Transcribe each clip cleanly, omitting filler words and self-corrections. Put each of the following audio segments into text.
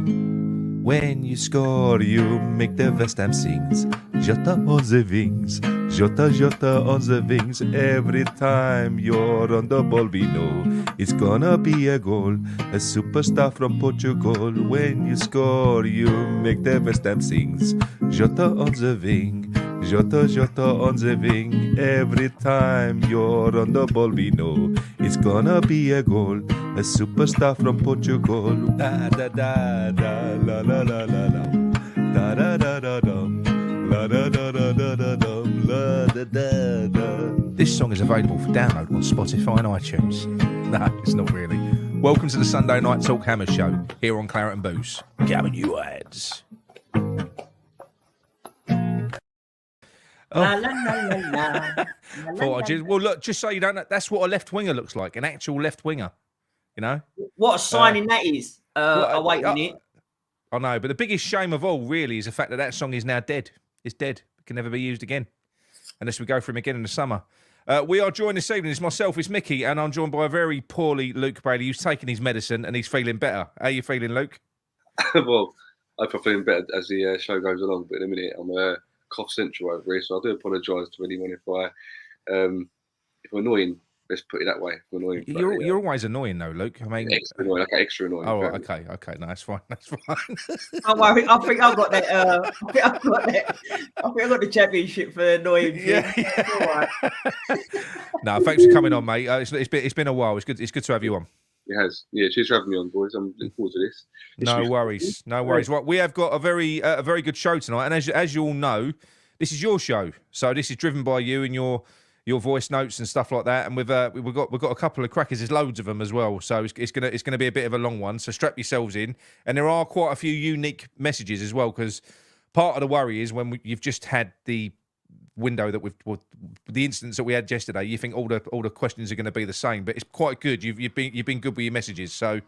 When you score, you make the West Ham sings. Jota on the wings, Jota, Jota on the wings. Every time you're on the ball, we know it's gonna be a goal. A superstar from Portugal. When you score, you make the West Ham sings. Jota on the wing, Jota, Jota on the wing. Every time you're on the ball, we know it's gonna be a goal. A superstar from Portugal. Da da da da la la la la la. Da da da da dum. La da da da da da dum. La da da da. This song is available for download on Spotify and iTunes. No, it's not really. Welcome to the Sunday Night Talk Hammer Show here on Claret Booze. Gavin, you ads. Oh. La, la, la, la, la. Well, look, just so you don't know, that's what a left winger looks like, an actual left winger. You know? What a signing that is. Wait a minute. I know, but the biggest shame of all, really, is the fact that that song is now dead. It's dead. It can never be used again, unless we go for him again in the summer. We are joined this evening. It's myself, it's Mickey, and I'm joined by a very poorly Luc Bailey, who's taken his medicine and he's feeling better. How are you feeling, Luc? Well, I hope I'm feeling better as the show goes along, but in a minute, I'm cough central over here, so I do apologise to anyone if I'm annoying. Let's put it that way. Annoying, you're always annoying, though, Luc. I mean, extra annoying. Okay, extra annoying. Oh, right, okay. No, that's fine. That's fine. Don't worry. I think I've got that. I think I've got the championship for annoying. Yeah. All right. No, thanks for coming on, mate. It's been a while. It's good to have you on. It has. Yeah, cheers for having me on, boys. I'm looking forward to this. No worries. Right, we have got a very good show tonight, and as you all know, this is your show, so this is driven by you and your voice notes and stuff like that. And we've got a couple of crackers. There's loads of them as well, so it's gonna be a bit of a long one. So strap yourselves in, and there are quite a few unique messages as well, because part of the worry is when you've just had the window that the instance that we had yesterday, you think all the questions are going to be the same, but it's quite good. You've been good with your messages, so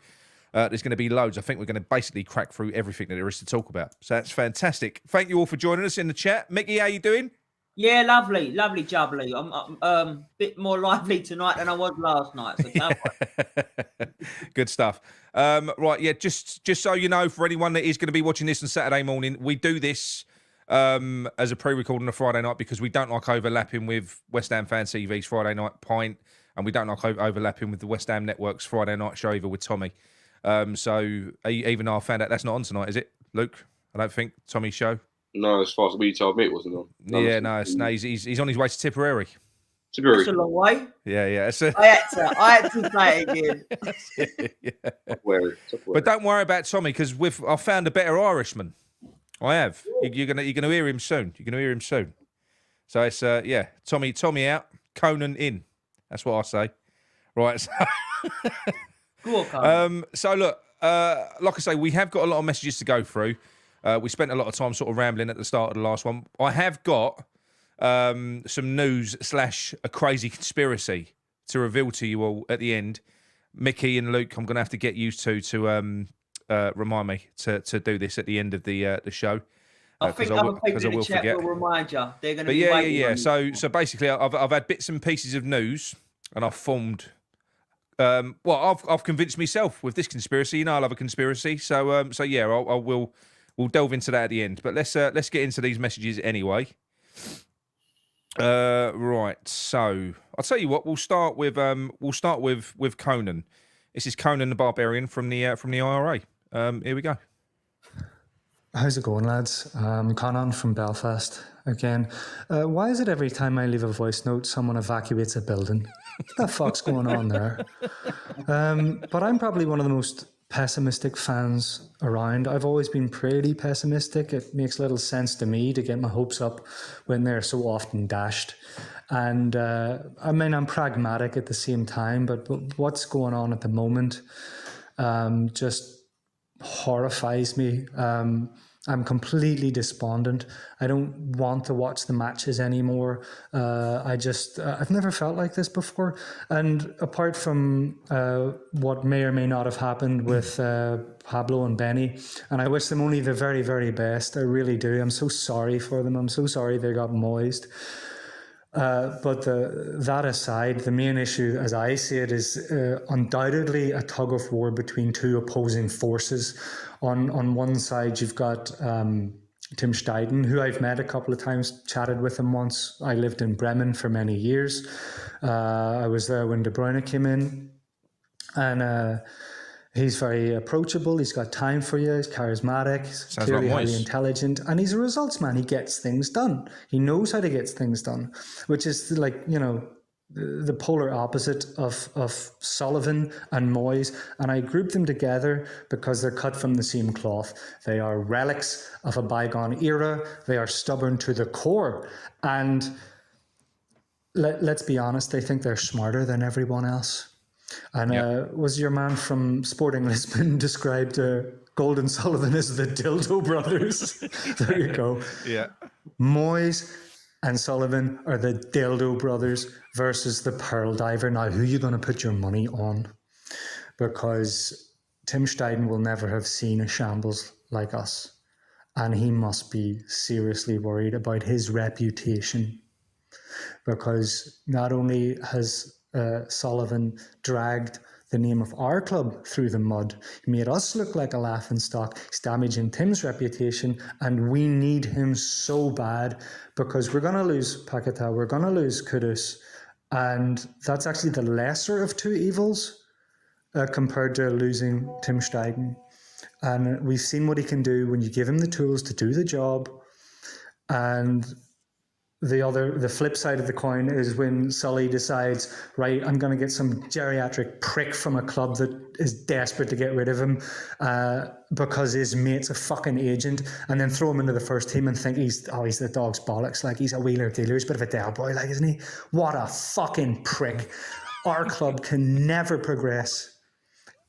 there's going to be loads. I think we're going to basically crack through everything that there is to talk about. So that's fantastic. Thank you all for joining us in the chat. Mickey, how you doing? Yeah, lovely, jubbly. I'm a bit more lively tonight than I was last night. So good stuff. Right, yeah. Just so you know, for anyone that is going to be watching this on Saturday morning, we do this as a pre-record on a Friday night because we don't like overlapping with West Ham Fan TV's Friday Night Pint, and we don't like overlapping with the West Ham Network's Friday Night Show either with Tommy. So even though I found out that's not on tonight, is it, Luc? I don't think Tommy's show. No, as far as you told me, it wasn't on. No, he's on his way to Tipperary. That's a long way. Yeah. I had to play it again. Yeah. Top worry. But don't worry about Tommy, because I found a better Irishman. I have. You're gonna hear him soon. You're gonna hear him soon. So it's Tommy out, Conan in. That's what I say. Right. So, Go on, Conan. So look, like I say, we have got a lot of messages to go through. We spent a lot of time sort of rambling at the start of the last one. I have got some news / a crazy conspiracy to reveal to you all at the end. Mickey and Luc, I'm going to have to get used to remind me to do this at the end of the show. I think other people in the chat will remind you. They're going to be waiting. Yeah. So basically, I've had bits and pieces of news, and I've formed. I've convinced myself with this conspiracy. You know, I love a conspiracy. So yeah, we'll delve into that at the end. But let's get into these messages anyway. Right. So I'll tell you what. We'll start with Conan. This is Conan the Barbarian from the IRA. Here we go. How's it going, lads? Conan from Belfast again. Why is it every time I leave a voice note, someone evacuates a building? What the fuck's going on there? But I'm probably one of the most pessimistic fans around. I've always been pretty pessimistic. It makes little sense to me to get my hopes up when they're so often dashed. And I mean, I'm pragmatic at the same time, but what's going on at the moment just horrifies me. I'm completely despondent. I don't want to watch the matches anymore. I've never felt like this before. And apart from what may or may not have happened with Pablo and Benny, and I wish them only the very, very best. I really do. I'm so sorry for them. I'm so sorry they got moised. But that aside, the main issue, as I see it, is undoubtedly a tug of war between two opposing forces. On one side, you've got Tim Steidten, who I've met a couple of times, chatted with him once. I lived in Bremen for many years. I was there when De Bruyne came in, and he's very approachable. He's got time for you. He's charismatic. He's clearly like Moyes. highly intelligent. And he's a results man. He gets things done. He knows how to get things done, which is like, you know, the polar opposite of Sullivan and Moyes. And I group them together because they're cut from the same cloth. They are relics of a bygone era. They are stubborn to the core. And let's be honest, they think they're smarter than everyone else. And was your man from Sporting Lisbon described Golden Sullivan as the Dildo Brothers? There you go. Yeah. Moyes and Sullivan are the Dildo Brothers versus the Pearl Diver. Now, who are you going to put your money on? Because Tim Steidten will never have seen a shambles like us. And he must be seriously worried about his reputation. Because not only has Sullivan dragged the name of our club through the mud. He made us look like a laughingstock. He's damaging Tim's reputation, and we need him so bad because we're going to lose Paquetá, we're going to lose Kudus, and that's actually the lesser of two evils compared to losing Tim Steidten. And we've seen what he can do when you give him the tools to do the job. And the flip side of the coin is when Sully decides, right, I'm going to get some geriatric prick from a club that is desperate to get rid of him because his mate's a fucking agent, and then throw him into the first team and think he's the dog's bollocks, like he's a wheeler dealer, he's a bit of a Del Boy, like, isn't he? What a fucking prick. Our club can never progress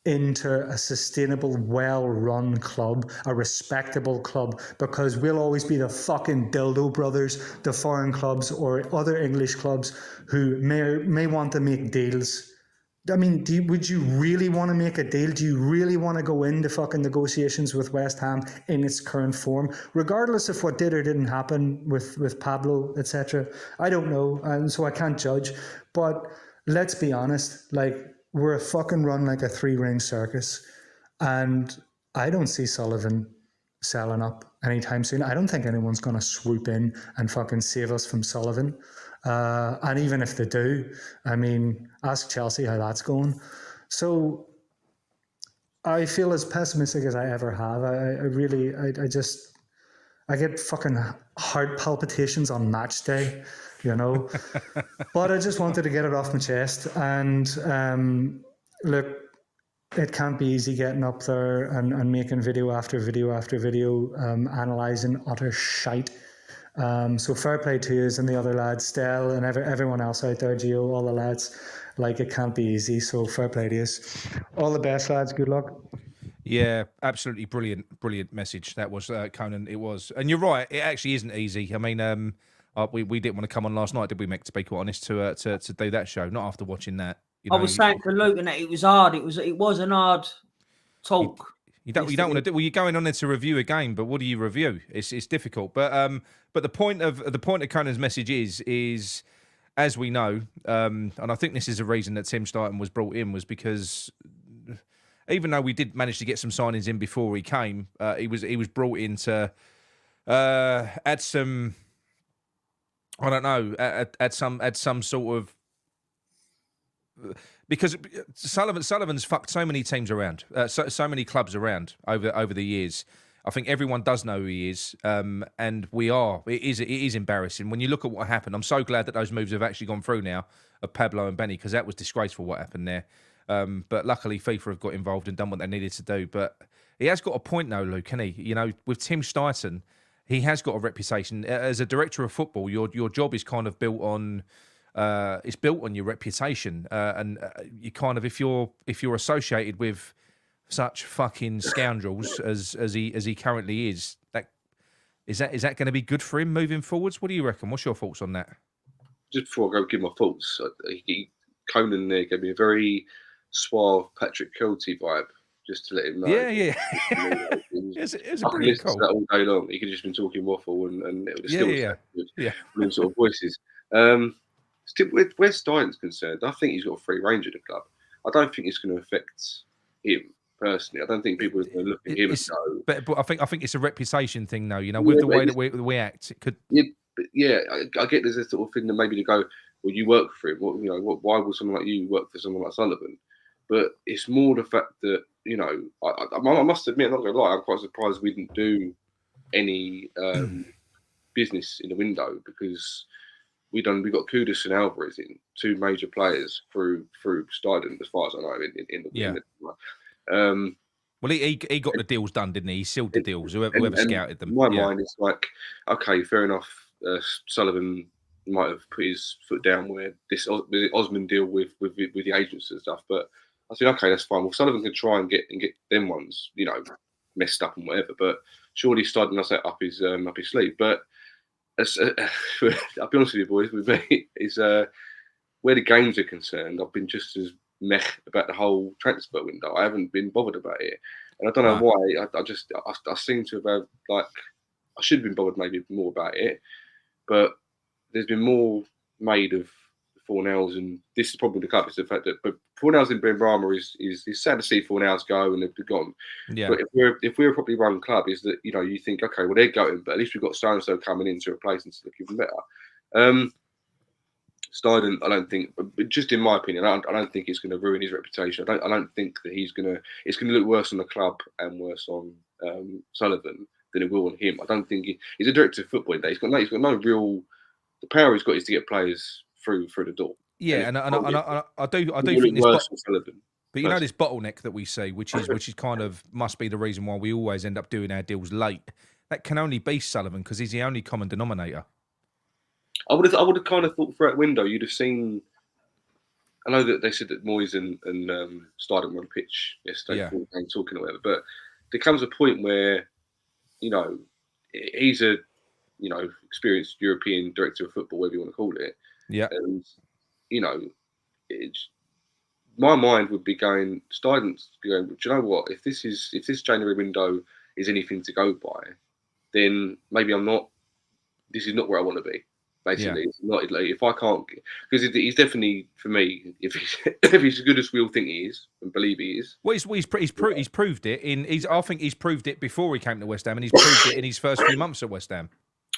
into a sustainable, well-run club, a respectable club, because we'll always be the fucking Dildo Brothers, the foreign clubs or other English clubs who may want to make deals. I mean, would you really want to make a deal? Do you really want to go into fucking negotiations with West Ham in its current form, regardless of what did or didn't happen with Pablo, etc.? I don't know, and so I can't judge. But let's be honest, like, we're a fucking run like a three-ring circus, and I don't see Sullivan selling up anytime soon. I don't think anyone's going to swoop in and fucking save us from Sullivan. And even if they do, I mean, ask Chelsea how that's going. So I feel as pessimistic as I ever have. I get fucking heart palpitations on match day, you know. But I just wanted to get it off my chest. And look, it can't be easy getting up there and making video after video after video, analysing utter shite. So fair play to you and the other lads, Stel and everyone else out there, Gio, all the lads. Like, it can't be easy, so fair play to you. All the best, lads. Good luck. Yeah, absolutely brilliant message. That was Conan. It was, and you're right. It actually isn't easy. I mean, we didn't want to come on last night, did we, Mick? To be quite honest, to do that show. Not after watching that. You know, I was saying to Luke that it was hard. It was an hard talk. You don't want to do. Well, you're going on there to review a game, but what do you review? It's difficult. But the point of Conan's message is, as we know, and I think this is the reason that Tim Steidten was brought in, was because even though we did manage to get some signings in before he came, he was brought in to add some, I don't know, add some sort of, because Sullivan's fucked so many teams around, so many clubs around over the years. I think everyone does know who he is, and it is embarrassing when you look at what happened. I'm so glad that those moves have actually gone through now of Pablo and Benny, because that was disgraceful what happened there. But luckily FIFA have got involved and done what they needed to do. But he has got a point though, Luke, hasn't he? You know, with Tim Steidten, he has got a reputation as a director of football. Your job is kind of built on. It's built on your reputation, and you kind of, if you're associated with such fucking scoundrels as he currently is, is that going to be good for him moving forwards? What do you reckon? What's your thoughts on that? Just before I go give my thoughts, Conan there gave me a very suave Patrick Kelty vibe. Just to let him know. Yeah. It's a brilliant call. That all day long. He could have just been talking waffle and it would have still yeah. sort of voices. Still, where Steidten's concerned, I think he's got a free range at the club. I don't think it's going to affect him personally. I don't think people are going to look at him and go. But I think it's a reputation thing, though. You know, with the way that we act, it could. Yeah, I get there's a sort of thing that maybe to go, well, you work for him. Why would someone like you work for someone like Sullivan? But it's more the fact that I must admit, I'm not going to lie, I'm quite surprised we didn't do any business in the window, because we got Kudus and Alvarez in, 2 major players through Steidten, as far as I know, in the well, he got the deals done, didn't he? He sealed the deals. Whoever scouted them. In my mind, it's like, okay, fair enough. Sullivan might have put his foot down where this Osman deal with the agents and stuff, but I think, okay, that's fine. Well, Sullivan can try and get them ones, messed up and whatever. But surely Steidten has that up his sleeve. But I'll be honest with you, boys, with me, is where the games are concerned, I've been just as meh about the whole transfer window. I haven't been bothered about it, and I don't know why. I seem to have I should have been bothered maybe more about it, but there's been more made of Fornells, and this is probably the club. It's the fact that, but Fornells in Benrahma is sad to see Fornells go and they've gone. Yeah. But if we're a properly run club, is that you think, okay, well, they're going, but at least we've got so and so coming in to replace them to look even better. Steidten, I don't think, but just in my opinion, I don't think it's going to ruin his reputation. I don't think that it's going to look worse on the club and worse on Sullivan than it will on him. I don't think he's a director of football today. He's got no real. The power he's got is to get players through the door. Yeah, and I do think this. But this bottleneck that we see, which is kind of must be the reason why we always end up doing our deals late. That can only be Sullivan, because he's the only common denominator. I would have kind of thought through that window you'd have seen. I know that they said that Moyes and Steidten were on the pitch yesterday, talking or whatever. But there comes a point where, he's a experienced European director of football, whatever you want to call it. Yeah. And my mind would be going, Steidten's going, do you know what? If this January window is anything to go by, then maybe this is not where I want to be. Basically, it's not if I can't, because he's definitely, for me, if he's as good as we all think he is and believe he is. Well, he's proved it I think he's proved it before he came to West Ham, and he's proved it in his first few months at West Ham.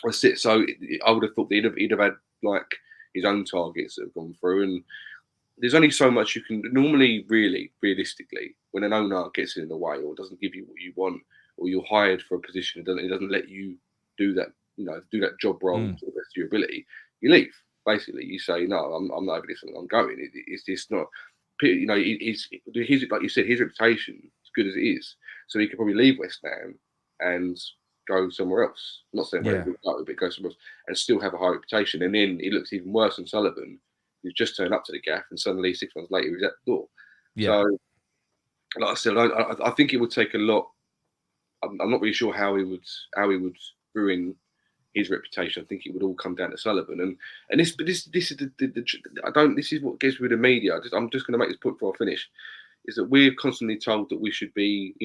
That's it. So I would have thought that he'd have had like his own targets that have gone through, and there's only so much you can normally, really, realistically, when an owner gets in the way or doesn't give you what you want, or you're hired for a position, it doesn't let you do that. Do that job role to the best of your ability. You leave. Basically, you say, no, I'm not over this. I'm going. It's just not. He's like you said, his reputation, as good as it is, so he could probably leave West Ham and go somewhere else. I'm not saying where he would go, but go somewhere else and still have a high reputation. And then he looks even worse than Sullivan, who's just turned up to the gaff, and suddenly 6 months later he's at the door. Yeah. So, like I said, I think it would take a lot. I'm not really sure how he would ruin his reputation. I think it would all come down to Sullivan, and this is this is what gets me with the media. I'm just going to make this point before I finish. Is that we're constantly told that we should be,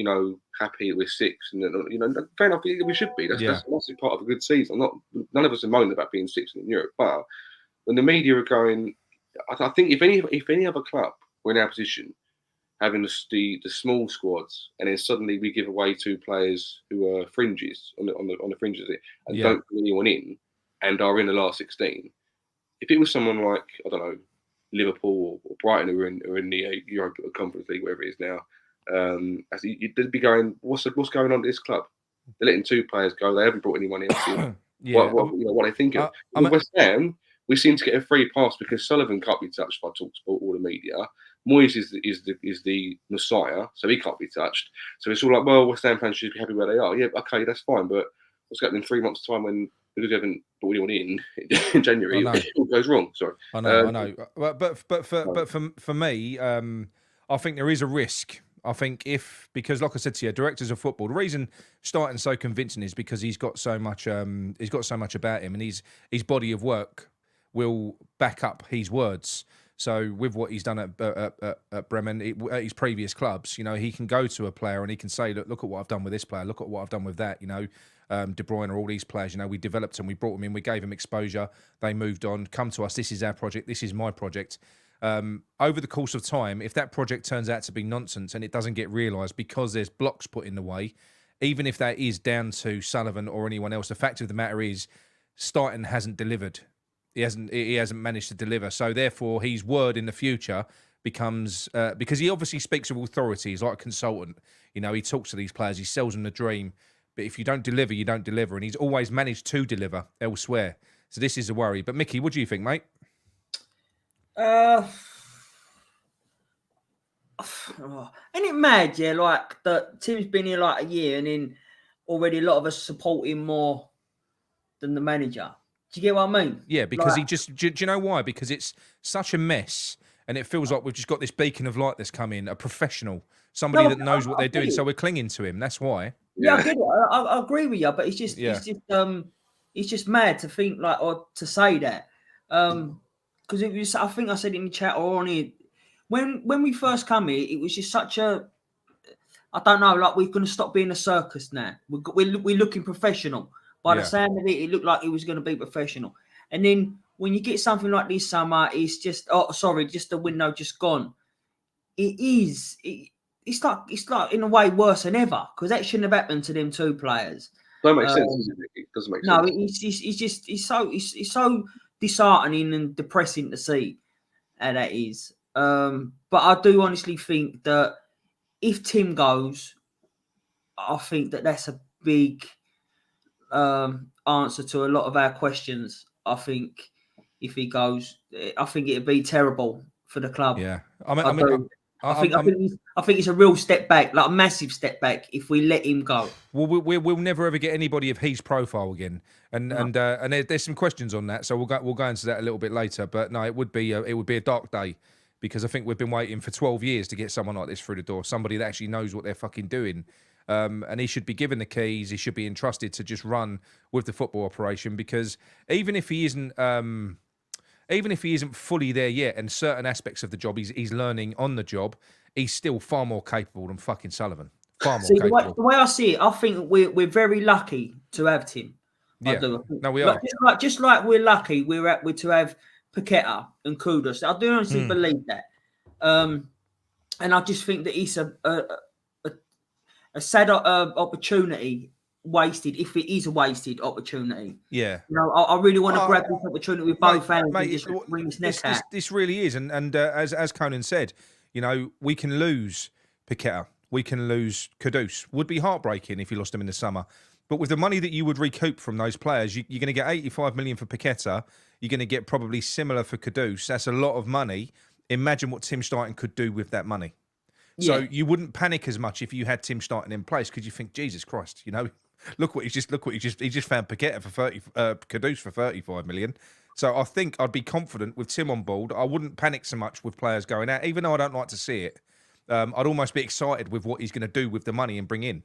happy that we're 6, and fair enough, we should be. That's a massive part of a good season. None of us are moaning about being 6th in Europe, but when the media are going, I think if any other club were in our position, having the small squads, and then suddenly we give away 2 players who are fringes on the fringes and don't put anyone in, and are in the last 16. If it was someone like, I don't know, Liverpool or Brighton who are in the Europa Conference League, wherever it is now, they'd be going, what's going on at this club? They're letting 2 players go. They haven't brought anyone in. What they think of. West Ham, we seem to get a free pass because Sullivan can't be touched by TalkSport or the media. Moyes is the messiah, so he can't be touched. So it's all like, well, West Ham fans should be happy where they are. Yeah, okay, that's fine. But what's happening in 3 months' time when because we haven't brought anyone in January, it all goes wrong. Sorry. I know. But for me, I think there is a risk. I think because like I said to you, directors of football, the reason Steidten's so convincing is because he's got so much about him, and his body of work will back up his words. So with what he's done at Bremen, at his previous clubs, he can go to a player and he can say, look at what I've done with this player. Look at what I've done with that. De Bruyne or all these players, we developed them, we brought them in, we gave them exposure. They moved on, come to us. This is our project. This is my project. Over the course of time, if that project turns out to be nonsense and it doesn't get realised because there's blocks put in the way, even if that is down to Sullivan or anyone else, the fact of the matter is Steidten hasn't delivered. He hasn't managed to deliver. So therefore, his word in the future becomes because he obviously speaks with authority. He's like a consultant. He talks to these players. He sells them the dream. But if you don't deliver, you don't deliver. And he's always managed to deliver elsewhere. So this is a worry. But Mickey, what do you think, mate? Ain't it mad, yeah? Like that Tim's been here like a year, and then already a lot of us support him more than the manager. Do you get what I mean? Yeah, because do you know why? Because it's such a mess, and it feels like we've just got this beacon of light that's come in, a professional, somebody that knows what they're doing. So we're clinging to him. That's why. Yeah, I get it. I agree with you, but it's just mad to think like or to say that. Because it was, I think I said it in the chat or on it, when we first come here, it was just such a, I don't know, like we're going to stop being a circus now. We're looking professional. By the sound of it, it looked like it was going to be professional. And then when you get something like this summer, it's just, just the window just gone. It's like in a way worse than ever because that shouldn't have happened to them two players. Don't make sense, does it, Mickey? It doesn't make sense. No, it's so disheartening and depressing to see how that is. But I do honestly think that if Tim goes, I think that's a big answer to a lot of our questions. I think if he goes, I think it'd be terrible for the club. Yeah, I think it's a real step back, like a massive step back, if we let him go. Well, we'll never ever get anybody of his profile again, and there's some questions on that, so we'll go into that a little bit later. But no, it would be a dark day because I think we've been waiting for 12 years to get someone like this through the door, somebody that actually knows what they're fucking doing, and he should be given the keys. He should be entrusted to just run with the football operation because even if he isn't fully there yet, and certain aspects of the job he's learning on the job, he's still far more capable than fucking Sullivan. Far more capable. The way I see it, I think we're very lucky to have Tim. I do. No, we are. Just like we're lucky we're to have Paqueta and Kudus. I do honestly believe that. And I just think that it's a sad opportunity wasted, if it is a wasted opportunity. Yeah. I really want to grab this opportunity with both hands and just bring this neck out. This really is. And as Conan said, we can lose Paqueta. We can lose Kudus. Would be heartbreaking if you lost them in the summer. But with the money that you would recoup from those players, you're going to get 85 million for Paqueta. You're going to get probably similar for Kudus. That's a lot of money. Imagine what Tim Steidten could do with that money. Yeah. So you wouldn't panic as much if you had Tim Steidten in place because you think, Jesus Christ, look what he just found Paqueta for Kudus for 35 million. So I think I'd be confident with Tim on board. I wouldn't panic so much with players going out, even though I don't like to see it. I'd almost be excited with what he's going to do with the money and bring in.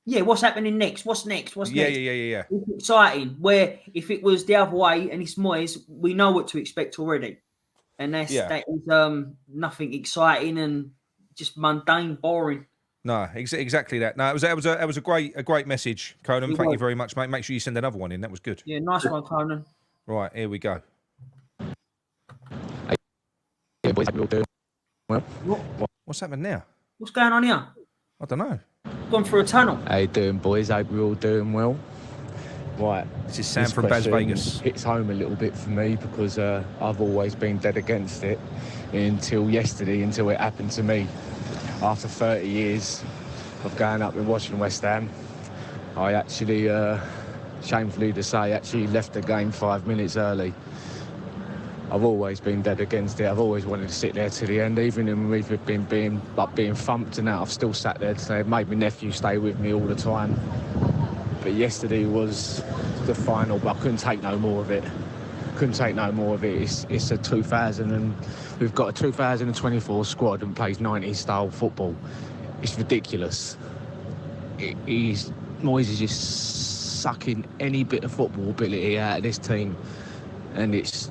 Yeah, what's happening next? What's next? Yeah. It's exciting. Where if it was the other way and it's Moyes, we know what to expect already, and that is nothing exciting and just mundane, boring. No, exactly that. No, it was a great message, Conan. Thank you very much, mate. Make sure you send another one in. That was good. Yeah, nice one, Conan. Right, here we go. Yeah, boys, we'll do. Well, what's happening now? What's going on here? I don't know. Gone through a tunnel. How you doing, boys? Hope you're all doing well. Right. This is Sam from Baz Vegas. Hits home a little bit for me because I've always been dead against it until yesterday, until it happened to me. After 30 years of going up and watching West Ham, I actually, shamefully to say, actually left the game 5 minutes early. I've always been dead against it. I've always wanted to sit there to the end, even when we've been being thumped and that. I've still sat there to say, made my nephew stay with me all the time. But yesterday was the final, but I couldn't take no more of it. It's a 2000 and we've got a 2024 squad and plays 90s style football. It's ridiculous. Moyes is just sucking any bit of football ability out of this team, and it's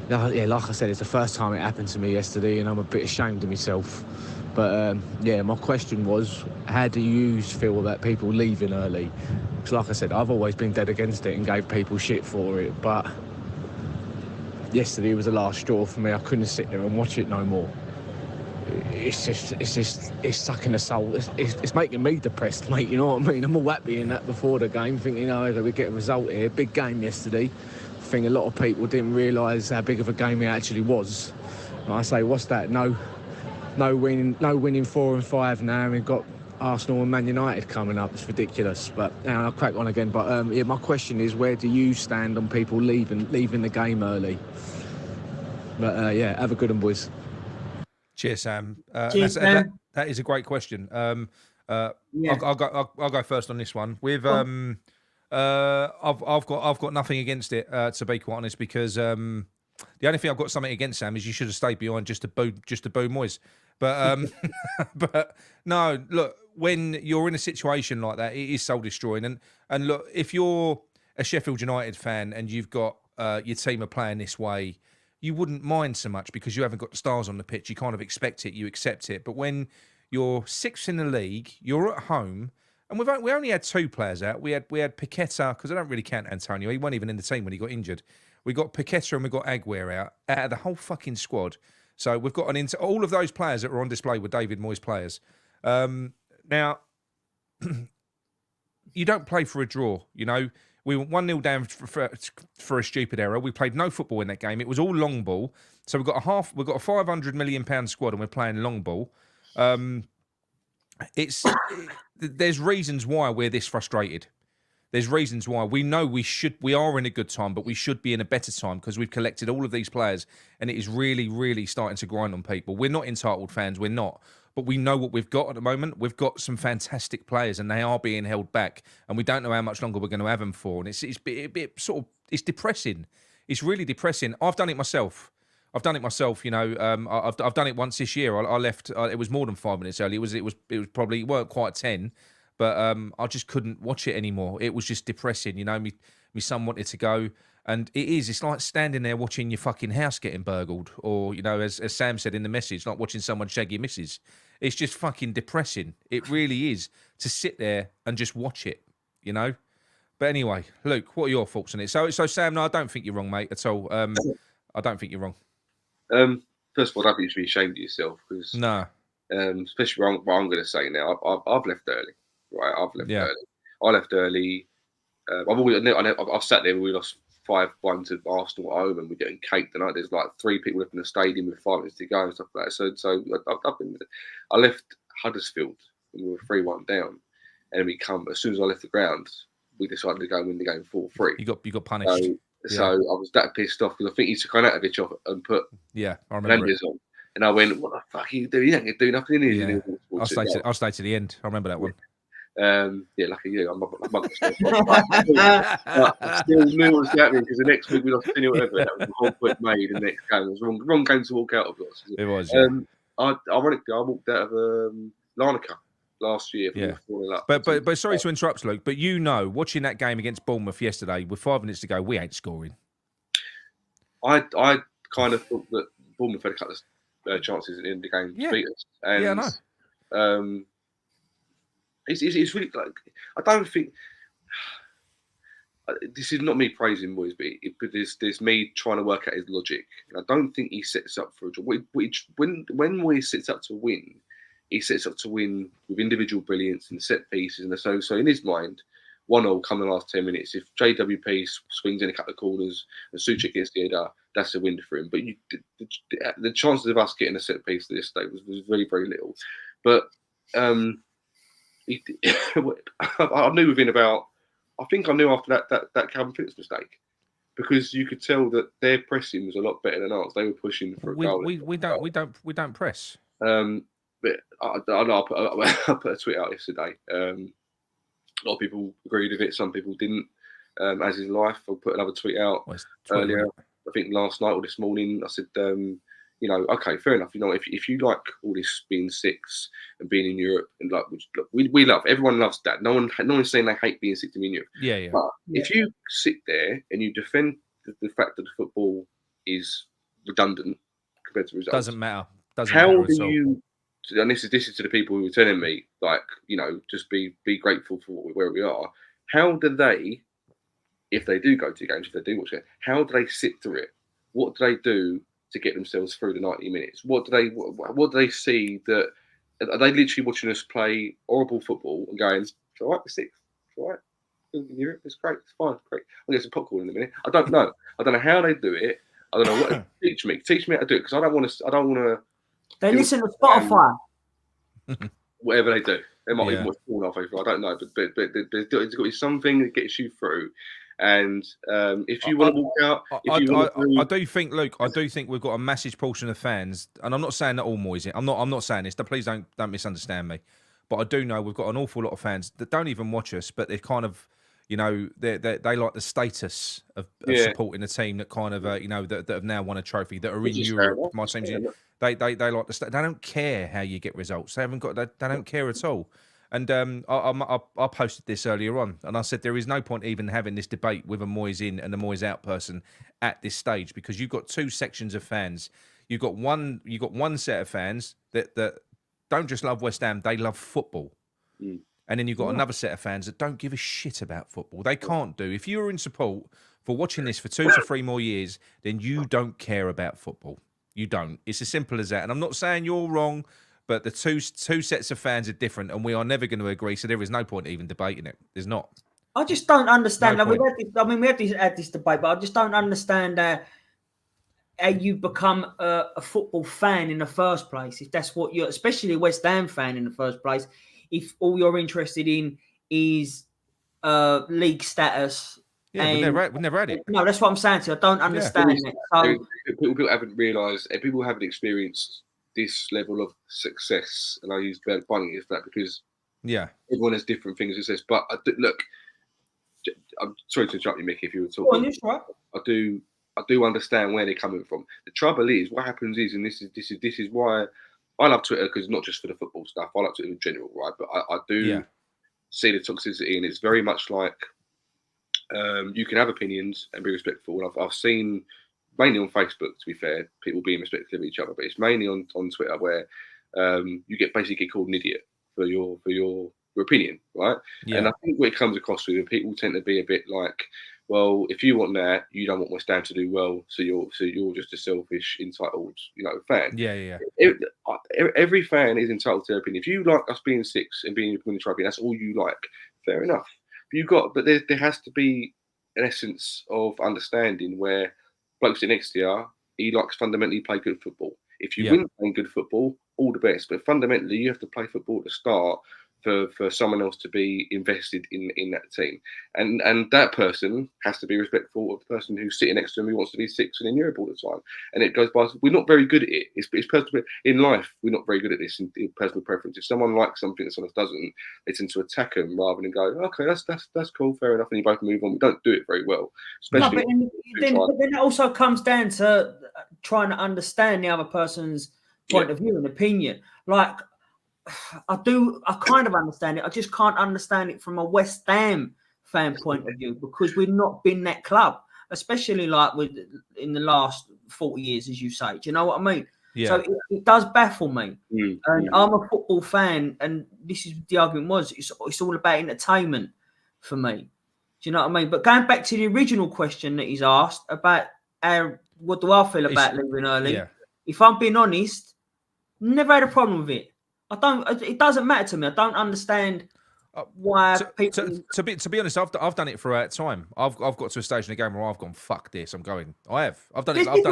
yeah, like I said, it's the first time it happened to me yesterday, and I'm a bit ashamed of myself. But yeah, my question was, how do you feel about people leaving early? Because like I said, I've always been dead against it and gave people shit for it. But yesterday was the last straw for me. I couldn't sit there and watch it no more. It's sucking the soul. It's making me depressed, mate. You know what I mean? I'm all happy in that before the game, thinking, we get a result here. Big game yesterday. I think a lot of people didn't realise how big of a game it actually was. And I say, what's that? No winning 4 and 5 now. And we've got Arsenal and Man United coming up. It's ridiculous. But I'll crack on again. But yeah, my question is, where do you stand on people leaving the game early? But yeah, have a good one, boys. Cheers, Sam. Cheers, Sam. That is a great question. I'll go first on this one. With I've got nothing against it, to be quite honest, because the only thing I've got something against, Sam, is you should have stayed behind just to boo Moyes. But but no, look, when you're in a situation like that, it is soul destroying. And look, if you're a Sheffield United fan and you've got your team are playing this way, you wouldn't mind so much because you haven't got the stars on the pitch. You kind of expect it, you accept it. But when you're 6th in the league, you're at home, and we only had 2 players out. We had Paqueta, because I don't really count Antonio. He wasn't even in the team when he got injured. We got Paqueta and we got Aguero out of the whole fucking squad. So we've got all of those players that were on display were David Moyes players. Now, you don't play for a draw, you know. We were 1-0 down for a stupid error. We played no football in that game. It was all long ball. So we've got a £500 million squad and we're playing long ball. There's reasons why we're this frustrated. There's reasons why we know we are in a good time, but we should be in a better time because we've collected all of these players and it is really, really starting to grind on people. We're not entitled fans. We're not. But we know what we've got at the moment. We've got some fantastic players, and they are being held back. And we don't know how much longer we're going to have them for. And it's it's depressing. It's really depressing. I've done it myself. You know, I've done it once this year. I left. It was more than 5 minutes early. It was probably, it weren't quite 10, but I just couldn't watch it anymore. It was just depressing. You know, my son wanted to go. And it's like standing there watching your fucking house getting burgled, or, you know, as Sam said in the message, like watching someone shag your missus. It's just fucking depressing. It really is, to sit there and just watch it, you know. But anyway, Luke, what are your thoughts on it? So Sam, no, I don't think you're wrong, mate, at all. I don't think you're wrong. First of all, I don't think you should be ashamed of yourself, because especially what I'm going to say now. I've left early, right? I've left early. I left early. I've sat there when we lost 5-1 to Arsenal at home, and we're getting caked tonight. There's like 3 people left in the stadium with 5 minutes to go and stuff like that. So I left Huddersfield when we were 3-1 down, and as soon as I left the ground, we decided to go and win the game 4-3. You got punished. So I was that pissed off because I think he took Arnautovic off and put I remember it. on, and I went, "What the fuck are you doing? You ain't gonna do nothing in here." Yeah. I'll stay to the end. I remember that one. Lucky you. I'm not still knew what was happening, because the next week we lost 10 whatever. That was the whole point made. The next game, it was the wrong game to walk out of. It was. Ironically, I walked out of Larnaca last year. But sorry to interrupt, Luke. But you know, watching that game against Bournemouth yesterday with 5 minutes to go, we ain't scoring. I kind of thought that Bournemouth had a couple of chances in the game to beat us. And, I know. It's really like, I don't think this is not me praising Moyes, but there's me trying to work out his logic. I don't think he sets up for a draw. When Moyes sets up to win, he sets up to win with individual brilliance and set pieces, and so in his mind, 1-0 come in the last 10 minutes. If JWP swings in a couple of corners and Suchek gets the header, that's a win for him. But the chances of us getting a set piece at this stage was very, very little. But I knew within about, I think I knew after that Calvin Phillips mistake, because you could tell that their pressing was a lot better than ours. They were pushing for a goal. We don't press. But I put a tweet out yesterday. A lot of people agreed with it. Some people didn't. As is life, I'll put another tweet out earlier. I think last night or this morning. I said, okay, fair enough. You know, if you like all this being 6 and being in Europe, and like we love, everyone loves that. No one's saying they hate being 6 to be in Europe. Yeah. But if you sit there and you defend the fact that the football is redundant compared to results. Doesn't matter. How matter do you? And this is to the people who are telling me, like, just be grateful for where we are. How do they, if they do go to games, if they do watch it, how do they sit through it? What do they do to get themselves through the 90 minutes? What do they see that? Are they literally watching us play horrible football and going, "It's all right, it's 6, it's all right, it's great, it's fine, great. I'll get some popcorn in a minute." I don't know. I don't know how they do it. I don't know what. Teach me how to do it, because I don't want to. They listen to Spotify. Whatever they do, they might even watch porn halfway through. I don't know, but there's got to be something that gets you through. And if you want to walk out, I do think, Luke, I do think we've got a massive portion of fans, and I'm not saying that all Moyes. I'm not saying this. Please don't misunderstand me. But I do know we've got an awful lot of fans that don't even watch us, but they're kind of, they like the status of supporting a team that kind of, that have now won a trophy, that are in Europe. My team's they like the they don't care how you get results. They haven't got. They don't care at all. And I posted this earlier on, and I said there is no point even having this debate with a Moyes in and a Moyes out person at this stage, because you've got two sections of fans. You've got one set of fans that don't just love West Ham; they love football. Mm. And then you've got another set of fans that don't give a shit about football. They can't do. If you were in support for watching this for 2 to 3 more years, then you don't care about football. You don't. It's as simple as that. And I'm not saying you're wrong, but the two sets of fans are different, and we are never going to agree. So there is no point even debating it. There's not. I just don't understand. We had this debate, but I just don't understand how you become a football fan in the first place. If that's what you're, especially a West Ham fan in the first place, if all you're interested in is league status. Yeah, we never had it. No, that's what I'm saying to you. I don't understand it. So, people haven't realised, and people haven't experienced this level of success, and I use funny is that because everyone has different things it says. But look, I'm sorry to interrupt you, Mickey, if you were talking. Right. I do understand where they're coming from. The trouble is, what happens is, and this is why I love Twitter, because not just for the football stuff. I like Twitter in general, right? But I do see the toxicity, and it's very much like you can have opinions and be respectful. And I've seen mainly on Facebook, to be fair, people being respectful of each other, but it's mainly on Twitter where you get basically called an idiot for your opinion, right? Yeah. And I think what it comes across with, people tend to be a bit like, well, if you want that, you don't want West Ham to do well, so you're just a selfish, entitled, fan. Yeah. Every fan is entitled to their opinion. If you like us being 6 and being in the trophy, that's all you like. Fair enough. But there has to be an essence of understanding where bloke sitting next to you, he likes fundamentally play good football. If you win playing good football, all the best. But fundamentally, you have to play football at the start for someone else to be invested in that team. And that person has to be respectful of the person who's sitting next to him who wants to be 6 and in Europe all the time. And it goes by, we're not very good at it. It's personal. In life, we're not very good at this in personal preference. If someone likes something that someone else doesn't, they tend to attack them rather than go, okay, that's cool, fair enough, and you both move on. We don't do it very well. Especially then it also comes down to trying to understand the other person's point of view and opinion. Like, I kind of understand it. I just can't understand it from a West Ham fan point of view, because we've not been that club, especially like in the last 40 years, as you say. Do you know what I mean? Yeah. So it does baffle me. And I'm a football fan, and this is the argument was it's all about entertainment for me. Do you know what I mean? But going back to the original question that he's asked about what do I feel about leaving early? Yeah. If I'm being honest, never had a problem with it. It doesn't matter to me. I don't understand why people. To be honest, I've done it throughout time. I've got to a stage in the game where I've gone, fuck this, I'm going. I have. I've done it. I've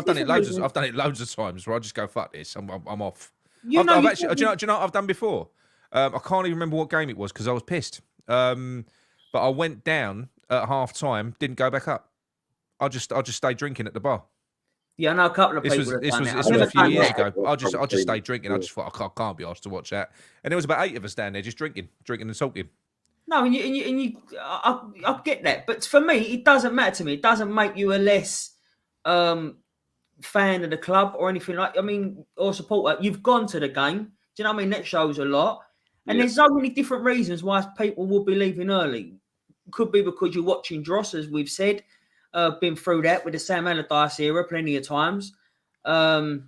done it loads of times where I just go, fuck this, I'm off. Do you know what I've done before? I can't even remember what game it was because I was pissed. But I went down at half time, didn't go back up. I just stayed drinking at the bar. Yeah, I know a couple of people. This was a few years ago. I just stayed drinking. I just thought I can't be asked to watch that. And there was about 8 of us down there just drinking and talking. No, I get that, but for me, it doesn't matter to me. It doesn't make you a less fan of the club or anything like. I mean, or supporter. You've gone to the game. Do you know what I mean? That shows a lot. And there's so many different reasons why people will be leaving early. Could be because you're watching Dross, as we've said. been through that with the Sam Allardyce era plenty of times. You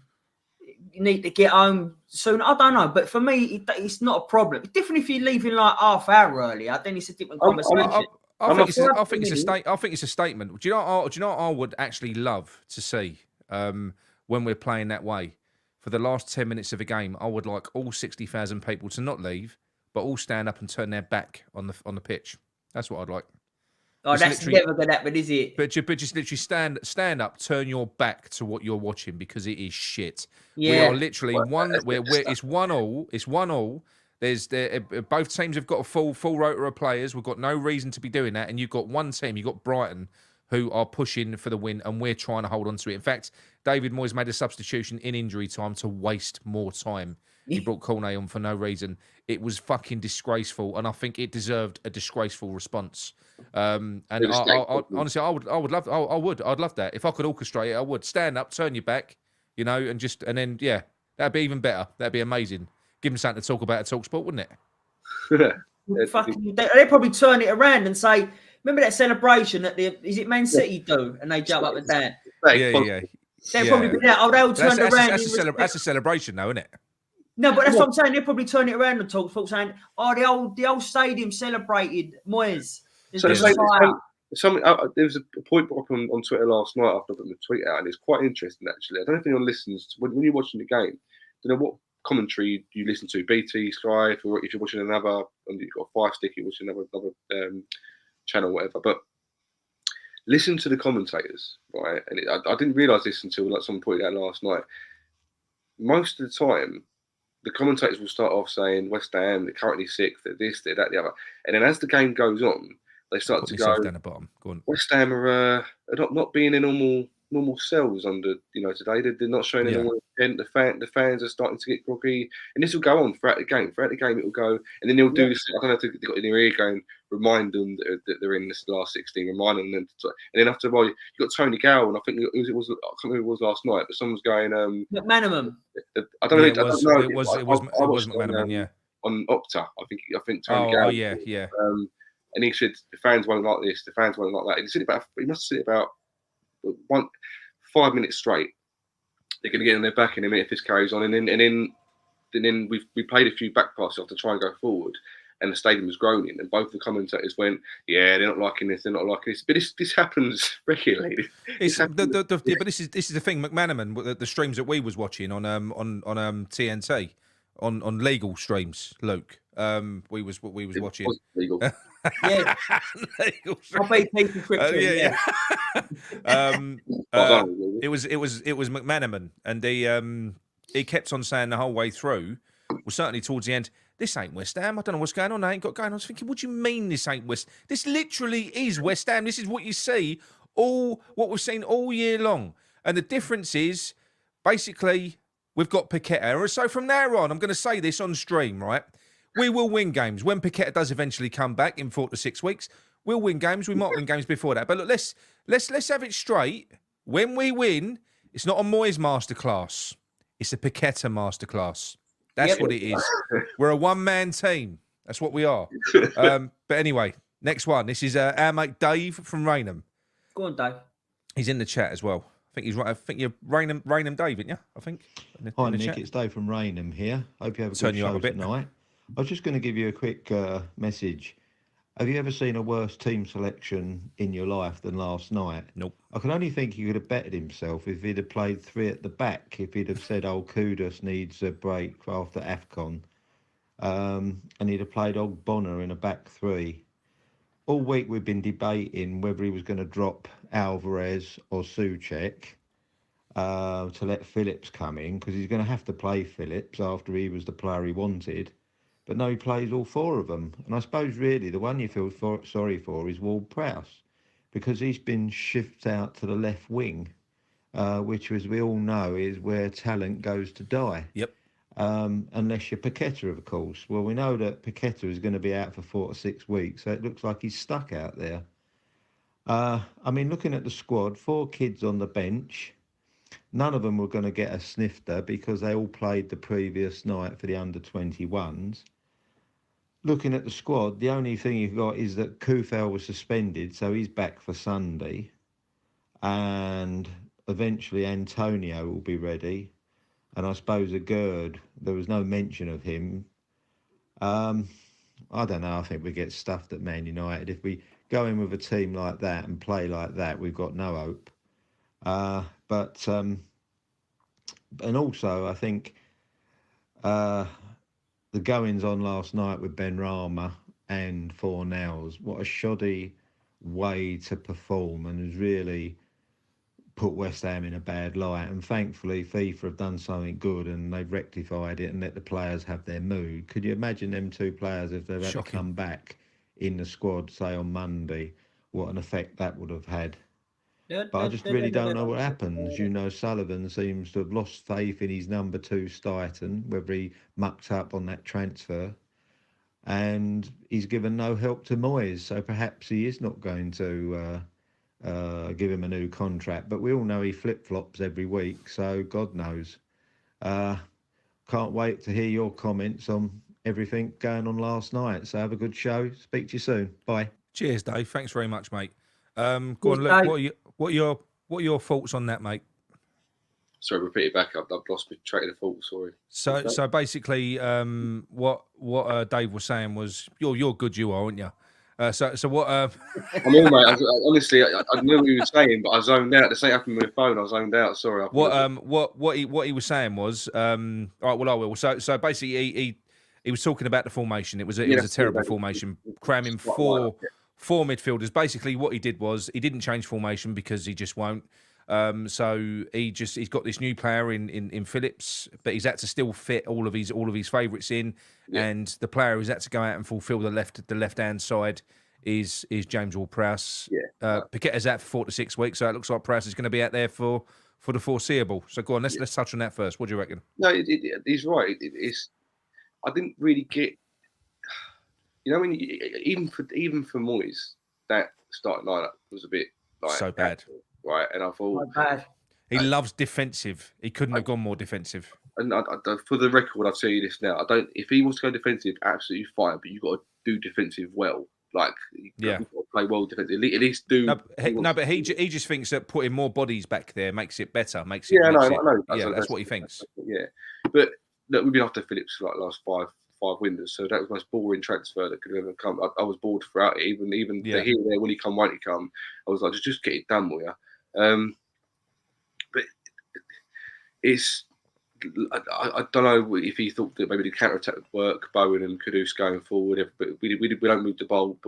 need to get home soon. I don't know, but for me, it's not a problem. It's different if you're leaving like half hour early. I think it's a different conversation. I think it's a statement. Do you know what I would actually love to see when we're playing that way? For the last 10 minutes of a game, I would like all 60,000 people to not leave, but all stand up and turn their back on the pitch. That's what I'd like. Oh, that's never going to happen, is it? But just literally stand up, turn your back to what you're watching because it is shit. Yeah. We are literally it's 1-1. It's 1-1. Both teams have got a full rotor of players. We've got no reason to be doing that. And you've got one team, you've got Brighton, who are pushing for the win, and we're trying to hold on to it. In fact, David Moyes made a substitution in injury time to waste more time. He brought Cornet on for no reason. It was fucking disgraceful, and I think it deserved a disgraceful response. And honestly, I'd love that. If I could orchestrate it, I would. Stand up, turn your back, and then that'd be even better. That'd be amazing. Give them something to talk about at TalkSport, wouldn't it? They'd probably turn it around and say, remember that celebration that is it Man City do, and they jump up and down. Yeah. They'll probably be there. They'll turn it around. That's a celebration, though, isn't it? No, but that's what I'm saying. They'll probably turn it around and talk saying, the old stadium celebrated Moyes. There was a point up on Twitter last night after I put the tweet out, and it's quite interesting actually. I don't know if anyone listens to, when you're watching the game. I don't know what commentary you listen to, BT, Sky, if you're watching another, and you've got a Fire Stick, you're watching another channel, whatever. But listen to the commentators, right? And I didn't realise this until someone pointed out last night. Most of the time, the commentators will start off saying West Ham, they're currently sixth, they're this, they're that, the other. And then as the game goes on, they start to go, down the bottom. Go on. West Ham are not being in normal selves under, today. They're not showing any more intent. The fans are starting to get groggy. And this will go on throughout the game. Throughout the game, it will go. And then they'll do this. I don't know if they've got in their ear going, remind them that they're in this last 16, remind them. And then after a while, you've got Tony Gow, and I think it was I can't remember who it was last night, but someone's going, McManaman. I don't know. It was McManaman, yeah. On Opta, I think Tony Gow. Oh, yeah. And he said, the fans won't like this, the fans won't like that. He must have said about 5 minutes straight. They're going to get on their back in a minute if this carries on. And then we played a few back passes off to try and go forward. And the stadium was groaning. And both the commentators went, yeah, they're not liking this, they're not liking this. But this happens regularly. But this is the thing, McManaman, the streams that we was watching on TNT, on legal streams, Luke. We was watching. Legal. Yeah, I'll pay prescription. It was McManaman, and he kept on saying the whole way through. Well, certainly towards the end, this ain't West Ham. I don't know what's going on. I ain't got going on. I was thinking, what do you mean this ain't West? This literally is West Ham. This is what you see what we've seen all year long, and the difference is basically we've got Paqueta. So from now on, I'm going to say this on stream, right? We will win games. When Paqueta does eventually come back in 4 to 6 weeks, we'll win games. We might win games before that. But look, let's have it straight. When we win, it's not a Moyes masterclass. It's a Paqueta masterclass. That's what it is. We're a one-man team. That's what we are. But anyway, next one. This is our mate Dave from Raynham. Go on, Dave. He's in the chat as well. I think he's right. I think you're Raynham Dave, aren't you? I think. Hi, Nick. Chat. It's Dave from Raynham here. Hope you have a good show tonight. I was just going to give you a quick message. Have you ever seen a worse team selection in your life than last night? Nope. I can only think he could have bettered himself if he'd have played 3 at the back, if he'd have said, Kudus needs a break after AFCON, and he'd have played Bonner in a back 3. All week we've been debating whether he was going to drop Alvarez or Souček to let Phillips come in, because he's going to have to play Phillips after he was the player he wanted. But no, he plays all 4 of them. And I suppose really the one you feel sorry for is Ward-Prowse, because he's been shifted out to the left wing, which, as we all know, is where talent goes to die. Yep. Unless you're Paqueta, of course. Well, we know that Paqueta is going to be out for 4 to 6 weeks, so it looks like he's stuck out there. Looking at the squad, 4 kids on the bench. None of them were going to get a snifter because they all played the previous night for the under-21s. Looking at the squad, the only thing you've got is that Kufel was suspended, so he's back for Sunday. and eventually Antonio will be ready. And I suppose a Gerd, there was no mention of him. I don't know. I think we get stuffed at Man United. If we go in with a team like that and play like that, we've got no hope. And also, I think the goings on last night with Ben Rama and Fornals, what a shoddy way to perform, and has really put West Ham in a bad light. And thankfully, FIFA have done something good and they've rectified it and let the players have their mood. Could you imagine them two players if they've had to come back in the squad, say on Monday, what an effect that would have had? But I just really don't know what happens. You know, Sullivan seems to have lost faith in his number 2, Steidten, whether he mucked up on that transfer. And he's given no help to Moyes, so perhaps he is not going to give him a new contract. But we all know he flip-flops every week, so God knows. Can't wait to hear your comments on everything going on last night. So have a good show. Speak to you soon. Bye. Cheers, Dave. Thanks very much, mate. Go on, Luke. What are your thoughts on that, mate? Sorry, repeat it back up. I've lost my train of thought. Sorry. So basically, what Dave was saying was, you're good, you are, aren't you? So what? I'm all, mate. Honestly, I knew what he was saying, but I zoned out. The same happened with my phone. I zoned out. Sorry. What he was saying was, all right. Well, I will. So basically, he was talking about the formation. It was a terrible formation, cramming four midfielders. Basically, what he did was he didn't change formation because he just won't. So he's got this new player in Phillips, but he's had to still fit all of his favourites in, and the player who's had to go out and fulfil the left hand side is James Ward-Prowse. Paqueta's out for 4 to 6 weeks, so it looks like Prowse is going to be out there for the foreseeable. So go on, let's touch on that first. What do you reckon? No, he's right. I didn't really get. You know, when even for Moyes, that starting lineup was a bit like so bad. Right, and I thought he loves defensive. He couldn't have gone more defensive. And for the record, I'll tell you this now: if he wants to go defensive, absolutely fine. But you've got to do defensive well. Like, you've got to play well defensive. At least do. But he just thinks that putting more bodies back there makes it better. I know. That's what he thinks. Yeah, but look, we've been after Phillips for like the last five windows, so that was the most boring transfer that could have ever come. I was bored throughout it. Even the here and there, will he come, won't he come? I was like, just get it done, will you? But it's. I don't know if he thought that maybe the counter attack would work, Bowen and Kudus going forward, but we don't move the ball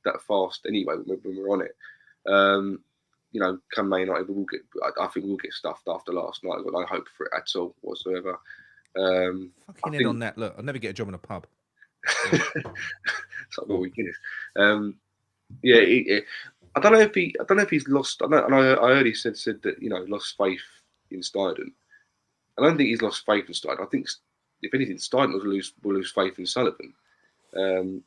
that fast anyway when we're on it. You know, come Man United, I think we'll get stuffed after last night. I've got no hope for it at all whatsoever. Fucking in on that. Look, I'll never get a job in a pub. It's like what we Guinness. I don't know if he's lost. I heard he said that, you know, lost faith in Steidten. I don't think he's lost faith in Steidten. I think if anything, Steidten will lose faith in Sullivan. You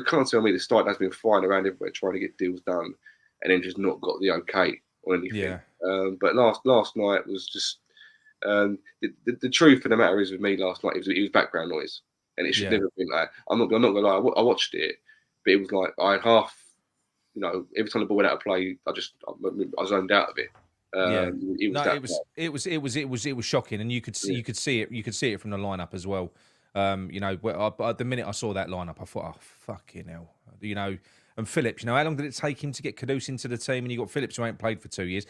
can't tell me that Steidten has been flying around everywhere trying to get deals done and then just not got the okay or anything. Yeah. But last night was just the truth of the matter is with me last night. It was background noise, and it should never been like. I'm not gonna lie. I watched it, but it was like I had half. You know, every time the ball went out of play, I zoned out of it. It was shocking, and you could see it from the lineup as well. You know, the minute I saw that lineup, I thought, oh fucking hell, you know. And Phillips, you know, how long did it take him to get Kudus into the team? And you got Phillips who ain't played for 2 years.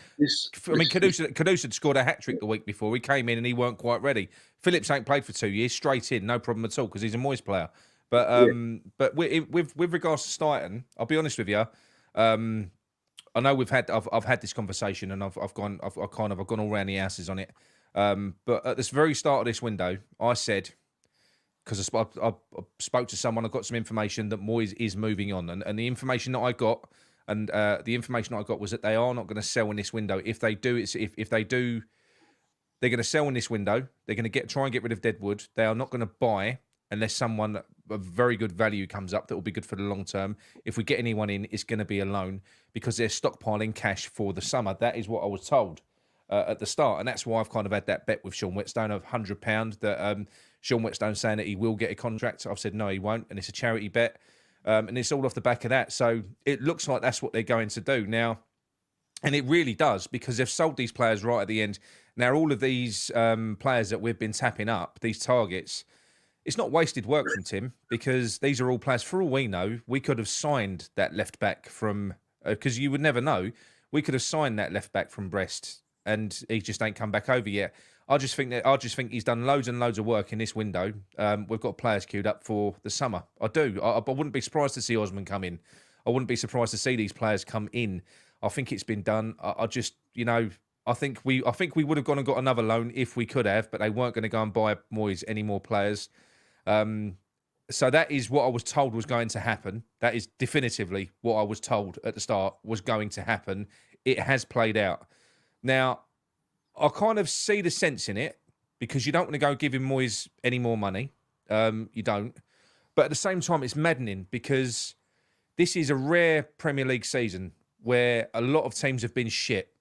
Kudus had scored a hat-trick the week before. He came in and he weren't quite ready. Phillips ain't played for 2 years, straight in, no problem at all, because he's a Moyes player. But with regards to Steidten, I'll be honest with you. I know I've had this conversation and I've gone all around the houses on it. But at this very start of this window, I said, because I spoke to someone, I got some information that Moyes is moving on, and the information that I got, was that they are not going to sell in this window. If they do, they're going to sell in this window. They're going to try and get rid of Deadwood. They are not going to buy unless someone of very good value comes up that will be good for the long term. If we get anyone in, it's going to be a loan because they're stockpiling cash for the summer. That is what I was told at the start, and that's why I've kind of had that bet with Sean Whetstone of £100 that Sean Whetstone saying that he will get a contract. I've said no, he won't, and it's a charity bet, and it's all off the back of that. So it looks like that's what they're going to do now. And it really does, because they've sold these players right at the end. Now, all of these players that we've been tapping up, these targets, it's not wasted work from Tim, because these are all players. For all we know, we could have signed that left back from, because you would never know, we could have signed that left back from Brest, and he just ain't come back over yet. I just think he's done loads and loads of work in this window. We've got players queued up for the summer. I do. I wouldn't be surprised to see Osman come in. I wouldn't be surprised to see these players come in. I think it's been done. I just, I think we would have gone and got another loan if we could have, but they weren't going to go and buy Moyes any more players. So that is what I was told was going to happen. That is definitively what I was told at the start was going to happen. It has played out. Now, I kind of see the sense in it, because you don't want to go giving Moyes any more money. You don't. But at the same time, it's maddening, because this is a rare Premier League season where a lot of teams have been shit,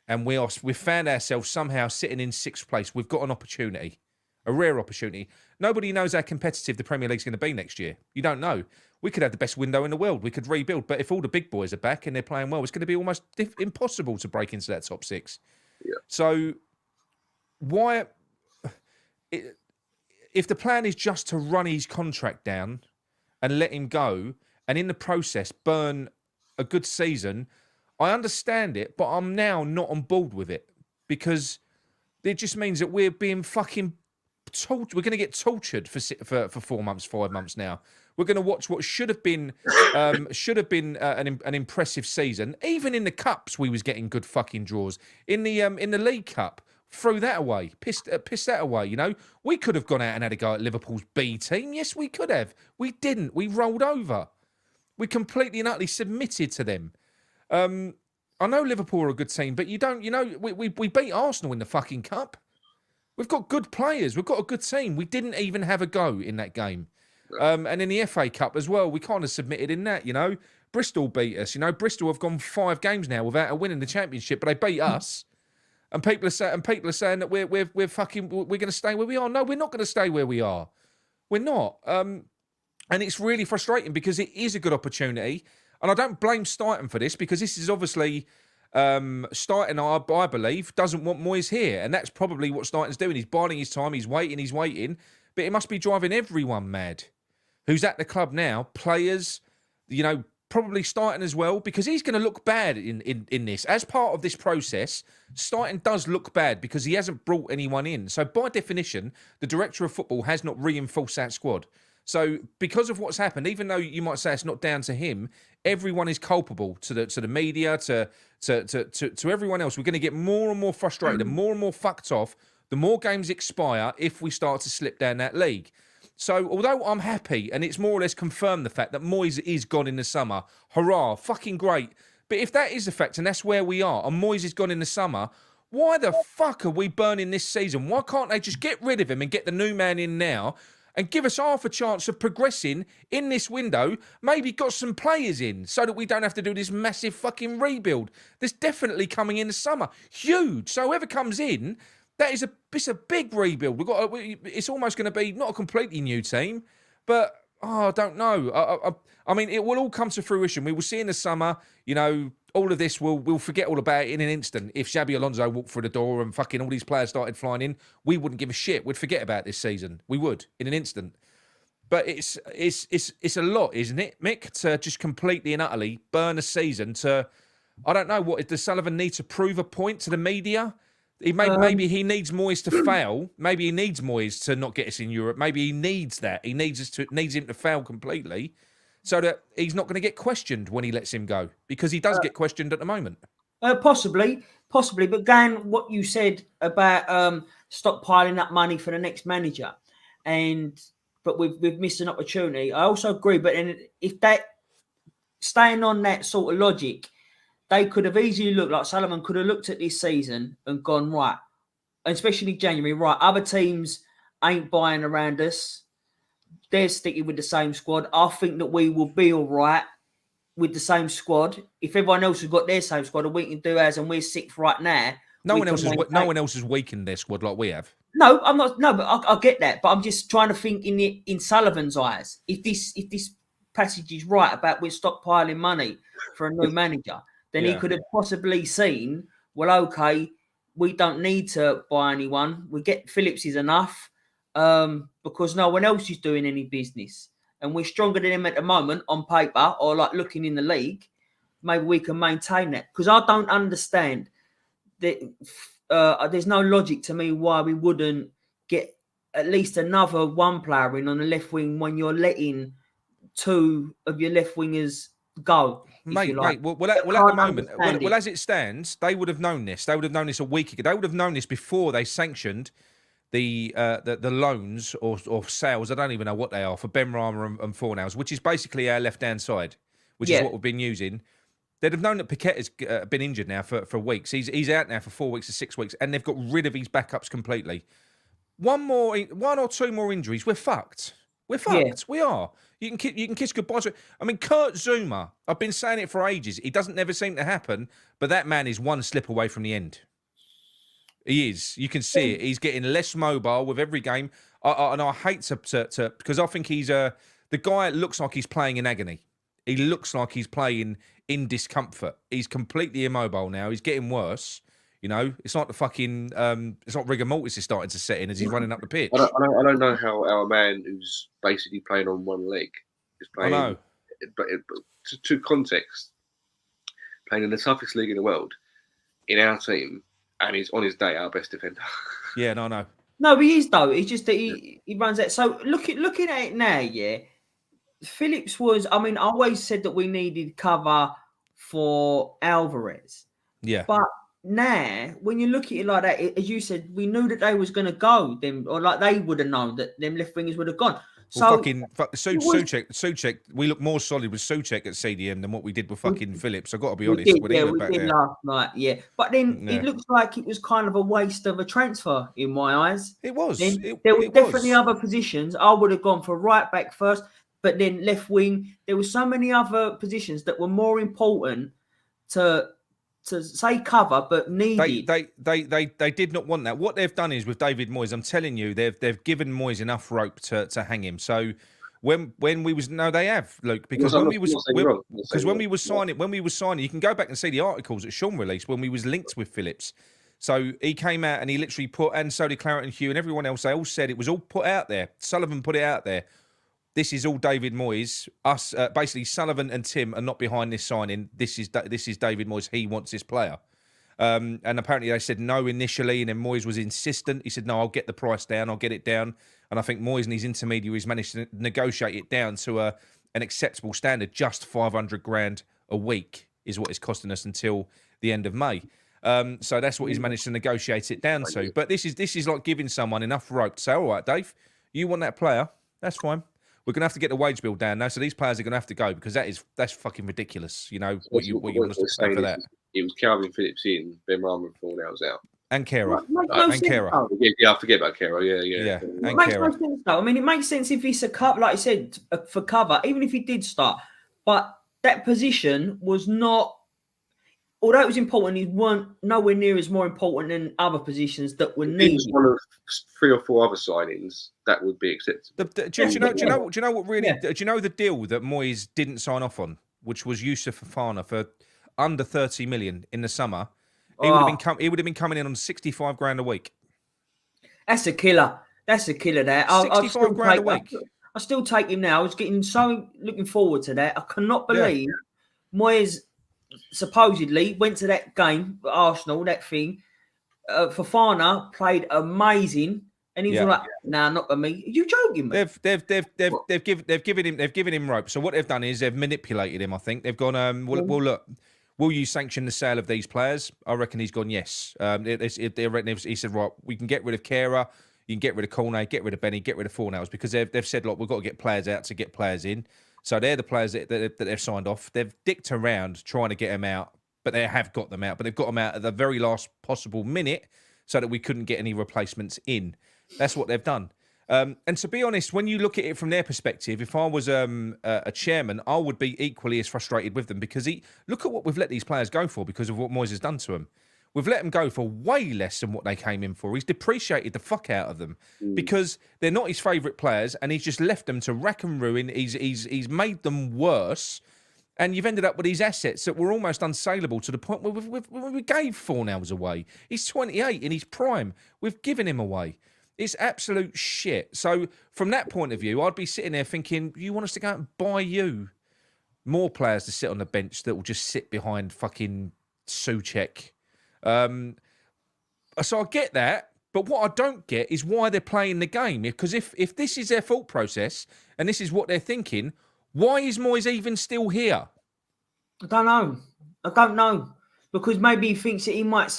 and we've found ourselves somehow sitting in 6th place. We've got an opportunity, a rare opportunity. Nobody knows how competitive the Premier League's going to be next year. You don't know. We could have the best window in the world. We could rebuild. But if all the big boys are back and they're playing well, it's going to be almost impossible to break into that top 6. Yeah. So why... If the plan is just to run his contract down and let him go, and in the process burn a good season, I understand it, but I'm now not on board with it, because it just means that we're being fucking tortured. We're going to get tortured for 4 months, 5 months now. We're going to watch what should have been an impressive season. Even in the cups, we was getting good fucking draws. In the League Cup, threw that away, pissed that away. We could have gone out and had a go at Liverpool's B team. Yes, we could have. We didn't. We rolled over. We completely and utterly submitted to them. I know Liverpool are a good team, but we beat Arsenal in the fucking cup. We've got good players. We've got a good team. We didn't even have a go in that game. And in the FA Cup as well, we kind of submitted in that, Bristol beat us. Bristol have gone 5 games now without a win in the Championship, but they beat us. And people are saying that we're going to stay where we are. No, we're not going to stay where we are. We're not. And it's really frustrating, because it is a good opportunity. And I don't blame Steidten for this, because this is obviously Steidten, I believe, doesn't want Moyes here. And that's probably what Steidten's doing. He's biding his time. He's waiting. But it must be driving everyone mad who's at the club now. Players, probably Steidten as well, because he's going to look bad in this. As part of this process, Steidten does look bad because he hasn't brought anyone in. So by definition, the director of football has not reinforced that squad. So because of what's happened, even though you might say it's not down to him, everyone is culpable to the media, to everyone else. We're going to get more and more frustrated and more fucked off the more games expire if we start to slip down that league. So although I'm happy, and it's more or less confirmed the fact that Moyes is gone in the summer, hurrah, fucking great. But if that is the fact, and that's where we are, and Moyes is gone in the summer, why the fuck are we burning this season? Why can't they just get rid of him and get the new man in now and give us half a chance of progressing in this window? Maybe got some players in so that we don't have to do this massive fucking rebuild. There's definitely coming in the summer. Huge. So whoever comes in, it's a big rebuild. It's almost going to be not a completely new team, but I don't know. I mean, it will all come to fruition. We will see in the summer. All of this we'll forget all about it in an instant. If Xabi Alonso walked through the door and fucking all these players started flying in, we wouldn't give a shit. We'd forget about this season. We would in an instant. But it's a lot, isn't it, Mick, to just completely and utterly burn a season to. I don't know, does Sullivan need to prove a point to the media? Maybe he needs Moyes to fail. Maybe he needs Moyes to not get us in Europe. Maybe he needs that. He needs him to fail completely, so that he's not going to get questioned when he lets him go, because he does get questioned at the moment. Possibly. But Dan, what you said about stockpiling up money for the next manager, but we've missed an opportunity. I also agree. But if that staying on that sort of logic, they could have easily looked like Sullivan could have looked at this season and gone, right, especially January, right, other teams ain't buying around us. They're sticking with the same squad. I think that we will be all right with the same squad. If everyone else has got their same squad and we can do ours and we're 6th right now. No one else has weakened their squad like we have. No, I'm not. No, but I get that. But I'm just trying to think in Sullivan's eyes. If this passage is right about we're stockpiling money for a new manager, then he could have possibly seen, well, okay, we don't need to buy anyone. We get Phillips is enough because no one else is doing any business. And we're stronger than him at the moment on paper or like looking in the league. Maybe we can maintain that. Because I don't understand that there's no logic to me why we wouldn't get at least another one player in on the left wing when you're letting two of your left wingers go. Mate, well, at the moment, as it stands, they would have known this. They would have known this a week ago. They would have known this before they sanctioned the loans or sales. I don't even know what they are for Ben Rama and Fornals, which is basically our left-hand side, which is what we've been using. They'd have known that Piquet has been injured now for weeks. He's out now for 4 weeks to 6 weeks, and they've got rid of his backups completely. One or two more injuries, we're fucked. We're fucked. Yeah. We are. You can kiss goodbye to it. I mean, Kurt Zouma, I've been saying it for ages. It doesn't never seem to happen, but that man is one slip away from the end. He is. You can see it. He's getting less mobile with every game. And I hate to because I think he's the guy looks like he's playing in agony. He looks like he's playing in discomfort. He's completely immobile now. He's getting worse. You know, it's like the fucking, it's like rigor mortis is starting to set in as he's running up the pitch. I don't know how our man who's basically playing on one leg is playing. I know. But to context, playing in the toughest league in the world, in our team, and he's on his day our best defender. Yeah, no. No, he is though. It's just that he runs that. So looking at it now, yeah, Phillips was. I mean, I always said that we needed cover for Alvarez. Yeah, but now, when you look at it like that, as you said, we knew that they was going to go, them, or like they would have known that them left wingers would have gone. So Souček, we look more solid with Souček at CDM than what we did with fucking Phillips. I've got to be honest. We did last night, yeah. But then it looks like it was kind of a waste of a transfer in my eyes. It was. There were definitely other positions. I would have gone for right back first, but then left wing. There were so many other positions that were more important to say cover, but needed. They did not want that. What they've done is with David Moyes, I'm telling you, they've given Moyes enough rope to hang him. So when we was they have, Luke, because when we was signing, you can go back and see the articles that Sean released when we was linked with Phillips. So he came out and he literally put, and so did Claret and Hugh and everyone else. They all said it was all put out there. Sullivan put it out there. This is all David Moyes. Us, basically, Sullivan and Tim are not behind this signing. This is David Moyes. He wants this player. And apparently they said no initially, and then Moyes was insistent. He said, no, I'll get the price down. I'll get it down. And I think Moyes and his intermediaries managed to negotiate it down to an acceptable standard. Just 500 grand a week is what it's costing us until the end of May. So that's what he's managed to negotiate it down to. But this is like giving someone enough rope to say, all right, Dave, you want that player? That's fine. We're going to have to get the wage bill down now, so these players are going to have to go because that's fucking ridiculous. You know what you want us to pay for that? It was Calvin Phillips in, Ben Rama and Fornals out, and Kera, Yeah, I forget about Kera. Yeah. And it makes no sense though. I mean, it makes sense if he's a cover, like I said, for cover, even if he did start. But that position was not. Although it was important, he weren't nowhere near as more important than other positions that were needed. It was one of 3 or 4 other signings that would be acceptable. Do you know what really? Do you know the deal that Moyes didn't sign off on, which was Yusuf Fofana for under 30 million in the summer? He would have been coming in on 65 grand a week. That's a killer. There. 65 grand a week. I still take him now. I was getting so looking forward to that. I cannot believe Moyes supposedly went to that game, Arsenal, that thing. Fofana played amazing, and he was like, "Nah, not for me." Are you joking, man? They've given him rope. So what they've done is they've manipulated him. I think they've gone. Well, look, will you sanction the sale of these players? I reckon he's gone yes. He said, right, we can get rid of Kera, you can get rid of Cornet, get rid of Benny, get rid of Fornals because they've said, look, we've got to get players out to get players in. So they're the players that they've signed off. They've dicked around trying to get them out, but they have got them out. But they've got them out at the very last possible minute so that we couldn't get any replacements in. That's what they've done. And to be honest, when you look at it from their perspective, if I was a chairman, I would be equally as frustrated with them because look at what we've let these players go for because of what Moyes has done to them. We've let them go for way less than what they came in for. He's depreciated the fuck out of them because they're not his favourite players, and he's just left them to rack and ruin. He's made them worse, And you've ended up with these assets that were almost unsaleable to the point where we gave Fornals away. He's 28 in his prime. We've given him away. It's absolute shit. So from that point of view, I'd be sitting there thinking, you want us to go out and buy you more players to sit on the bench that will just sit behind fucking Souček. So I get that, but what I don't get is why they're playing the game. Because if this is their thought process and this is what they're thinking, why is Moyes even still here? I don't know. Because maybe he thinks that he might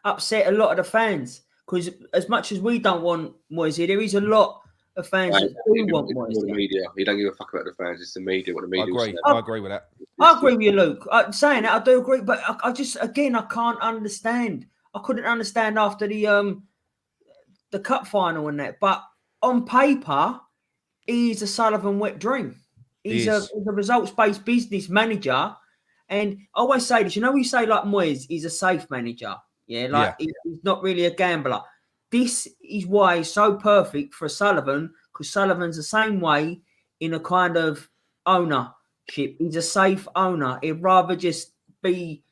upset a lot of the fans. Because as much as we don't want Moyes here, there is a lot of fans that do want Moyes. The media. He don't give a fuck about the fans. It's the media. What the media. I agree with that. I agree with you, Luke. Saying that, I do agree. But I just, again, I can't understand. I couldn't understand after the cup final and that. But on paper, he's a Sullivan wet dream. He's a results-based business manager. And I always say this, you say like Moyes, he's a safe manager. Yeah, he's not really a gambler. This is why he's so perfect for Sullivan, because Sullivan's the same way in a kind of ownership. He's a safe owner. He'd rather just be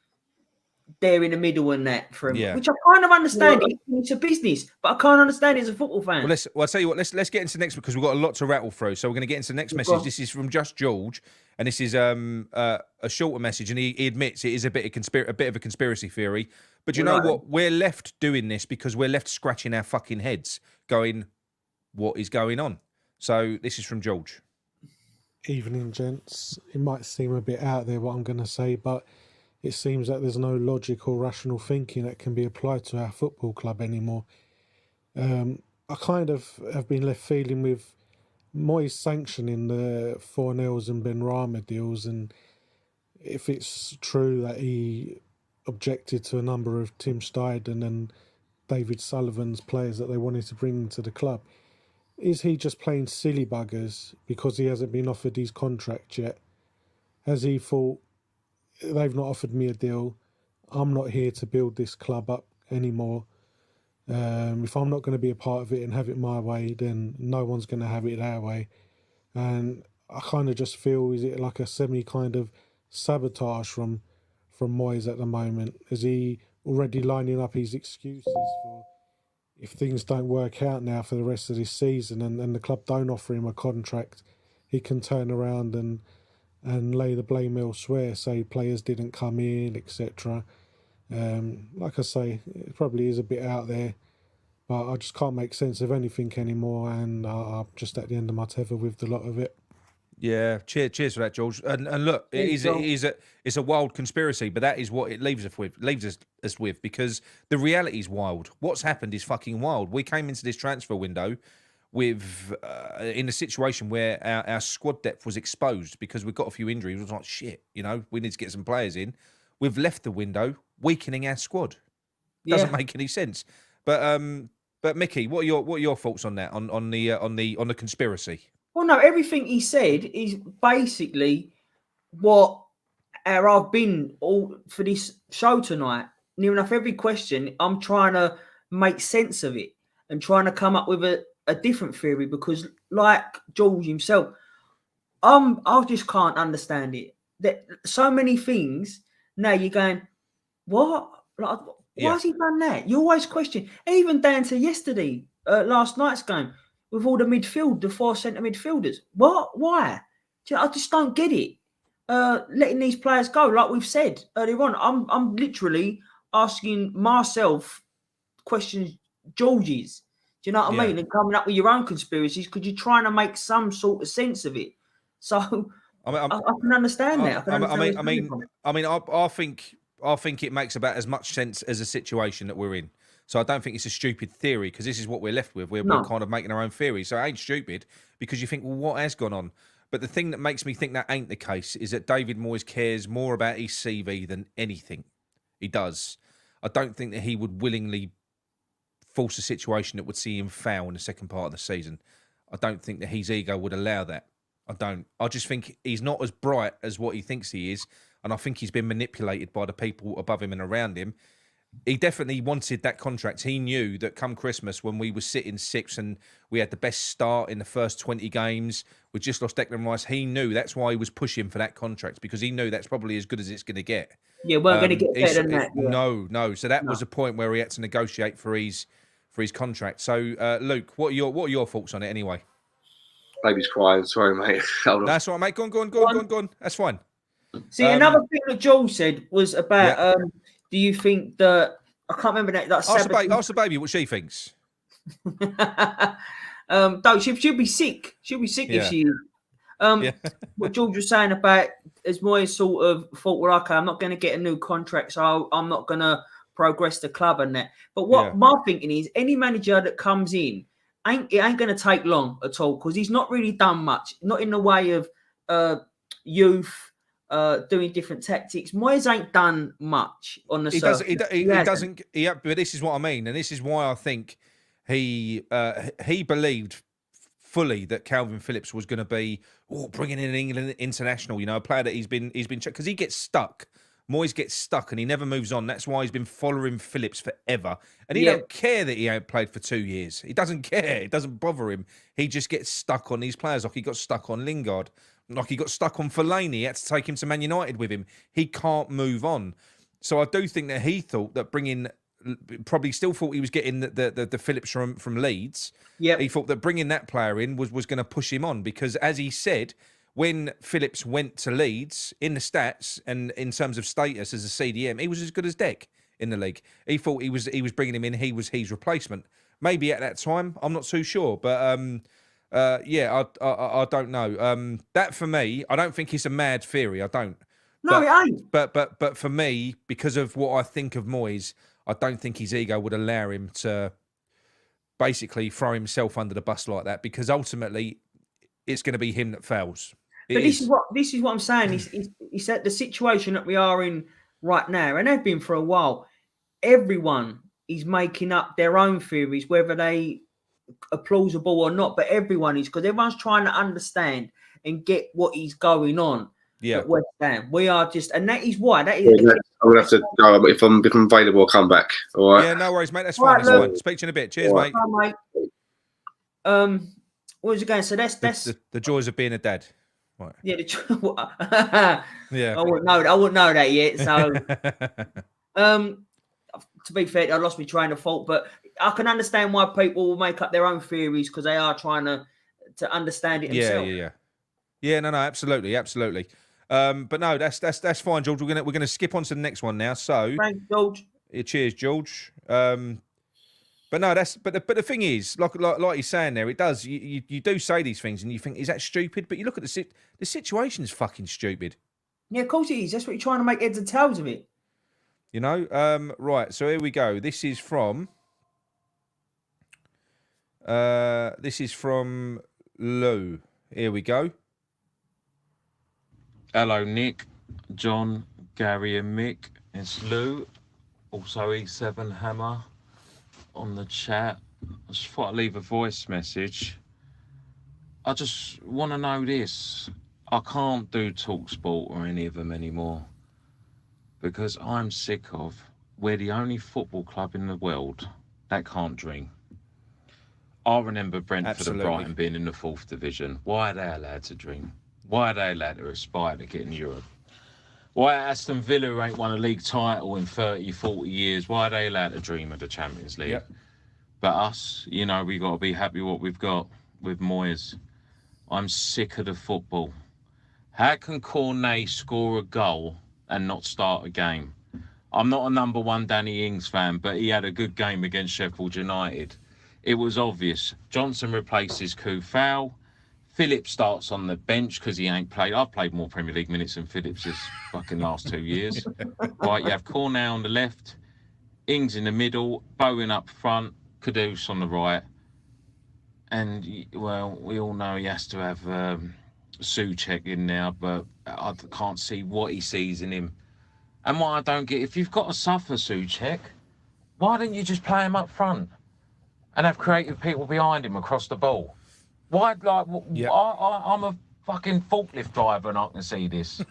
there in the middle and that for him, which I kind of understand. It's a business, but I can't understand it as a football fan. Well, I'll tell you what. Let's get into the next because we've got a lot to rattle through. So we're going to get into the next message. This is from Just George, and this is a shorter message, and he admits it is a bit of a conspiracy theory. But you know what? We're left doing this because we're left scratching our fucking heads, going, "What is going on?" So this is from George. Evening, gents. It might seem a bit out there what I'm going to say, but it seems that there's no logical, rational thinking that can be applied to our football club anymore. I kind of have been left feeling with Moyes sanctioning the Fornals and Benrahma deals, and if it's true that he objected to a number of Tim Steidten and David Sullivan's players that they wanted to bring into the club, is he just playing silly buggers because he hasn't been offered his contract yet? Has he thought, they've not offered me a deal, I'm not here to build this club up anymore. If I'm not going to be a part of it and have it my way, then no one's going to have it their way. And I kind of just feel, is it like a semi kind of sabotage from Moyes at the moment? Is he already lining up his excuses for if things don't work out now for the rest of this season and the club don't offer him a contract, he can turn around and lay the blame elsewhere, say players didn't come in, etc. Like I say, it probably is a bit out there, but I just can't make sense of anything anymore, and I'm just at the end of my tether with the lot of it. Yeah, cheers for that, George. And look, it's a wild conspiracy, but that is what it leaves us with, because the reality is wild. What's happened is fucking wild. We came into this transfer window with in a situation where our squad depth was exposed because we've got a few injuries. It was like, shit, we need to get some players in. We've left the window weakening our squad. Doesn't make any sense. But Mickey, what are your thoughts on that? On the conspiracy? Well, no, everything he said is basically what I've been all for this show tonight. Near enough every question, I'm trying to make sense of it and trying to come up with a different theory, because like George himself, I just can't understand it. That so many things now you're going, what? Like, why has he done that? You always question, even down to yesterday, last night's game with all the 4 centre midfielders. What? Why? I just don't get it. Letting these players go, like we've said earlier on, I'm literally asking myself questions, George's. Do you know what I mean? And coming up with your own conspiracies because you're trying to make some sort of sense of it. So I can understand that. I think it makes about as much sense as a situation that we're in. So I don't think it's a stupid theory, because this is what we're left with. We're kind of making our own theory. So it ain't stupid, because you think, well, what has gone on? But the thing that makes me think that ain't the case is that David Moyes cares more about his CV than anything. He does. I don't think that he would willingly force a situation that would see him foul in the second part of the season. I don't think that his ego would allow that. I don't. I just think he's not as bright as what he thinks he is, and I think he's been manipulated by the people above him and around him. he definitely wanted that contract. He knew that come Christmas, when we were sitting sixth and we had the best start in the first 20 games, we just lost Declan Rice. He knew that's why he was pushing for that contract, because he knew that's probably as good as it's going to get. Yeah, weren't going to get better than that. Yeah. No. So that was a point where he had to negotiate for his contract. So, Luke, what are your thoughts on it anyway? Baby's crying. Sorry, mate. That's all right, mate. Go on. That's fine. See, another thing that Joel said was about. Do you think that I can't remember that? Ask the baby what she thinks. She'll be sick. She'll be sick if she. What George was saying about as Moyes sort of thought, well, okay, I'm not going to get a new contract, so I'm not going to progress the club and that. But what my thinking is, any manager that comes in, it ain't going to take long at all, because he's not really done much, not in the way of youth. Doing different tactics. Moyes ain't done much on the surface. He doesn't. But this is what I mean, and this is why I think he believed fully that Calvin Phillips was going to be bringing in an England international. A player that he's been because he gets stuck. Moyes gets stuck and he never moves on. That's why he's been following Phillips forever, and he don't care that he ain't played for 2 years. He doesn't care. It doesn't bother him. He just gets stuck on these players, like he got stuck on Lingard. Like he got stuck on Fellaini. He had to take him to Man United with him. He can't move on. So I do think that he thought that probably still thought he was getting the Phillips from Leeds. Yeah. He thought that bringing that player in was going to push him on, because as he said, when Phillips went to Leeds, in the stats and in terms of status as a CDM, he was as good as Deck in the league. He thought he was bringing him in. He was his replacement. Maybe at that time, I'm not too sure, but I don't know. That for me, I don't think it's a mad theory. I don't. No, it ain't. But for me, because of what I think of Moyes, I don't think his ego would allow him to basically throw himself under the bus like that, because ultimately it's going to be him that fails. This is what I'm saying. It's that the situation that we are in right now, and they've been for a while. Everyone is making up their own theories, whether they are plausible or not. But everyone is, because everyone's trying to understand and get what is going on. Yeah, at West Ham. We are just, and that is why. That is. I'm gonna have to go. If I'm available, I'll come back. All right. Yeah, no worries, mate. That's fine. That's fine. Speak to you in a bit. Cheers, mate. Bye, mate. What was it going? So that's the joys of being a dad. Right. Yeah. Yeah. I wouldn't know that yet. So, to be fair, I lost my train of thought, but I can understand why people will make up their own theories, because they are trying to understand it themselves. Yeah. No, absolutely. But no, that's fine, George. We're gonna skip on to the next one now. So, thanks, George. Cheers, George. But no, but the thing is, like he's saying there, it does. You do say these things and you think, is that stupid? But you look at the situation is fucking stupid. Yeah, of course it is. That's what you're trying to make heads and tails of it. Right. So here we go. This is from Lou. Here we go. Hello, Nick, John, Gary, and Mick. It's Lou. Also, E7 Hammer on the chat. I just thought I'd leave a voice message. I just want to know this. I can't do TalkSport or any of them anymore, because I'm sick of, we're the only football club in the world that can't dream. I remember Brentford and Brighton being in the 4th division. Why are they allowed to dream? Why are they allowed to aspire to get in Europe? Why Aston Villa ain't won a league title in 30, 40 years? Why are they allowed to dream of the Champions League? Yep. But us, we got to be happy what we've got with Moyes. I'm sick of the football. How can Cornet score a goal and not start a game? I'm not a number one Danny Ings fan, but he had a good game against Sheffield United. It was obvious. Johnson replaces Kufau. Phillips starts on the bench because he ain't played. I've played more Premier League minutes than Phillips this fucking last 2 years. Right, you have Cornet on the left, Ings in the middle, Bowen up front, Kudus on the right. And, well, we all know he has to have Souček in now, but I can't see what he sees in him. And what I don't get, if you've got to suffer Souček, why don't you just play him up front and have creative people behind him across the ball? Why, I'm a fucking forklift driver and I can see this.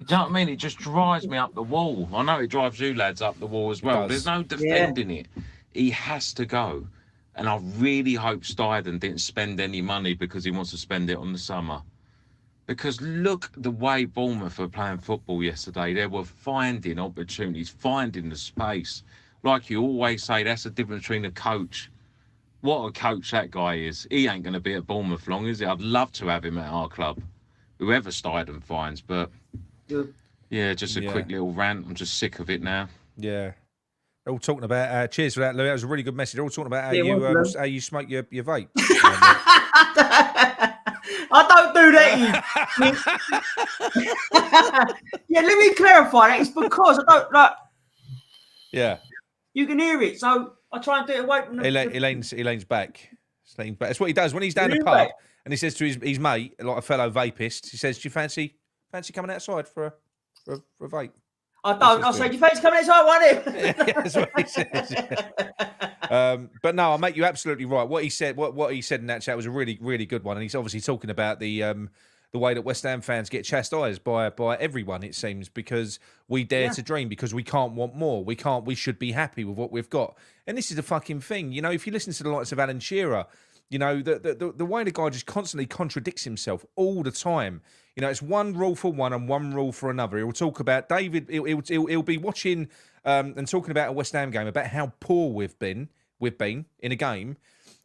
Do you know what I mean? It just drives me up the wall. I know it drives you lads up the wall as well. There's no defending it. He has to go. And I really hope Steidten didn't spend any money because he wants to spend it on the summer. Because look the way Bournemouth were playing football yesterday. They were finding opportunities, finding the space. Like you always say, that's the difference between a coach. What a coach that guy is. He ain't going to be at Bournemouth long, is he? I'd love to have him at our club. Whoever Steidten finds, but... Yeah, just a quick little rant. I'm just sick of it now. Yeah. They're all talking about, cheers for that, Lou. That was a really good message. They're all talking about how you smoke your vape. I don't do that. Yeah, let me clarify that. It's because I don't like. Yeah. You can hear it, so I try and do it away from the... Elaine's back. That's what he does when he's down the pub and he says to his mate, like a fellow vapist, he says, "Do you fancy coming outside for a vape?" I don't. I say, "Do you fancy coming outside, won't it?" Yeah, that's what he says. But no, I'll make you absolutely right. What he said in that chat was a really, really good one, and he's obviously talking about the way that West Ham fans get chastised by everyone, it seems, because we dare to dream, because we can't want more. We should be happy with what we've got. And this is the fucking thing. You know, if you listen to the likes of Alan Shearer, you know, the way the guy just constantly contradicts himself all the time. You know, it's one rule for one and one rule for another. He'll talk about David, he'll be watching and talking about a West Ham game, about how poor we've been in a game.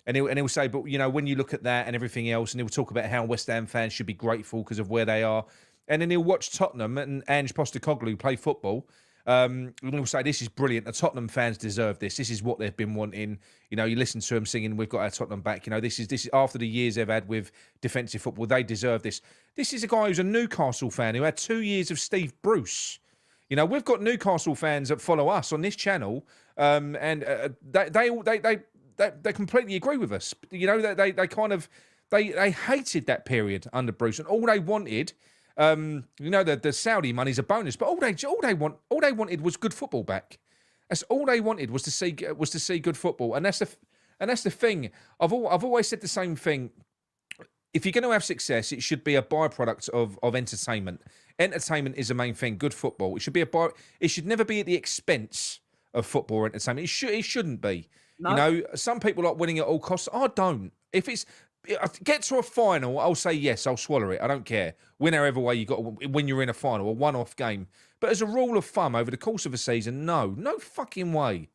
And he'll say, but, you know, when you look at that and everything else, and he'll talk about how West Ham fans should be grateful because of where they are. And then he'll watch Tottenham and Ange Postecoglou play football. And he'll say, this is brilliant. The Tottenham fans deserve this. This is what they've been wanting. You know, you listen to them singing, "We've got our Tottenham back." You know, this is after the years they've had with defensive football. They deserve this. This is a guy who's a Newcastle fan who had 2 years of Steve Bruce. You know, we've got Newcastle fans that follow us on this channel, and they completely agree with us. You know, they hated that period under Bruce, and all they wanted, you know, the Saudi money's a bonus, but all they wanted was good football back. That's all they wanted, was to see good football, and that's the thing. I've always said the same thing. If you're going to have success, it should be a byproduct of entertainment. Entertainment is the main thing. Good football. It should be It should never be at the expense of football or entertainment. It shouldn't be. No. You know, some people like winning at all costs. I don't. If get to a final, I'll say yes. I'll swallow it. I don't care. Win however way you got when you're in a final, a one-off game. But as a rule of thumb, over the course of a season, no fucking way.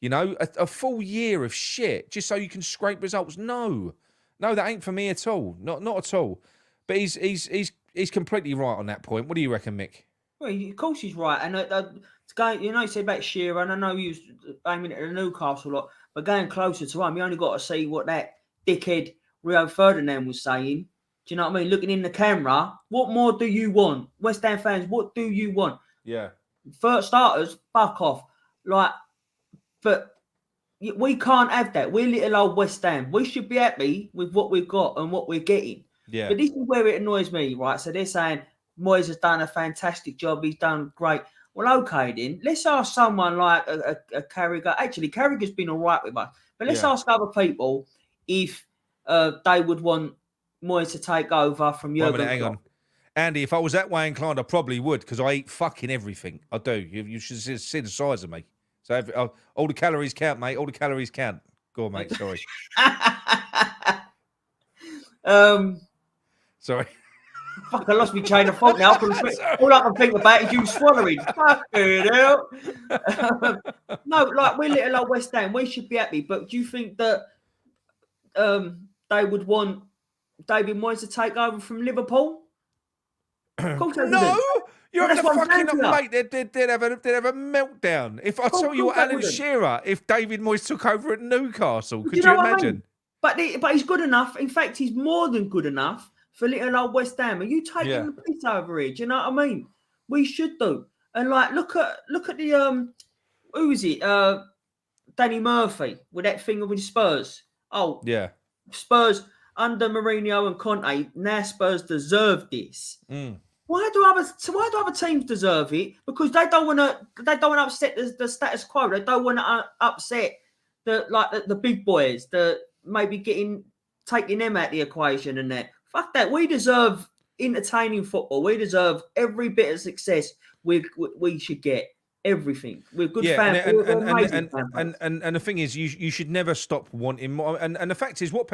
You know, a full year of shit just so you can scrape results. No, that ain't for me at all. Not at all. But he's completely right on that point. What do you reckon, Mick? Well, of course he's right. And you know, you said about Shearer, and I know he was aiming at the Newcastle lot, but going closer to him, you only got to see what that dickhead Rio Ferdinand was saying. Do you know what I mean? Looking in the camera, what more do you want? West Ham fans, what do you want? Yeah. First starters, fuck off. But we can't have that. We're little old West Ham. We should be happy with what we've got and what we're getting. Yeah. But this is where it annoys me, right? So they're saying Moyes has done a fantastic job. He's done great. Well, okay, then. Let's ask someone like a Carragher. Actually, Carragher's been all right with us. But let's ask other people if they would want Moyes to take over from Jurgen Klopp. Hang on. Andy, if I was that way inclined, I probably would, because I eat fucking everything. I do. You should see the size of me. So all the calories count, mate. All the calories count. Go on, mate. Sorry. Sorry. Fuck, I lost my train of thought now. All I can think about is you swallowing. Fucking hell. No, like, we're little old West Ham. We should be happy. But do you think that they would want David Moyes to take over from Liverpool? Of course they wouldn't. No! You're Well, the fucking mate. They'd have a meltdown. If I tell you what Alan Shearer, if David Moyes took over at Newcastle, could you imagine? I mean? But he's good enough. In fact, he's more than good enough for little old West Ham. Are you taking the piss over here? Do you know what I mean? We should do. And like, look at the who is it? Danny Murphy with that thing with Spurs. Oh yeah, Spurs under Mourinho and Conte. Now Spurs deserve this. Why do other teams deserve it? Because they don't want to upset the status quo. They don't want to upset the big boys. The maybe taking them out the equation and that. Fuck that. We deserve entertaining football. We deserve every bit of success we should get. Everything. We're good fans. And the thing is, you should never stop wanting more. And the fact is, what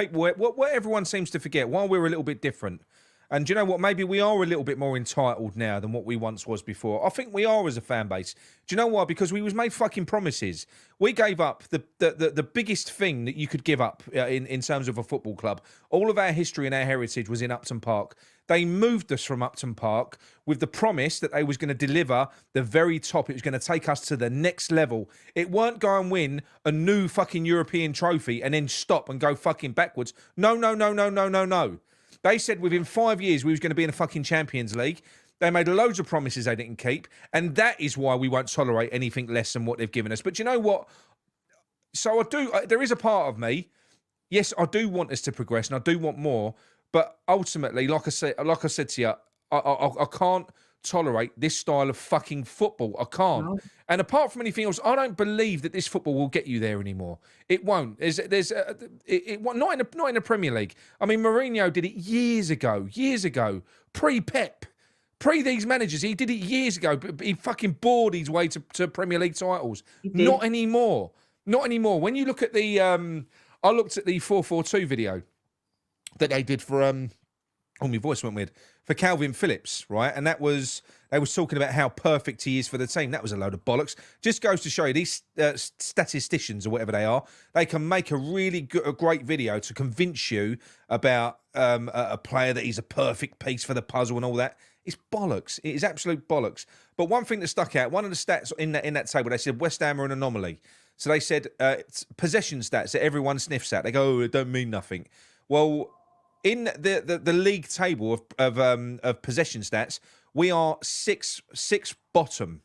everyone seems to forget, while we're a little bit different, and do you know what? Maybe we are a little bit more entitled now than what we once was before. I think we are as a fan base. Do you know why? Because we was made fucking promises. We gave up the biggest thing that you could give up in terms of a football club. All of our history and our heritage was in Upton Park. They moved us from Upton Park with the promise that they was going to deliver the very top. It was going to take us to the next level. It weren't go and win a new fucking European trophy and then stop and go fucking backwards. No. They said within 5 years we was going to be in the fucking Champions League. They made loads of promises they didn't keep. And that is why we won't tolerate anything less than what they've given us. But you know what? So there is a part of me, yes, I do want us to progress and I do want more. But ultimately, like I said to you, I can't tolerate this style of fucking football. I can't. No. And apart from anything else, I don't believe that this football will get you there anymore. It won't. Not in the Premier League. I mean, Mourinho did it years ago, pre-Pep, pre these managers. He did it years ago. He fucking bored his way to Premier League titles. Not anymore. When you look at the, I looked at the 4-4-2 video that they did for my voice went weird, for Calvin Phillips, right? And they was talking about how perfect he is for the team. That was a load of bollocks. Just goes to show you, these statisticians or whatever they are, they can make a great video to convince you about a player that he's a perfect piece for the puzzle and all that. It's bollocks. It is absolute bollocks. But one thing that stuck out, one of the stats in that table, they said West Ham are an anomaly. So they said possession stats that everyone sniffs at. They go, oh, it don't mean nothing. Well, in the league table of possession stats, we are six bottom.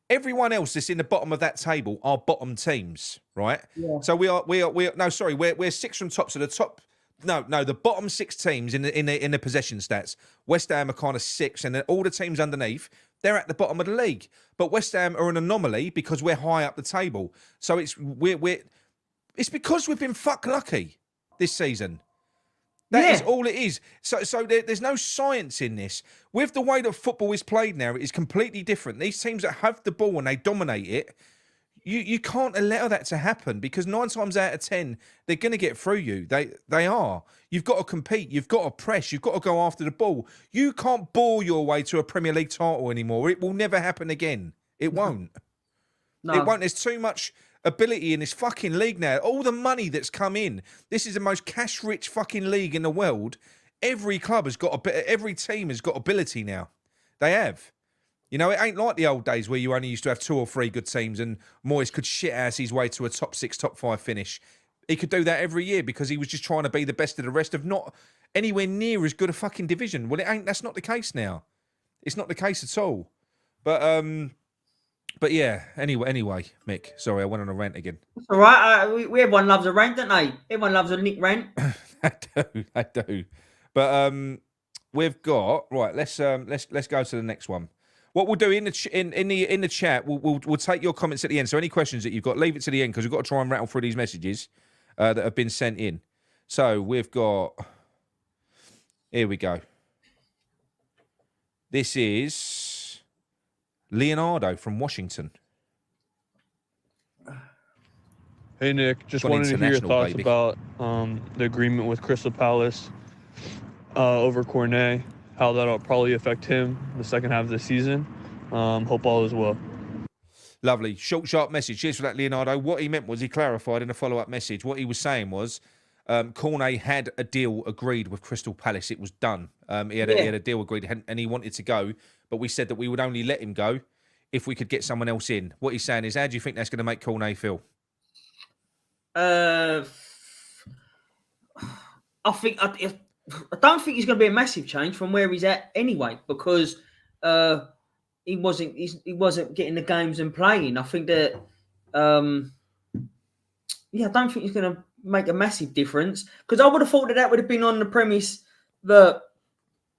Everyone else that's in the bottom of that table are bottom teams, right? Yeah. So we're six from top. So the top, the bottom six teams in the possession stats. West Ham are kind of six, and then all the teams underneath, they're at the bottom of the league. But West Ham are an anomaly because we're high up the table. So it's because we've been fuck lucky this season. That is all it is. So there's no science in this. With the way that football is played now, it is completely different. These teams that have the ball and they dominate it, you can't allow that to happen because 9 times out of 10, they're going to get through you. They are. You've got to compete. You've got to press. You've got to go after the ball. You can't ball your way to a Premier League title anymore. It will never happen again. It won't. No. It won't. There's too much ability in this fucking league now. All the money that's come in. This is the most cash-rich fucking league in the world. Every club has got every team has got ability now. They have. You know, it ain't like the old days where you only used to have 2 or 3 good teams and Moyes could shit ass his way to a top 6, top 5 finish. He could do that every year because he was just trying to be the best of the rest of not anywhere near as good a fucking division. Well, it ain't. That's not the case now. It's not the case at all. But yeah, anyway, Mick, sorry, I went on a rant again. That's all right. Everyone loves a rant, don't they? Everyone loves a Nick rant. I do. But we've got right. Let's go to the next one. What we'll do in the chat, we'll take your comments at the end. So any questions that you've got, leave it to the end because we've got to try and rattle through these messages that have been sent in. So we've got. Here we go. This is Leonardo from Washington. Hey, Nick. Just wanted to hear your thoughts about the agreement with Crystal Palace over Cornet, how that'll probably affect him the second half of the season. Hope all is well. Lovely. Short, sharp message. Cheers for that, Leonardo. What he meant was he clarified in a follow-up message. What he was saying was Cornet had a deal agreed with Crystal Palace. It was done. He had a deal agreed and he wanted to go, but we said that we would only let him go if we could get someone else in. What he's saying is, how do you think that's going to make Cornet feel? I don't think he's going to be a massive change from where he's at anyway, because he wasn't getting the games and playing. I think that I don't think he's going to make a massive difference, because I would have thought that would have been on the premise that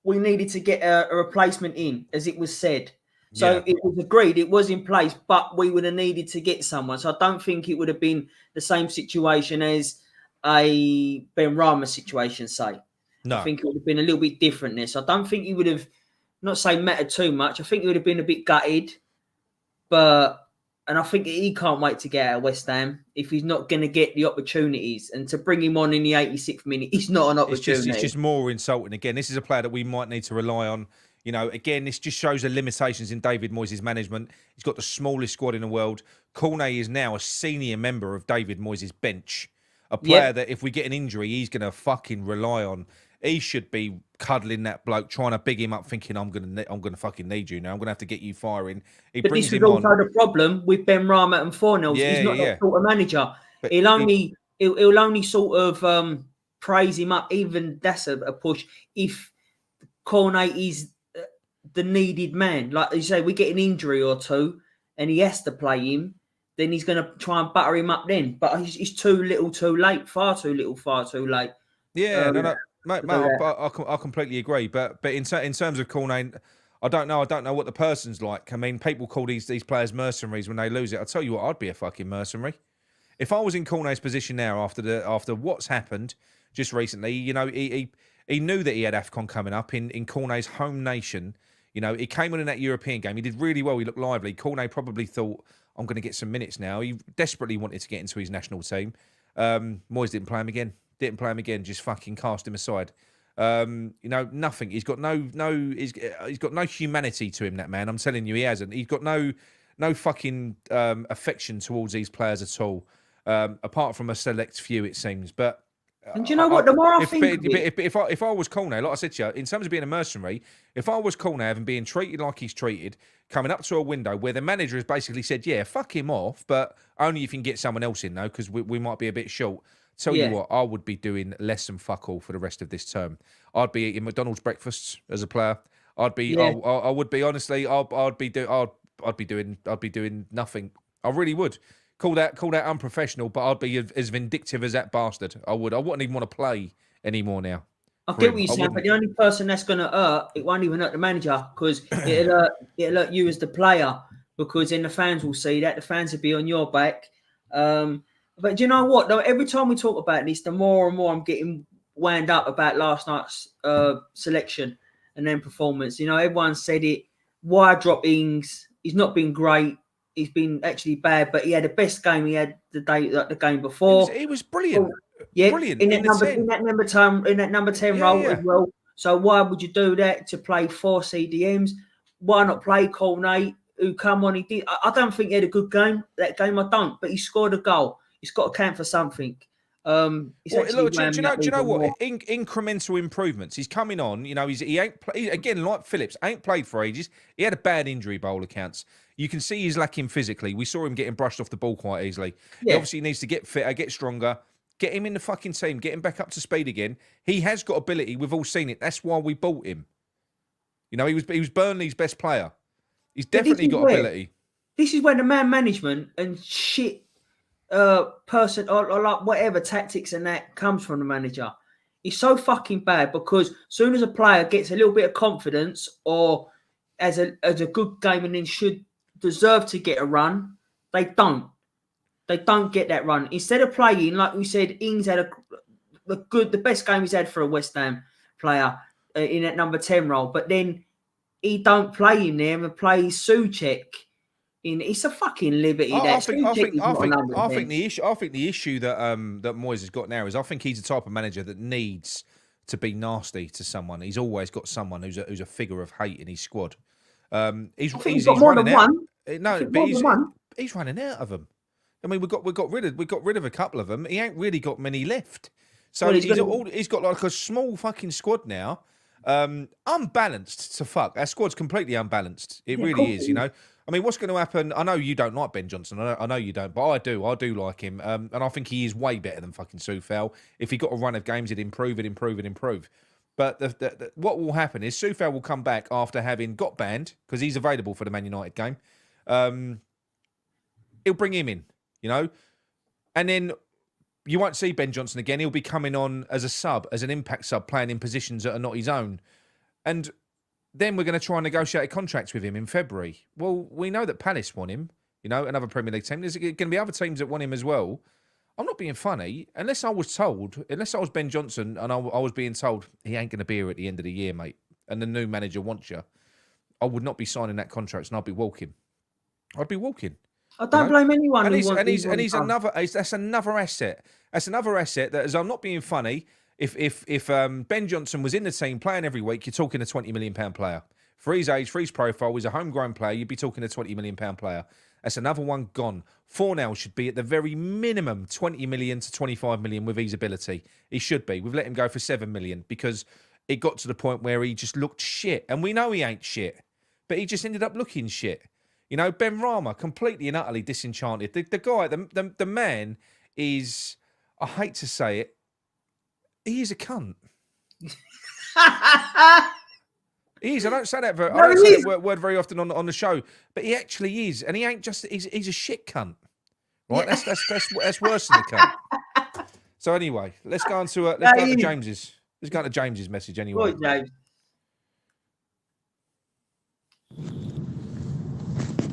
we needed to get a replacement in, as it was said. So it was agreed, it was in place, but we would have needed to get someone. So I don't think it would have been the same situation as a Ben Rama situation, say. No. I think it would have been a little bit different this. I don't think he would have, not say mattered too much. I think he would have been a bit gutted, and I think he can't wait to get out of West Ham if he's not going to get the opportunities. And to bring him on in the 86th minute, it's not an opportunity. It's just more insulting. Again, this is a player that we might need to rely on. You know, again, this just shows the limitations in David Moyes' management. He's got the smallest squad in the world. Cornet is now a senior member of David Moyes' bench. A player that if we get an injury, he's going to fucking rely on. He should be cuddling that bloke, trying to big him up, thinking, I'm gonna fucking need you now. I'm going to have to get you firing. But this is also the problem with Ben Rama and Fornells. He's not that sort of manager. But he'll only sort of praise him up. Even that's a push. If Cornet is the needed man, like you say, we get an injury or two, and he has to play him, then he's going to try and butter him up then. But he's too little, too late. Far too little, far too late. Yeah, no. Mate, I completely agree. But in terms of Cornet, I don't know what the person's like. I mean, people call these players mercenaries when they lose it. I'll tell you what, I'd be a fucking mercenary. If I was in Cornet's position now after what's happened just recently, you know, he knew that he had AFCON coming up in Cornet's home nation. You know, he came on in that European game. He did really well. He looked lively. Cornet probably thought, I'm going to get some minutes now. He desperately wanted to get into his national team. Moyes didn't play him again. Just fucking cast him aside. You know, nothing. He's got he's got no humanity to him, that man. I'm telling you, he hasn't. He's got no fucking affection towards these players at all. Apart from a select few, it seems. But and do you know what? The more I think, if I was Cornet, like I said to you, in terms of being a mercenary, if I was Cornet and being treated like he's treated, coming up to a window where the manager has basically said, "Yeah, fuck him off, but only if you can get someone else in, though, because we might be a bit short." Tell you what, I would be doing less than fuck all for the rest of this term. I'd be eating McDonald's breakfasts as a player. I'd be, I would be honestly, I'd be doing nothing. I really would. Call that unprofessional, but I'd be as vindictive as that bastard. I would. I wouldn't even want to play anymore now. I get what you're saying, but the only person that's going to hurt, it won't even hurt the manager, because it'll hurt you as the player, because then the fans will see that. The fans will be on your back. But do you know what? Though, every time we talk about this, the more and more I'm getting wound up about last night's selection and then performance. You know, everyone said it. Why drop Ings? He's not been great. He's been actually bad, but he had the best game he had the game before. He was brilliant. Brilliant in that number 10 role as well. So why would you do that to play 4 CDMs? Why not play Cornet, who come on? He did. I don't think he had a good game. That game, I don't. But he scored a goal. He's got to count for something. Do you know what? Incremental improvements. He's coming on. You know, he ain't again like Phillips. Ain't played for ages. He had a bad injury, by all accounts. You can see he's lacking physically. We saw him getting brushed off the ball quite easily. Yeah. He obviously needs to get fitter, get stronger, get him in the fucking team, get him back up to speed again. He has got ability. We've all seen it. That's why we bought him. You know, he was Burnley's best player. He's definitely got ability. This is where the man management and shit. Person or like whatever tactics and that comes from the manager. He's so fucking bad, because as soon as a player gets a little bit of confidence or as a good game and then should deserve to get a run, they don't get that run. Instead of playing, like we said, Ings had the best game he's had for a West Ham player in that number 10 role, but then he don't play in there and plays Souček. It's a fucking liberty. I think the issue that Moyes has got now is I think he's the type of manager that needs to be nasty to someone. He's always got someone who's a figure of hate in his squad. He's running out. No, but he's running out of them. I mean, we got rid of a couple of them. He ain't really got many left. So he's got like a small fucking squad now. Unbalanced to fuck. Our squad's completely unbalanced. It really is, you know. I mean, what's going to happen? I know you don't like Ben Johnson. I know you don't, but I do. I do like him. And I think he is way better than fucking Soufal. If he got a run of games, he'd improve. But what will happen is Soufal will come back after having got banned, because he's available for the Man United game. He'll bring him in, you know. And then you won't see Ben Johnson again. He'll be coming on as a sub, as an impact sub, playing in positions that are not his own. And then we're going to try and negotiate contracts with him in February. Well, we know that Palace want him, you know, another Premier League team. There's going to be other teams that want him as well. I'm not being funny. Unless I was Ben Johnson and I was being told he ain't going to be here at the end of the year, mate, and the new manager wants you, I would not be signing that contract and I'd be walking. I don't blame anyone. And he's another. That's another asset. That's another asset that, as I'm not being funny, if Ben Johnson was in the team playing every week, you're talking a £20 million player. For his age, for his profile, he's a homegrown player. You'd be talking a £20 million player. That's another one gone. Fornals should be at the very minimum 20 million to 25 million with his ability. He should be. We've let him go for 7 million because it got to the point where he just looked shit. And we know he ain't shit, but he just ended up looking shit. You know, Ben Rama, completely and utterly disenchanted. The guy, the man is, I hate to say it, he is a cunt. He is. I don't say that word very often on the show, but he actually is, and he ain't just. He's a shit cunt, right? Yeah. That's worse than a cunt. So anyway, let's go to James's. Let's go to James's message anyway. Right, James.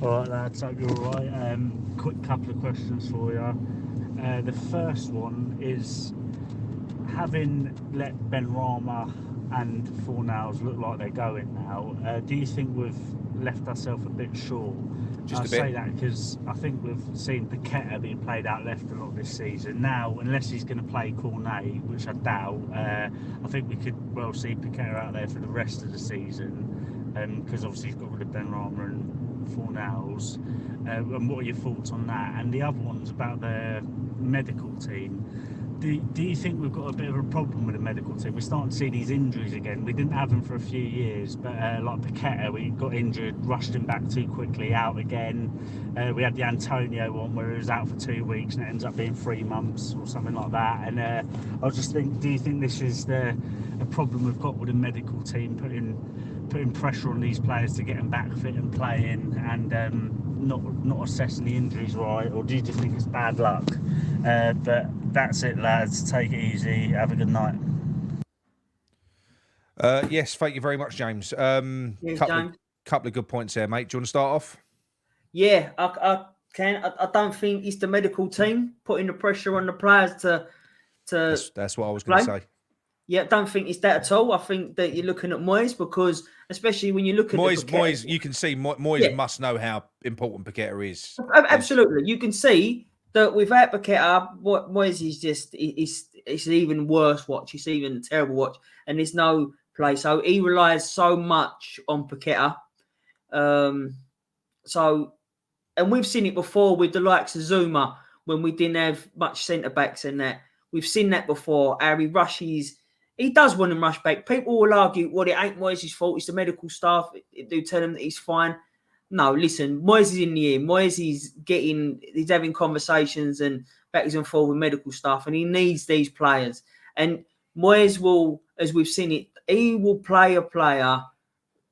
All right, lads. Hope you're all right. Quick couple of questions for you. The first one is, having let Ben Rama and Fornals look like they're going now, do you think we've left ourselves a bit short? I say that because I think we've seen Paqueta being played out left a lot this season. Now, unless he's going to play Cornet, which I doubt, I think we could well see Paqueta out there for the rest of the season, because obviously he's got rid of Ben Rama and Fornals. And what are your thoughts on that? And the other one's about the medical team. Do you think we've got a bit of a problem with the medical team? We're starting to see these injuries again. We didn't have them for a few years, but like Paqueta, we got injured, rushed him back too quickly, out again. We had the Antonio one where he was out for 2 weeks and it ends up being 3 months or something like that. And I was just thinking, do you think this is a problem we've got with the medical team, putting pressure on these players to get them back fit and playing, and not assessing the injuries right, or do you just think it's bad luck? But that's it, lads. Take it easy. Have a good night. Yes, thank you very much, James. James. Couple of good points there, mate. Do you want to start off? Yeah, I can. I don't think it's the medical team putting the pressure on the players to. That's what I was going to say. Yeah, I don't think it's that at all. I think that you're looking at Moyes, because especially when you look at Moyes, you can see Moyes must know how important Paqueta is. Absolutely, you can see that without Paqueta, what Moyes is just it's an even worse watch. It's even a terrible watch, and there's no play. So he relies so much on Paqueta. And we've seen it before with the likes of Zuma when we didn't have much centre backs in that. We've seen that before. How he rushes. He does want to rush back. People will argue, well, it ain't Moyes' fault. It's the medical staff. They do tell him that he's fine. No, listen, Moyes is in the air. Moyes he's having conversations and backwards and forwards with medical staff, and he needs these players. And Moyes will, as we've seen it, he will play a player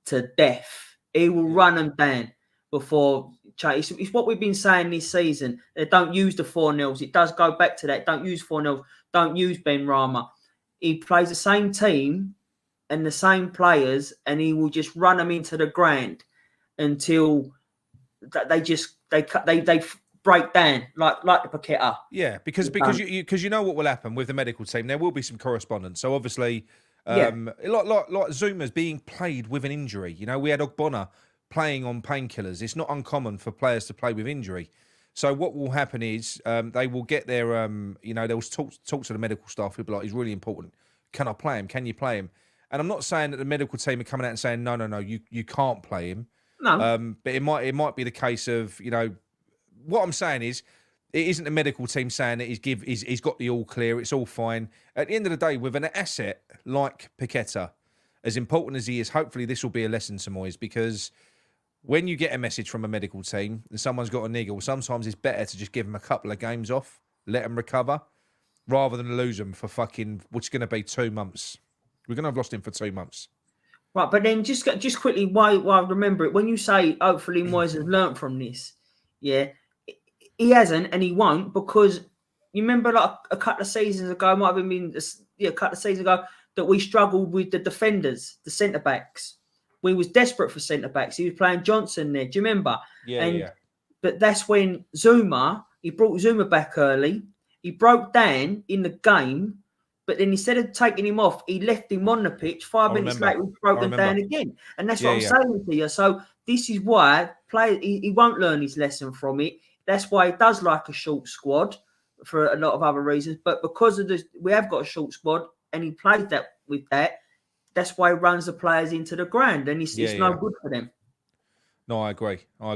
to death. He will run them down before. It's what we've been saying this season. They don't use the 4-0s. It does go back to that. Don't use 4-0s. Don't use Ben Rama. He plays the same team and the same players, and he will just run them into the ground until they break down like the Paqueta. Yeah, because you know what will happen with the medical team. There will be some correspondence. So obviously, like Zuma's being played with an injury. You know, we had Ogbonna playing on painkillers. It's not uncommon for players to play with injury. So what will happen is they will get their, they'll talk to the medical staff. People like, he's really important. Can I play him? Can you play him? And I'm not saying that the medical team are coming out and saying, no, you can't play him. No. But it might be the case of, what I'm saying is, it isn't the medical team saying that he's got the all clear, it's all fine. At the end of the day, with an asset like Paqueta, as important as he is, hopefully this will be a lesson to Moyes, because when you get a message from a medical team and someone's got a niggle, sometimes it's better to just give them a couple of games off, let them recover, rather than lose them for which is going to be 2 months. We're going to have lost him for 2 months. Right, but then just quickly, why remember it, when you say hopefully Moyes has learnt from this, yeah, he hasn't and he won't, because you remember like a couple of seasons ago, might have been a couple of seasons ago, that we struggled with the defenders, the centre-backs. We was desperate for centre-backs. He was playing Johnson there. Do you remember? Yeah. But that's when he brought Zuma back early, He broke down in the game, but then instead of taking him off, he left him on the pitch. 5 minutes later, he's broken down again. And that's what I'm saying to you. So this is why he won't learn his lesson from it. That's why he does like a short squad for a lot of other reasons. But because of this, we have got a short squad, and he plays that with that. That's why he runs the players into the ground, and it's no good for them. No, I agree. No,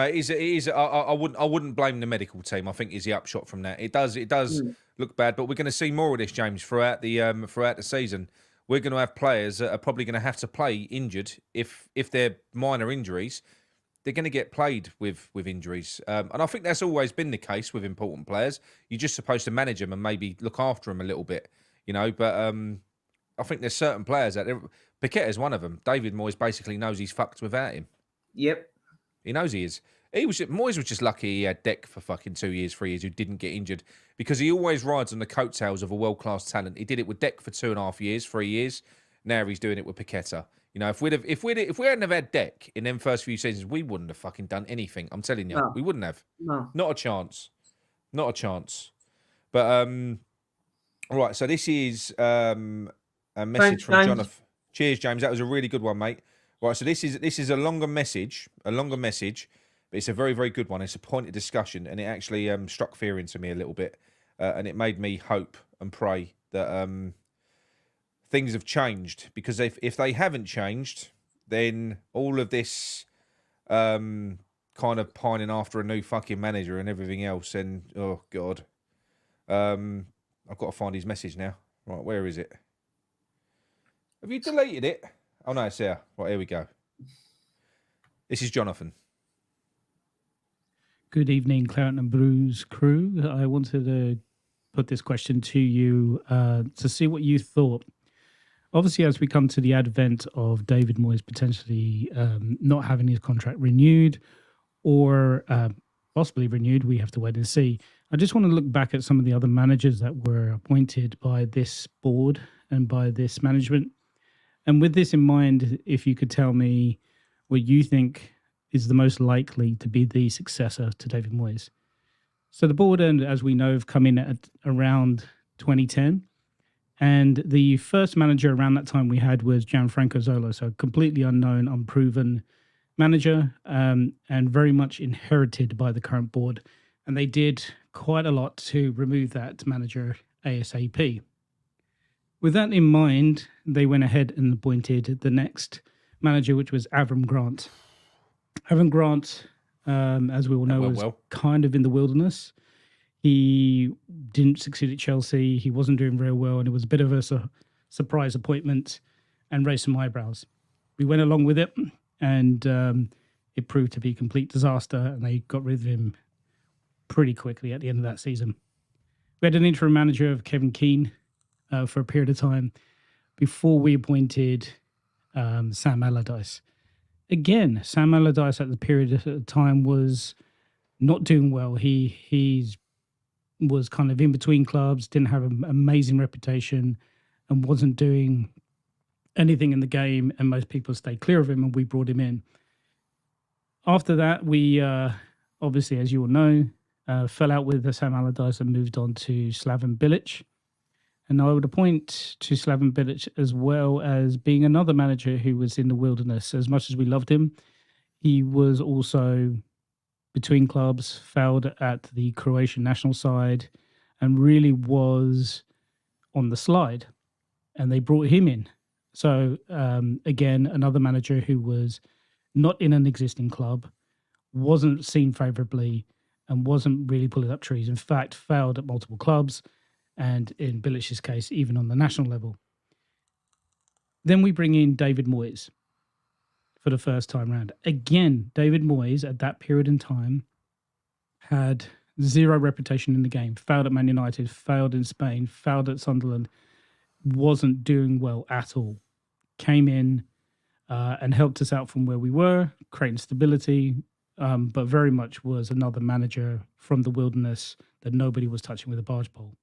it is. I wouldn't blame the medical team. I think is the upshot from that. It does look bad, but we're going to see more of this, James, throughout the season. We're going to have players that are probably going to have to play injured if they're minor injuries. They're going to get played with injuries, and I think that's always been the case with important players. You're just supposed to manage them and maybe look after them a little bit, But I think there's certain players out there. Paqueta is one of them. David Moyes basically knows he's fucked without him. Yep. He knows he is. Moyes was just lucky he had Deck for fucking 2 years, 3 years, who didn't get injured, because he always rides on the coattails of a world-class talent. He did it with Deck for 2.5 years, 3 years. Now he's doing it with Paqueta. If we hadn't have had Deck in them first few seasons, we wouldn't have fucking done anything. I'm telling you, we wouldn't have. No, not a chance. But all right. So this is a message from Jonathan. Cheers, James. That was a really good one, mate. Right, so this is a longer message, but it's a very, very good one. It's a point of discussion, and it actually struck fear into me a little bit, and it made me hope and pray that things have changed, because if they haven't changed, then all of this kind of pining after a new fucking manager and everything else, and oh God, I've got to find his message now. Right, where is it? Have you deleted it? Oh, no, it's there. Right, here we go. This is Jonathan. Good evening, Claret Booze crew. I wanted to put this question to you to see what you thought. Obviously, as we come to the advent of David Moyes potentially not having his contract renewed or possibly renewed, we have to wait and see. I just want to look back at some of the other managers that were appointed by this board and by this management. And with this in mind, if you could tell me what you think is the most likely to be the successor to David Moyes. So the board, and as we know, have come in at around 2010. And the first manager around that time we had was Gianfranco Zola, so completely unknown, unproven manager, and very much inherited by the current board. And they did quite a lot to remove that manager ASAP. With that in mind, they went ahead and appointed the next manager, which was Avram Grant. Avram Grant, as we all know, was kind of in the wilderness. He didn't succeed at Chelsea. He wasn't doing very well, and it was a bit of a surprise appointment and raised some eyebrows. We went along with it, and it proved to be a complete disaster, and they got rid of him pretty quickly at the end of that season. We had an interim manager of Kevin Keane for a period of time before we appointed Sam Allardyce. Again, Sam Allardyce at the period of time was not doing well. He was kind of in between clubs, didn't have an amazing reputation, and wasn't doing anything in the game, and most people stayed clear of him, and we brought him in. After that, we obviously, as you all know, fell out with Sam Allardyce and moved on to Slaven Bilic. And I would appoint to Slaven Bilic as well as being another manager who was in the wilderness. As much as we loved him, he was also between clubs, failed at the Croatian national side, and really was on the slide. And they brought him in. So, again, another manager who was not in an existing club, wasn't seen favourably, and wasn't really pulling up trees. In fact, failed at multiple clubs, and in Bilic's case, even on the national level. Then we bring in David Moyes for the first time round. Again, David Moyes at that period in time had zero reputation in the game. Failed at Man United, failed in Spain, failed at Sunderland, wasn't doing well at all. Came in and helped us out from where we were, creating stability, but very much was another manager from the wilderness that nobody was touching with a barge pole.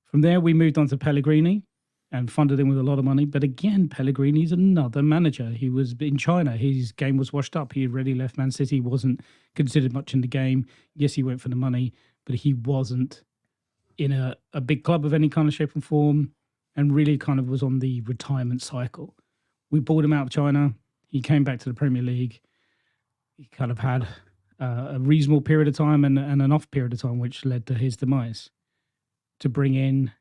From there, we moved on to Pellegrini and funded him with a lot of money. But again, Pellegrini's another manager. He was in China. His game was washed up. He had already left Man City, wasn't considered much in the game. Yes, he went for the money, but he wasn't in a big club of any kind of shape and form, and really kind of was on the retirement cycle. We bought him out of China. He came back to the Premier League. He kind of had a reasonable period of time and an off period of time, which led to his demise. To bring in,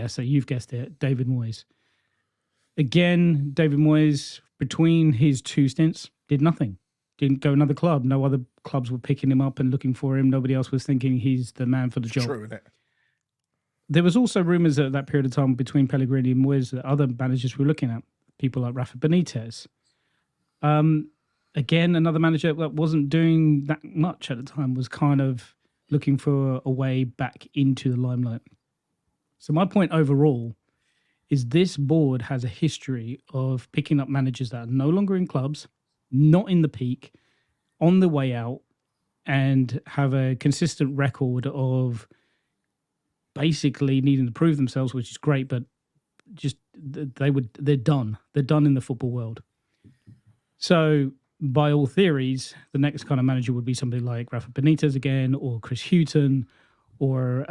so you've guessed it, David Moyes. Again, David Moyes, between his 2 stints, did nothing. Didn't go another club. No other clubs were picking him up and looking for him. Nobody else was thinking he's the man for the job. True, isn't it? There was also rumours at that period of time between Pellegrini and Moyes that other managers were looking at, people like Rafa Benitez. Again, another manager that wasn't doing that much at the time, was kind of looking for a way back into the limelight. So my point overall is this board has a history of picking up managers that are no longer in clubs, not in the peak, on the way out, and have a consistent record of basically needing to prove themselves, which is great, but just they're done. They're done in the football world. So by all theories, the next kind of manager would be somebody like Rafa Benitez again, or Chris Hughton, or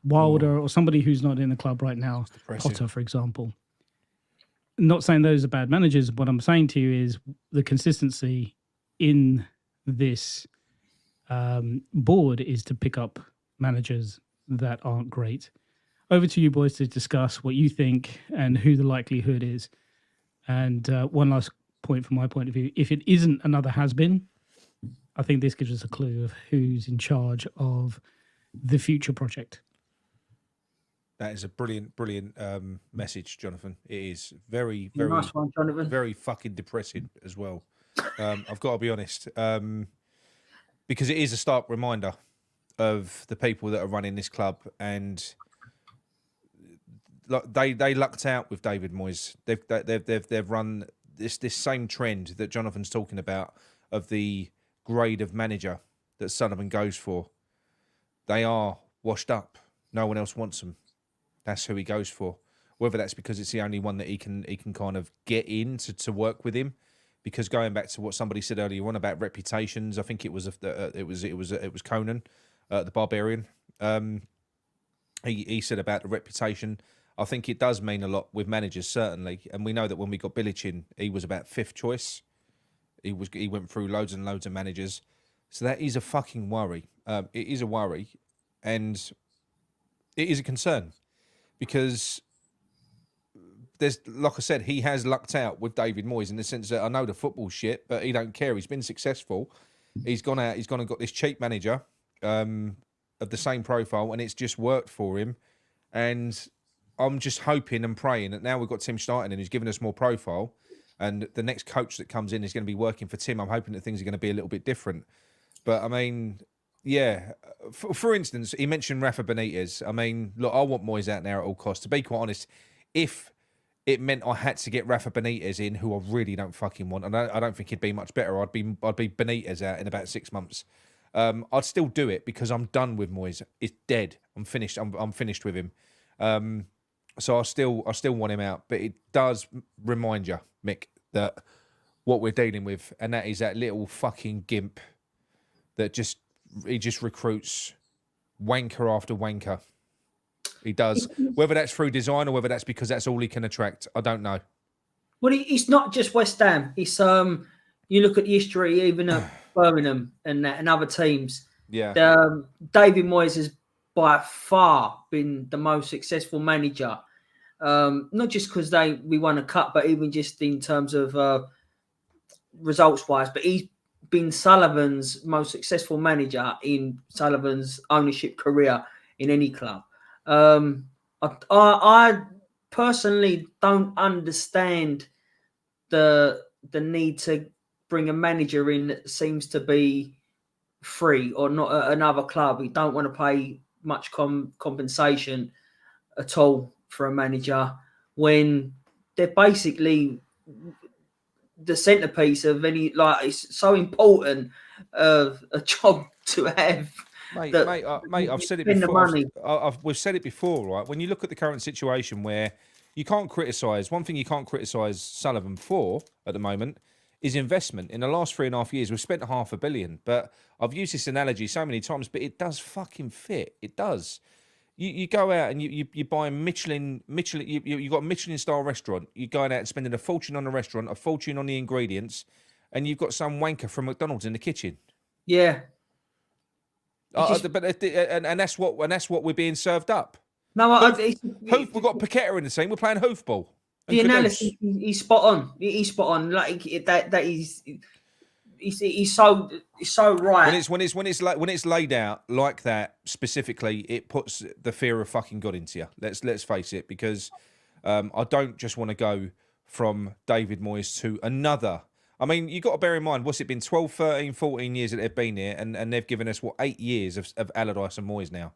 Wilder, or somebody who's not in the club right now, Potter, for example. Not saying those are bad managers. What I'm saying to you is the consistency in this board is to pick up managers that aren't great. Over to you boys to discuss what you think and who the likelihood is. And one last point from my point of view, if it isn't another has-been, I think this gives us a clue of who's in charge of the future project. That is a brilliant message, Jonathan. It is very, very nice one, Jonathan. Very fucking depressing as well. I've got to be honest, because it is a stark reminder of the people that are running this club, and they lucked out with David Moyes. They've run this same trend that Jonathan's talking about of the grade of manager that Sullivan goes for. They are washed up. No one else wants them. That's who he goes for. Whether that's because it's the only one that he can kind of get in to work with him. Because going back to what somebody said earlier on about reputations, I think it was Conan, the Barbarian. He said about the reputation. I think it does mean a lot with managers, certainly. And we know that when we got Bilic in, he was about 5th choice. He went through loads and loads of managers. So that is a fucking worry. It is a worry. And it is a concern. Because there's, like I said, he has lucked out with David Moyes in the sense that I know the football shit, but he don't care. He's been successful. He's gone out. He's gone and got this cheap manager of the same profile, and it's just worked for him. And I'm just hoping and praying that now we've got Tim Steidten, who's given us more profile, and the next coach that comes in is going to be working for Tim. I'm hoping that things are going to be a little bit different. But I mean, yeah. For instance, he mentioned Rafa Benitez. I mean, look, I want Moyes out there at all costs. To be quite honest, if it meant I had to get Rafa Benitez in, who I really don't fucking want, and I don't think he'd be much better. I'd be Benitez out in about 6 months. I'd still do it because I'm done with Moyes. It's dead. I'm finished. I'm finished with him. So I still want him out. But it does remind you, Mick, that what we're dealing with, and that is that little fucking gimp that just recruits wanker after wanker. He does. Whether that's through design or whether that's because that's all he can attract, I don't know. Well, it's not just West Ham. It's you look at the history, even at Birmingham and other teams. Yeah. David Moyes has by far been the most successful manager. Not just because we won a cup, but even just in terms of results wise. But he's been Sullivan's most successful manager in Sullivan's ownership career in any club. I personally don't understand the need to bring a manager in that seems to be free or not at another club. We don't want to pay much compensation at all for a manager when they're basically the centerpiece of any, like, it's so important of a job to have. Mate, I've said it before. We've said it before, right? When you look at the current situation where you can't criticise, one thing you can't criticise Sullivan for at the moment is investment. In the last 3.5 years, we've spent $500 million. But I've used this analogy so many times, but it does fucking fit. It does. You go out and you buy Michelin. You got a Michelin star restaurant. You're going out and spending a fortune on the restaurant, a fortune on the ingredients, and you've got some wanker from McDonald's in the kitchen. Yeah. And that's what we're being served up. No, we've got Paqueta in the team. We're playing hoofball. The analysis, he's spot on. He's spot on. Like that he's so right. When it's laid out like that specifically, it puts the fear of fucking God into you. Let's face it, because I don't just want to go from David Moyes to another. I mean, you've got to bear in mind, what's it been, 12, 13, 14 years that they've been here, and they've given us, 8 years of Allardyce and Moyes now?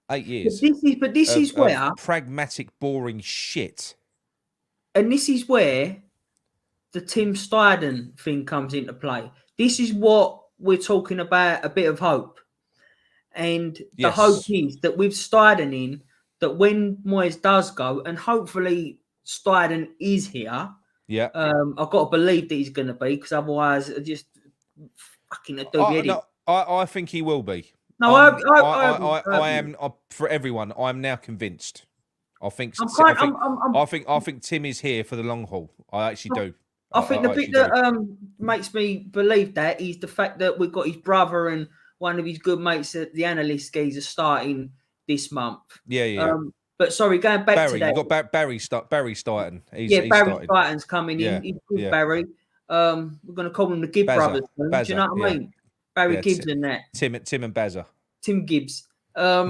8 years. But this is where... pragmatic, boring shit. And this is where the Tim Steidten thing comes into play. This is what we're talking about, a bit of hope. And the hope is that with Steidten in, that when Moyes does go, and hopefully Steidten is here... Yeah, I've got to believe that he's going to be, because otherwise, I just fucking I think he will be. No, I am for everyone. I'm now convinced. I think Tim is here for the long haul. I actually do. I think the bit that makes me believe that is the fact that we've got his brother and one of his good mates at the analyst skis are starting this month. Yeah. But sorry, going back to that. You've got Barry Steidten. Barry Steidten's coming in. He's good, Barry. We're going to call them the Gibb brothers. Do you know what I mean? Barry Gibbs and that. Tim and Bazza. Tim Gibbs. But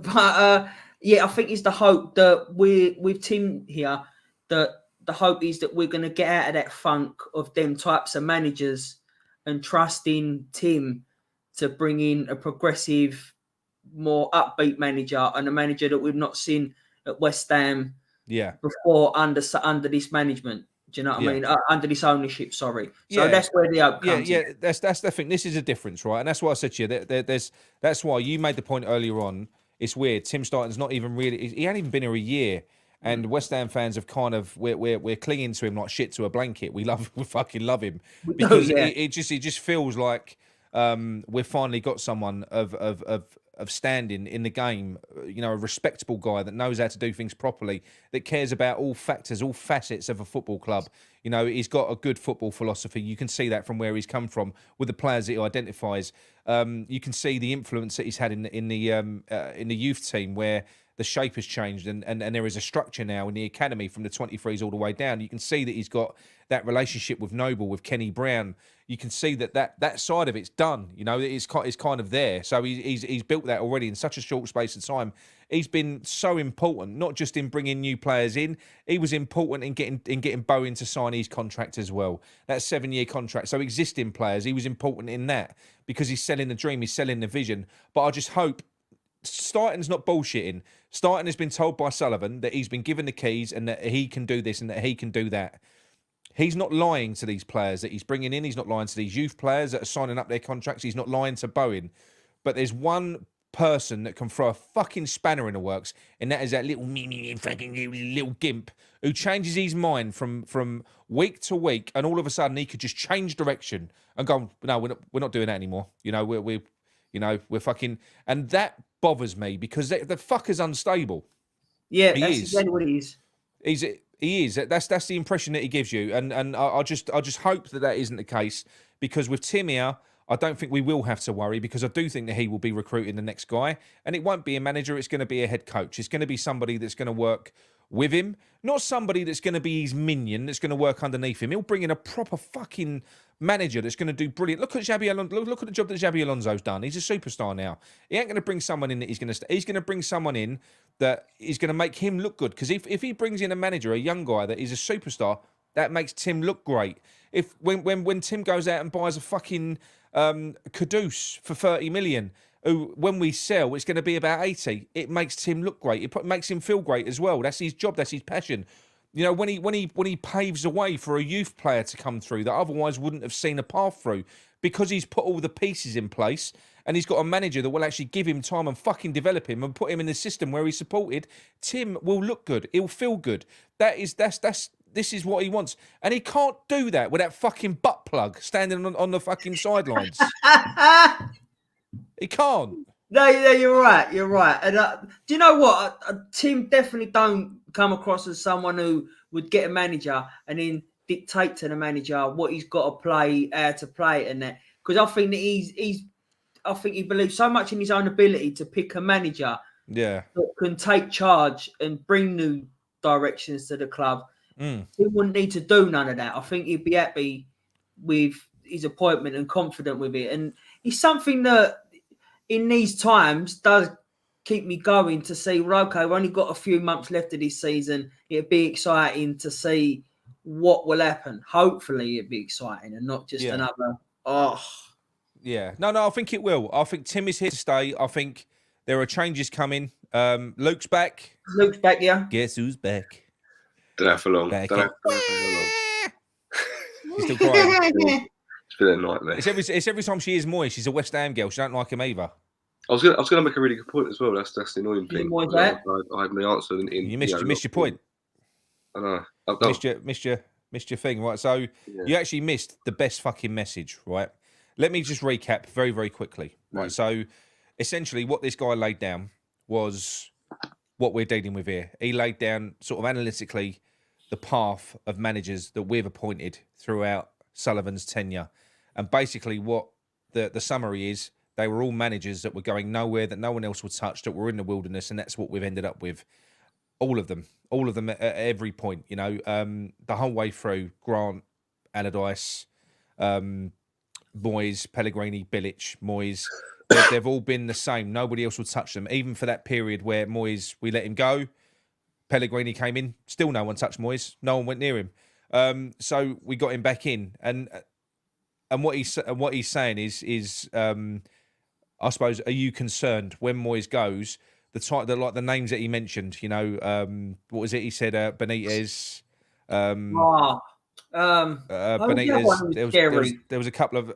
I think it's the hope that with Tim here, that the hope is that we're going to get out of that funk of them types of managers and trusting Tim to bring in a progressive, more upbeat manager, and a manager that we've not seen at West Ham before under this management. Do you know what I mean? Under this ownership, sorry. So that's where the hope comes. Yeah. That's the thing. This is a difference, right? And that's why I said to you. That's why you made the point earlier on. It's weird. Tim Steidten's not even really. He hadn't even been here a year, and West Ham fans have kind of we're clinging to him like shit to a blanket. We fucking love him because it just feels like we've finally got someone of standing in the game, a respectable guy that knows how to do things properly, that cares about all factors, all facets of a football club. He's got a good football philosophy. You can see that from where he's come from with the players that he identifies. You can see the influence that he's had in the youth team, where the shape has changed and there is a structure now in the academy from the 23s all the way down. You can see that he's got that relationship with Noble, with Kenny Brown. You can see that side of it's done. It's kind of there. So he's built that already in such a short space of time. He's been so important, not just in bringing new players in. He was important in getting Bowen to sign his contract as well. That 7-year contract. So existing players, he was important in that because he's selling the dream, he's selling the vision. But I just hope Steidten's not bullshitting. Steidten has been told by Sullivan that he's been given the keys and that he can do this and that he can do that. He's not lying to these players that he's bringing in. He's not lying to these youth players that are signing up their contracts. He's not lying to Bowen. But there's one person that can throw a fucking spanner in the works, and that is that little gimp who changes his mind from week to week, and all of a sudden he could just change direction and go, no, we're not doing that anymore. We're fucking, and that bothers me because the fucker's unstable. Yeah, that's exactly what he is. He is. That's the impression that he gives you, and I just hope that isn't the case, because with Tim here, I don't think we will have to worry, because I do think that he will be recruiting the next guy, and it won't be a manager. It's going to be a head coach. It's going to be somebody that's going to work with him, not somebody that's going to be his minion that's going to work underneath him. He'll bring in a proper fucking manager that's going to do brilliant. Look at Xabi Alonso. Look at the job that Xabi Alonso's done. He's a superstar now. He ain't going to bring someone in that he's going to bring someone in that is going to make him look good. Because if he brings in a manager, a young guy that is a superstar, that makes Tim look great. If when Tim goes out and buys a fucking Kudus for 30 million, who when we sell it's going to be about 80, it makes Tim look great. It makes him feel great as well. That's his job. That's his passion. When he paves a way for a youth player to come through that otherwise wouldn't have seen a path through, because he's put all the pieces in place and he's got a manager that will actually give him time and fucking develop him and put him in the system where he's supported, Tim will look good. He'll feel good. That's this is what he wants. And he can't do that with that fucking butt plug standing on the fucking sidelines. He can't. No, you're right. You're right. And do you know what? Tim definitely don't come across as someone who would get a manager and then dictate to the manager what he's got to play, how to play it, and that. Because I think that I think he believes so much in his own ability to pick a manager that can take charge and bring new directions to the club. He wouldn't need to do none of that. I think he'd be happy with his appointment and confident with it. And it's something that in these times does keep me going to see, well, okay, we've only got a few months left of this season. It'd be exciting to see what will happen. Hopefully it'd be exciting and not just another, Yeah. No, I think it will. I think Tim is here to stay. I think there are changes coming. Luke's back. Luke's back, yeah. Guess who's back? Don't have for long. Back Don't have for long. She's still crying. It's been a nightmare. It's every time she hears Moyes, she's a West Ham girl. She don't like him either. I was gonna make a really good point as well. That's the annoying thing. I had my answer in. You missed your point. I know. Missed your thing, right? So you actually missed the best fucking message, right? Let me just recap very, very quickly, right? So essentially, what this guy laid down was what we're dealing with here. He laid down sort of analytically the path of managers that we've appointed throughout Sullivan's tenure, and basically what the summary is. They were all managers that were going nowhere, that no one else would touch, that were in the wilderness, and that's what we've ended up with. All of them at every point, the whole way through. Grant, Allardyce, Moyes, Pellegrini, Bilic, Moyes. They've all been the same. Nobody else would touch them. Even for that period where Moyes, we let him go, Pellegrini came in, still no one touched Moyes. No one went near him. So we got him back in, and what he's saying is I suppose, are you concerned when Moyes goes? The names that he mentioned, what was it? He said Benitez. Benitez. There was a couple of.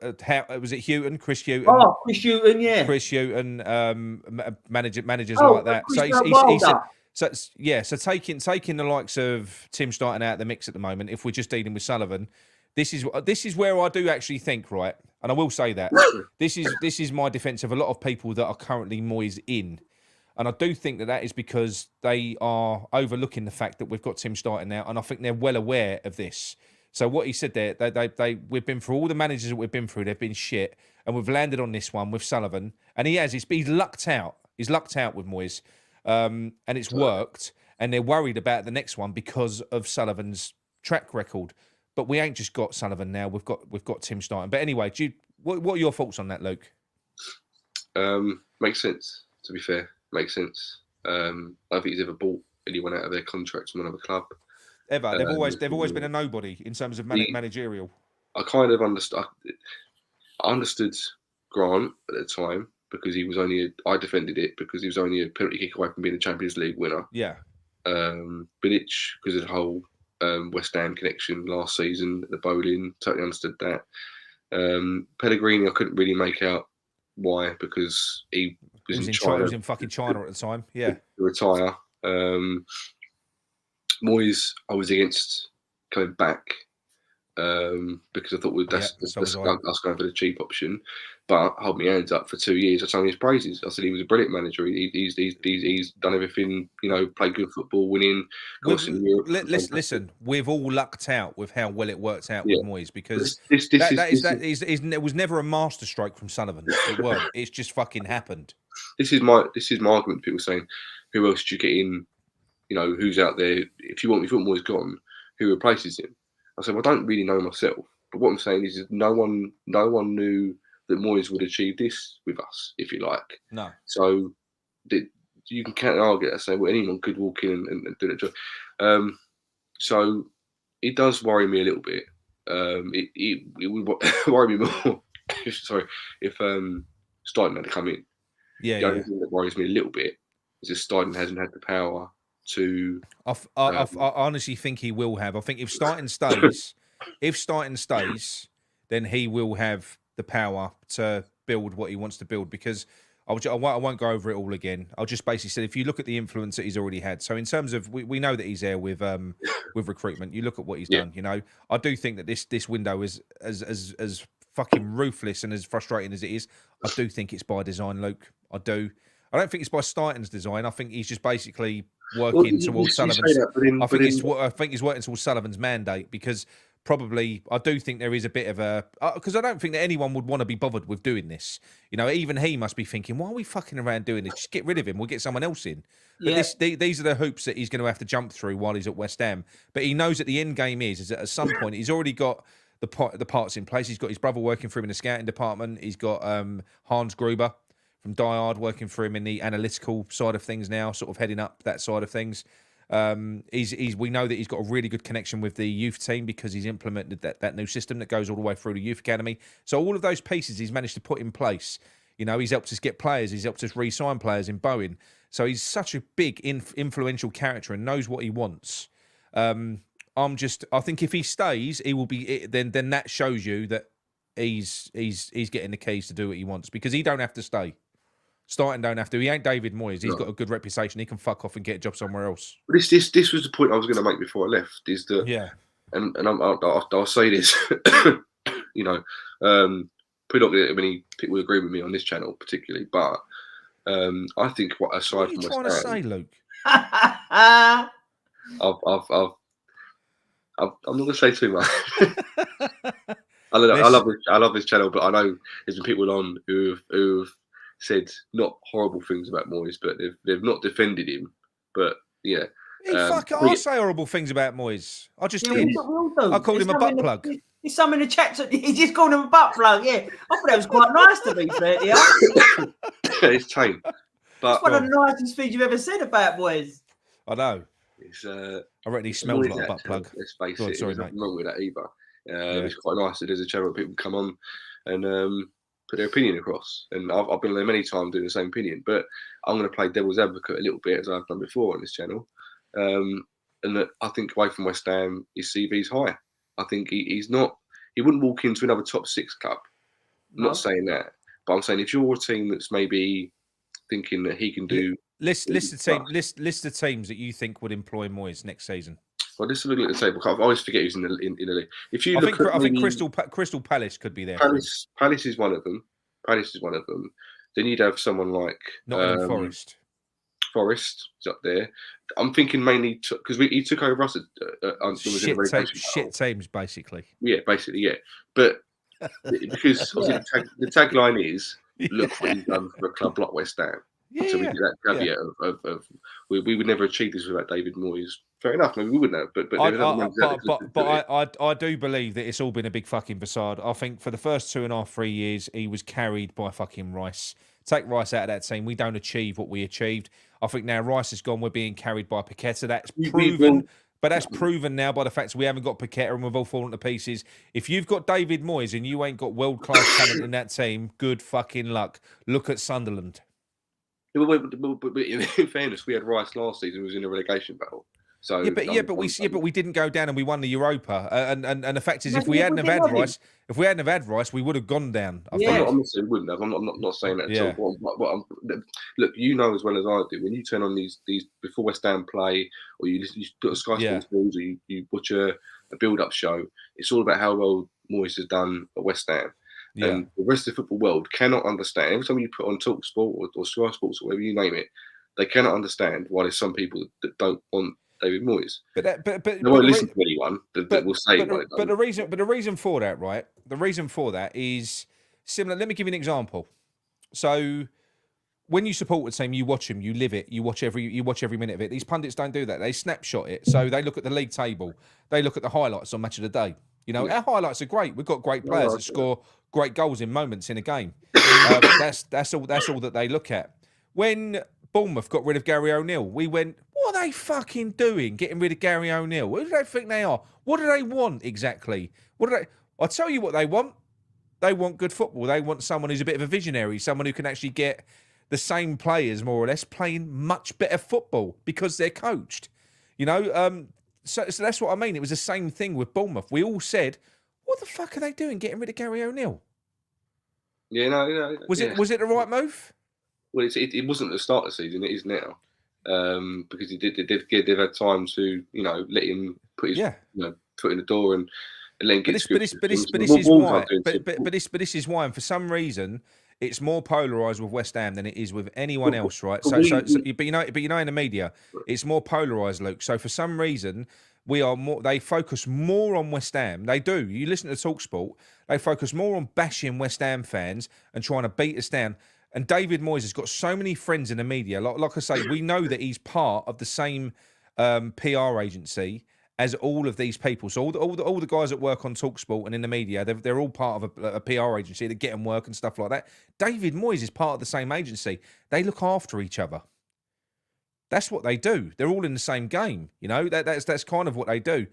Was it Houghton? Chris Houghton. Oh, Chris Houghton, yeah. Chris Houghton. Managers like that. So So taking the likes of Tim Steidten out of the mix at the moment, if we're just dealing with Sullivan. This is where I do actually think, right, and I will say that this is my defence of a lot of people that are currently Moyes in, and I do think that is because they are overlooking the fact that we've got Tim Steidten now, and I think they're well aware of this. So what he said there, we've been through all the managers that we've been through, they've been shit, and we've landed on this one with Sullivan, and he's lucked out. He's lucked out with Moyes, and it's worked, and they're worried about the next one because of Sullivan's track record. But we ain't just got Sullivan now. We've got Tim Steidten. But anyway, what are your thoughts on that, Luke? Makes sense. To be fair, makes sense. I don't think he's ever bought anyone out of their contract from another club. Ever. They've always been a nobody in terms of managerial. I kind of understood. I understood Grant at the time because I defended it because he was only a penalty kick away from being a Champions League winner. Yeah. Bilic because of the whole West Ham connection last season at the bowling, totally understood that. Pellegrini, I couldn't really make out why because he was in China. He was in fucking China at the time. Yeah, to retire. Moyes, I was against coming back because I thought that's us going for the cheap option. But hold my hands up for 2 years. I sang his praises. I said he was a brilliant manager. He's done everything. Played good football, winning. Listen, we've all lucked out with how well it worked out with Moyes because it was never a masterstroke from Sullivan. It weren't. It's just fucking happened. This is my argument. People saying, who else do you get in? Who's out there? If you want Moyes gone, who replaces him? I said, well, I don't really know myself. But what I'm saying is no one knew that Moyes would achieve this with us, if you like. No. So you can counter argue and say, well, anyone could walk in and do the job. So it does worry me a little bit. It would worry me more if Steidten had to come in. Yeah. The only thing that worries me a little bit is that Steidten hasn't had the power to. I honestly think he will have. I think if Steidten stays, then he will have the power to build what he wants to build because I won't go over it all again. I'll just basically say, if you look at the influence that he's already had. So in terms of, we know that he's there with recruitment. You look at what he's done. You know, I do think that this window is as fucking ruthless and as frustrating as it is. I do think it's by design, Luke. I do. I don't think it's by Steidten's design. I think he's just basically working towards Sullivan's. I think he's working towards Sullivan's mandate, because probably I do think there is a bit of a, because I don't think that anyone would want to be bothered with doing this. You know, even he must be thinking, why are we fucking around doing this? Just get rid of him. We'll get someone else in. But these are the hoops that he's going to have to jump through while he's at West Ham. But he knows that the end game is that at some point he's already got the parts in place. He's got his brother working for him in the scouting department. He's got Hans Gruber from Die Hard working for him in the analytical side of things now, sort of heading up that side of things. We know that he's got a really good connection with the youth team, because he's implemented that new system that goes all the way through the youth academy. So all of those pieces he's managed to put in place. You know, he's helped us get players. He's helped us re-sign players in Bowen. So he's such a big, influential character and knows what he wants. I think if he stays, he will be. Then that shows you that he's getting the keys to do what he wants, because he don't have to stay. Steidten don't have to. He ain't David Moyes. He's got a good reputation. He can fuck off and get a job somewhere else. But this was the point I was going to make before I left. Is that and I'll say this. You know, probably not going many people will agree with me on this channel particularly, but I think aside from what are you trying to say, Luke? I'm not going to say too much. I love this channel, but I know there's been people on who've said not horrible things about Moyes, but they've not defended him. But yeah, I say horrible things about Moyes. I just did. I called him a butt plug. There's some in the chat. He just called him a butt plug. Yeah, I thought that was quite nice, to be fair. Yeah, it's tame. But it's one of the nicest things you've ever said about Moyes. I know. It's I reckon he smells like a butt plug. Let's face it. Sorry, there's nothing wrong with that either. It's quite nice that there's a channel where people come on and put their opinion across. And I've been there many times doing the same opinion. But I'm going to play devil's advocate a little bit, as I've done before on this channel. And that I think away from West Ham, his CV's high. I think he wouldn't walk into another top 6 club. I'm not saying that, but I'm saying if you're a team that's maybe thinking that he can do. List the teams that you think would employ Moyes next season. Well, this is looking at the table. I always forget who's in the league. If you, I think Crystal Palace could be there. Palace is one of them. Then you'd have someone like Nottingham Forest. Forest is up there. I'm thinking mainly because he took over us. Shit teams, basically. Yeah, basically, yeah. But because the tagline is "Look what he's done for a club like West Ham." So we get that caveat of we would never achieve this without David Moyes. Fair enough, maybe we wouldn't have. But I do believe that it's all been a big fucking facade. I think for the first 2.5, 3 years, he was carried by fucking Rice. Take Rice out of that team, we don't achieve what we achieved. I think now Rice is gone, we're being carried by Paqueta. That's proven. But that's proven now by the fact we haven't got Paqueta and we've all fallen to pieces. If you've got David Moyes and you ain't got world-class talent in that team, good fucking luck. Look at Sunderland. But in fairness, we had Rice last season, who was in a relegation battle. So but we didn't go down and we won the Europa. And the fact is, if we hadn't have had Rice, we would have gone down. I'm not saying we wouldn't have. I'm not saying that at all. Look, you know as well as I do, when you turn on these before West Ham play, or you put a Sky Sports News, or you watch a build-up show, it's all about how well Moyes has done at West Ham. Yeah. And the rest of the football world cannot understand. Every time you put on Talk Sport or Sky Sports or whatever you name it, they cannot understand why there's some people that don't want David Moyes. But they won't listen to anyone that will say. But the reason for that, right? The reason for that is similar. Let me give you an example. So when you support a team, you watch them, you live it, you watch every minute of it. These pundits don't do that. They snapshot it. So they look at the league table. They look at the highlights on Match of the Day. You know, our highlights are great. We've got great players that score great goals in moments in a game. That's all that they look at. When Bournemouth got rid of Gary O'Neill, we went, what are they fucking doing getting rid of Gary O'Neill? Who do they think they are? What do they want exactly? I'll tell you what they want. They want good football. They want someone who's a bit of a visionary, someone who can actually get the same players, more or less, playing much better football because they're coached. You know, so that's what I mean. It was the same thing with Bournemouth. We all said, what the fuck are they doing getting rid of Gary O'Neill? Yeah, no. Was it the right move? Well, it wasn't at the start of the season. It is now, because they've had time to let him put his foot in the door and let him get. But this is why. But this is why, and for some reason, it's more polarized with West Ham than it is with anyone else, right? But you know, in the media, it's more polarized, Luke. So for some reason, we are more. They focus more on West Ham. They do. You listen to TalkSport. They focus more on bashing West Ham fans and trying to beat us down. And David Moyes has got so many friends in the media. Like I say, we know that he's part of the same PR agency as all of these people. So all the guys that work on TalkSport and in the media, they're all part of a PR agency that get them work and stuff like that. David Moyes is part of the same agency. They look after each other. That's what they do. They're all in the same game. You know, that's kind of what they do.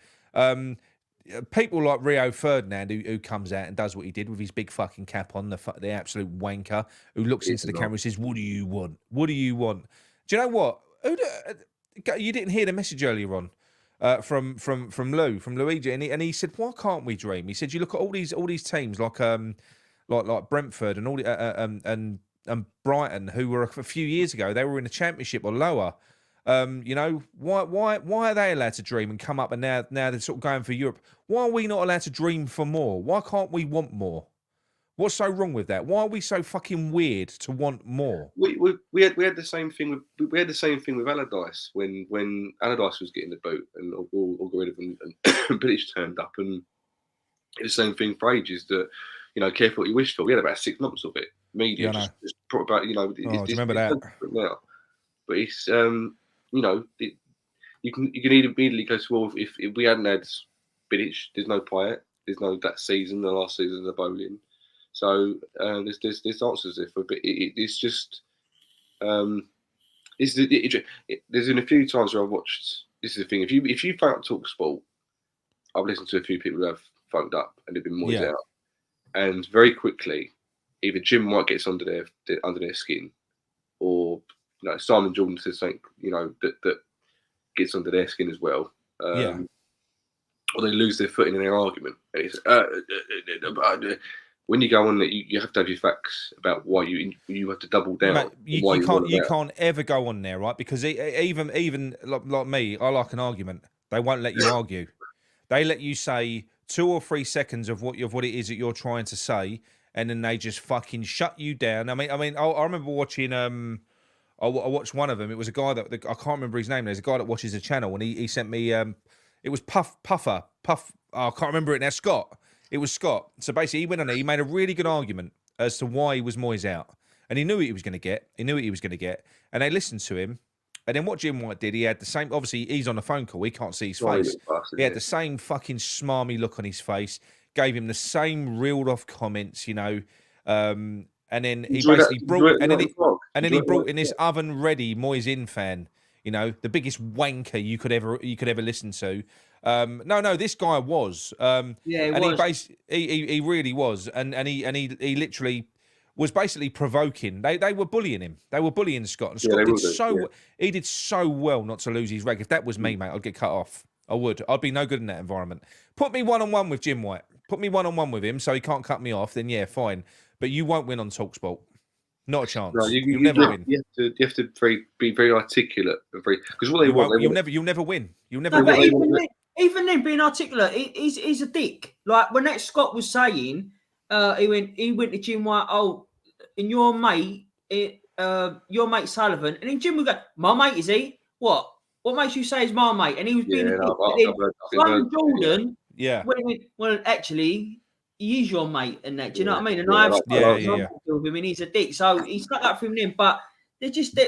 People like Rio Ferdinand, who comes out and does what he did with his big fucking cap on, the absolute wanker, who looks into the camera and says, "What do you want? What do you want?" Do you know what? You didn't hear the message earlier on from Luigi, and he said, "Why can't we dream?" He said, "You look at all these teams like Brentford and all and Brighton, who were a few years ago, they were in the Championship or lower." You know, why are they allowed to dream and come up, and now they're sort of going for Europe? Why are we not allowed to dream for more? Why can't we want more? What's so wrong with that? Why are we so fucking weird to want more? We had the same thing with Allardyce when Allardyce was getting the boot and all got rid of him, and Bilic turned up, and it was the same thing for ages. That careful what you wish for. We had about 6 months of it. Media just brought about do you remember that? Now, but it's you can immediately go to, well, if we hadn't had Bilic, there's no Payet, there's no that season, the last season of the bowling. So there's answers there for a bit. It's just there's been a few times where I've watched. This is the thing. If you phone up TalkSport, I've listened to a few people who have phoned up and they've been Moyes out, and very quickly, either Jim White gets under their skin, or Simon Jordan says something that gets under their skin as well. Or they lose their footing in their argument. And it's, when you go on there, you have to have your facts about why you have to double down. Mate, you can't ever go on there, right? Because even like me, I like an argument. They won't let you argue. They let you say 2 or 3 seconds of what it is that you're trying to say, and then they just fucking shut you down. I remember watching. I watched one of them. It was a guy that I can't remember his name. There's a guy that watches the channel, and he sent me. It was Puff. Oh, I can't remember it now. Scott. It was Scott. So basically, he went on there. He made a really good argument as to why he was Moyes out, and he knew what he was going to get. And they listened to him. And then what Jim White did, he had the same. Obviously, he's on the phone call. He can't see his face. He had the same fucking smarmy look on his face. Gave him the same reeled off comments, And then he basically brought in this oven ready Moyes in fan, the biggest wanker you could ever listen to. No, this guy was. He really was, and he literally was basically provoking. They were bullying him. They were bullying Scott, and Scott he did so well not to lose his rag. If that was me, mate, I'd get cut off. I would. I'd be no good in that environment. Put me one-on-one with Jim White. Put me one-on-one with him so he can't cut me off, then yeah, fine. But you won't win on TalkSport. Not a chance. No, you'll never win. You have to be very articulate and very, because what you'll never win. You'll never win. Even then, being articulate, he's a dick. Like when that Scott was saying, he went to Jim White. Oh, and your mate Sullivan, and then Jim would go, "My mate, is he? What makes you say he's my mate?" And he was being a dick. Simon Jordan, well, actually, he is your mate, and that. Do you know what I mean? And I have with him, and he's a dick. So he's stuck up for him then. But they're just,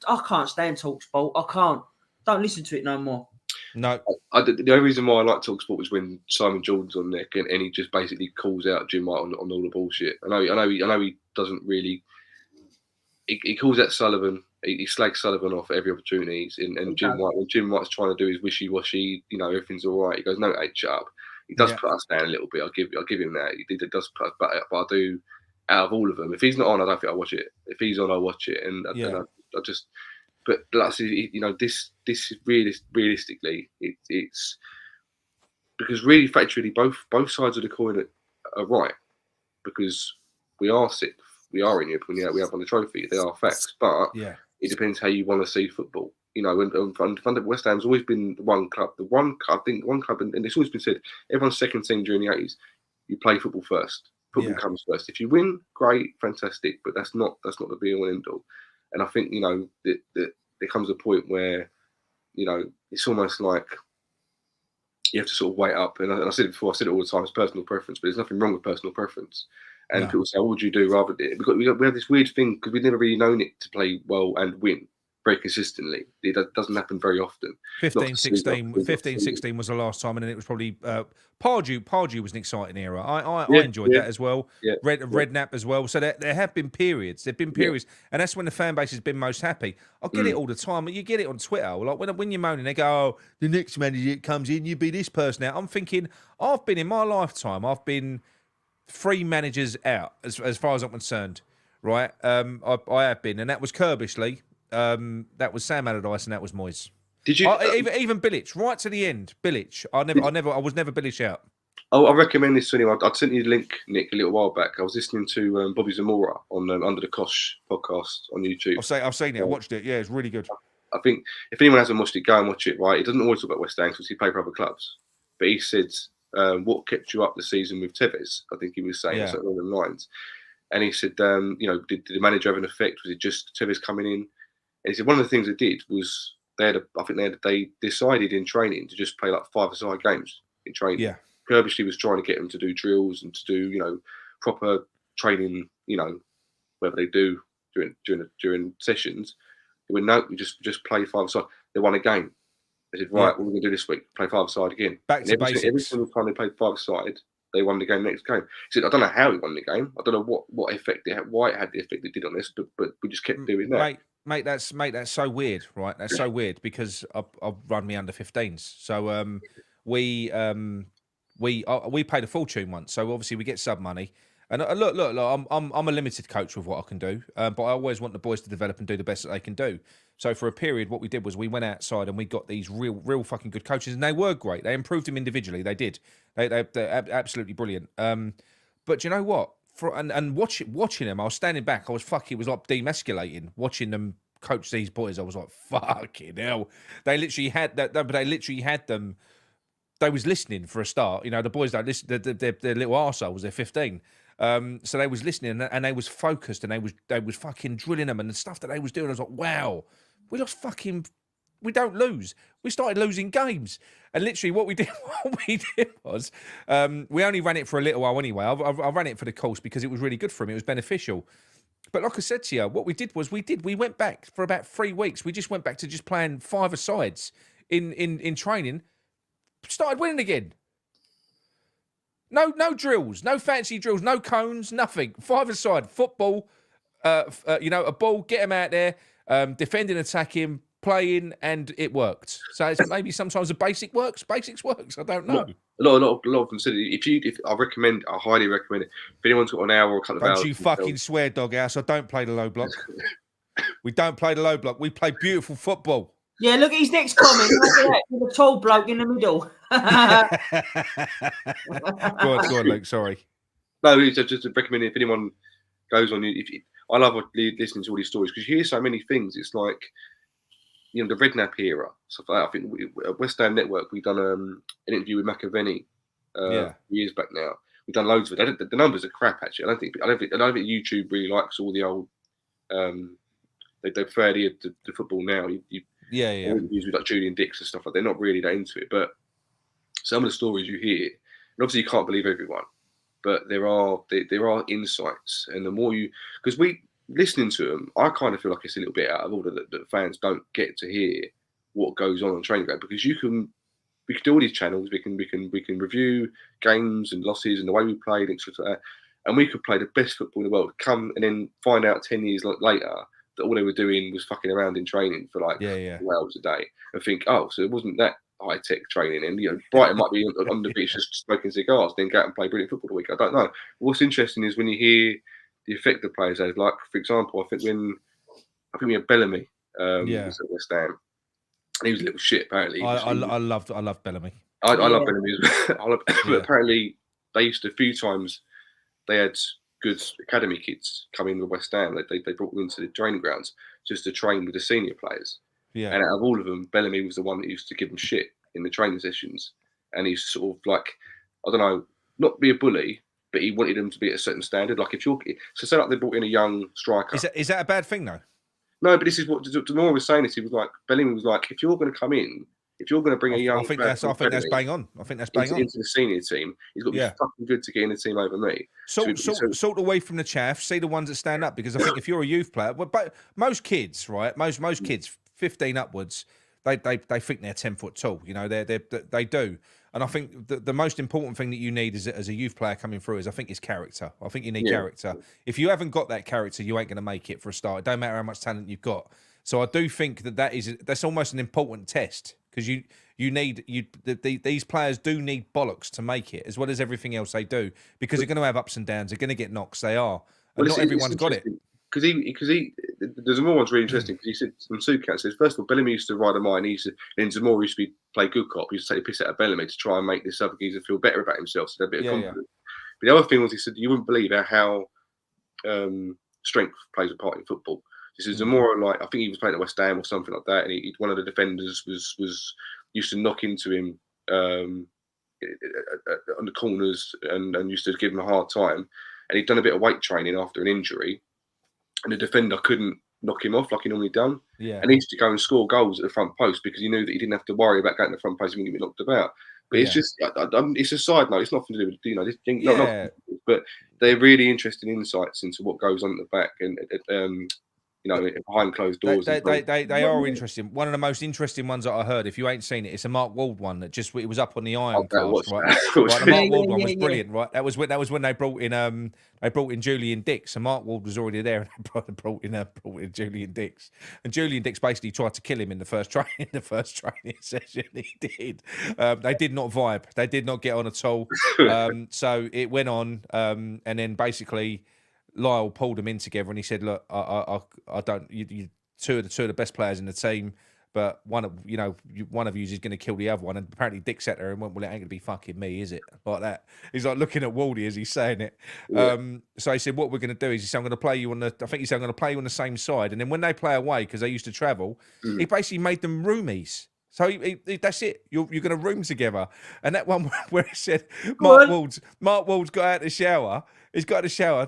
I can't stand TalkSport. I can't. Don't listen to it no more. No, the only reason why I like TalkSport is when Simon Jordan's on there and he just basically calls out Jim White on all the bullshit. I know he doesn't really. He calls out Sullivan. He slags Sullivan off at every opportunity. And Jim White, when Jim White's trying to do his wishy-washy, everything's all right. He goes, "No, shut up." He does put us down a little bit. I'll give him that. He does put us back up. But I do, out of all of them, if he's not on, I don't think I'll watch it. If he's on, I'll watch it. And I just. But like I said, this is realistically, it's because really factually both sides of the coin are right, because we are sick we are in Europe and we have won the trophy. They are facts, but it depends how you want to see football. You know, and West Ham's always been the one club, and it's always been said, everyone's second team during the 80s, you play football first. Football comes first. If you win, great, fantastic, but that's not the be all and end all. And I think, you know, that there comes a point where, you know, it's almost like you have to sort of wait up. And I said it before, I said it all the time, it's personal preference, but there's nothing wrong with personal preference. And people say, what would you do rather than, we have this weird thing, because we've never really known it to play well and win very consistently. It doesn't happen very often. 15-16 was the last time, and then it was probably Pardew was an exciting era. I enjoyed that as well. Redknapp as well. So there have been periods. There've been periods, and that's when the fan base has been most happy. I get it all the time. You get it on Twitter. Like when you're moaning, they go, "Oh, the next manager comes in, you be this person out." I'm thinking, I've been in my lifetime, I've been 3 managers out as far as I'm concerned. Right? I have been, and that was Kirbishley. That was Sam Allardyce, and that was Moyes. Did you even Bilic right to the end? Bilic, I was never Bilic out. Oh, I recommend this to anyone. I'd sent you the link, Nick, a little while back. I was listening to Bobby Zamora on Under the Kosh podcast on YouTube. I've seen it. I watched it. Yeah, it's really good. I think if anyone hasn't watched it, go and watch it. Right, he doesn't always talk about West Ham because he played for other clubs, but he said what kept you up the season with Tevez. I think he was saying something along the lines, and he said, you know, did the manager have an effect? Was it just Tevez coming in? And he said one of the things they did was they decided in training to just play like 5-a-side games in training. Yeah, Kirbishley was trying to get them to do drills and to do, you know, proper training. You know, whatever they do during sessions. They went, no, we just play 5-a-side. They won a game. They said, right, what are we going to do this week? Play 5-a-side again. Back to basics. Every single time they played 5-a-side, they won the game next game. He said, I don't know how he won the game. I don't know what effect it had, why it had the effect it did on us, but we just kept doing that. Mate, that's so weird, right? That's so weird because I've run me under 15s. So we paid a fortune once. So obviously we get sub money. And look, I'm a limited coach with what I can do, but I always want the boys to develop and do the best that they can do. So for a period, what we did was we went outside and we got these real fucking good coaches, and they were great. They improved them individually. They did. They're absolutely brilliant. But you know what? Watching them, I was standing back. It was like demasculating watching them coach these boys. I was like, fucking hell. They literally had that. But they literally had them. They was listening for a start. You know, the boys don't listen. They're little arseholes. They're 15. So they was listening and they was focused and they was fucking drilling them and the stuff that they was doing. I was like, wow, we don't lose. We started losing games. And literally what we did was we only ran it for a little while anyway. I ran it for the course because it was really good for him. It was beneficial. But like I said to you, what we did was we went back for about 3 weeks. We just went back to just playing 5-a-sides in training. Started winning again. No drills, no fancy drills, no cones, nothing. 5-a-side football. You know, a ball, get them out there, defending, attacking, playing, and it worked. So it's maybe sometimes the basics works. I don't know. A lot of them said I highly recommend it. If anyone's got an hour or a couple of hours, don't you fucking swear, Doghouse. I don't play the low block. We don't play the low block. We play beautiful football. Yeah, look at his next comment. Look at that. With a tall bloke in the middle. Go on, Luke. Sorry. No, just to recommend it if anyone goes on. I love listening to all these stories because you hear so many things. It's like, you know, the Redknapp era. So I think West Ham Network, we've done an interview with McAvenny years back now. We've done loads of it. The numbers are crap actually. I don't think YouTube really likes all the old. They prefer the football now. Interviews with like Julian Dix and stuff like that. They're not really that into it, but some of the stories you hear, and obviously you can't believe everyone, but there are insights, and the more because we listening to them, I kind of feel like it's a little bit out of order that fans don't get to hear what goes on training ground, because we can do all these channels, we can review games and losses and the way we played and stuff like that, and we could play the best football in the world, come and then find out 10 years later that all they were doing was fucking around in training for like 4 hours a day, and think, oh, so it wasn't that high-tech training, and you know, Brighton might be on the beach just smoking cigars, then go out and play brilliant football the week. I don't know. What's interesting is when you hear the effect the players have. Like, for example, I think we had Bellamy was at West Ham, and he was a little shit apparently. I love Bellamy. I love Bellamy as well. But apparently they used to, a few times they had good academy kids come in with West Ham. They brought them into the training grounds just to train with the senior players. Yeah. And out of all of them, Bellamy was the one that used to give them shit in the training sessions. And he's sort of like, I don't know, not be a bully, but he wanted them to be at a certain standard. Like if you're, so say like they brought in a young striker. Is that a bad thing though? No, but this is what Demore was saying. He was like, Bellamy was like, if you're going to come in, if you're going to bring a young, I think that's bang on. I think that's bang on into the senior team. He's got to be fucking good to get in the team over me. Sort away from the chaff. See the ones that stand up, because I think if you're a youth player, but most kids, right? Most kids, 15 upwards, they think they're 10 foot tall. You know, they do. And I think the most important thing that you need as a youth player coming through is character. I think you need character. If you haven't got that character, you ain't going to make it for a start. It don't matter how much talent you've got. So I do think that's almost an important test, because these players do need bollocks to make it, as well as everything else they do, because they're going to have ups and downs. They're going to get knocks. They are, and not everyone's got it. Because there's more one's really interesting, because he said, from Sukat says, first of all, Bellamy used to ride a mine. Then Zamora used to play good cop. He used to take the piss out of Bellamy to try and make this other geezer feel better about himself, so a bit of confidence. But the other thing was, he said, you wouldn't believe how strength plays a part in football. He says Zamora, like, I think he was playing at West Ham or something like that, and one of the defenders was used to knock into him on the corners and used to give him a hard time. And he'd done a bit of weight training after an injury, and the defender couldn't knock him off like he normally done. Yeah. And he used to go and score goals at the front post because he knew that he didn't have to worry about going to the front post and get knocked about. But it's just, it's a side note. It's nothing to do with, this thing. But they're really interesting insights into what goes on at the back and behind closed doors. They are interesting. One of the most interesting ones that I heard, if you ain't seen it, it's a Mark Wald one that it was up on the Ironclast, right? The Mark Wald one was brilliant, right? That was when they brought in Julian Dix, and Mark Wald was already there, and they brought in Julian Dix, and Julian Dix basically tried to kill him in the first training session. He did. They did not vibe. They did not get on at all. So it went on, and then basically Lyle pulled them in together, and he said, "Look, I don't. You two of the best players in the team, but one of you is going to kill the other one." And apparently Dick sat there and went, "Well, it ain't going to be fucking me, is it?" Like that. He's like looking at Waldy as he's saying it. Yeah. So he said, "What we're going to do is, he said, I'm going to play you on the. I think he said, I'm going to play you on the same side." And then when they play away, because they used to travel, he basically made them roomies. So that's it. You're going to room together. And that one where he said Mark Wald's got out of the shower. He's got out of the shower.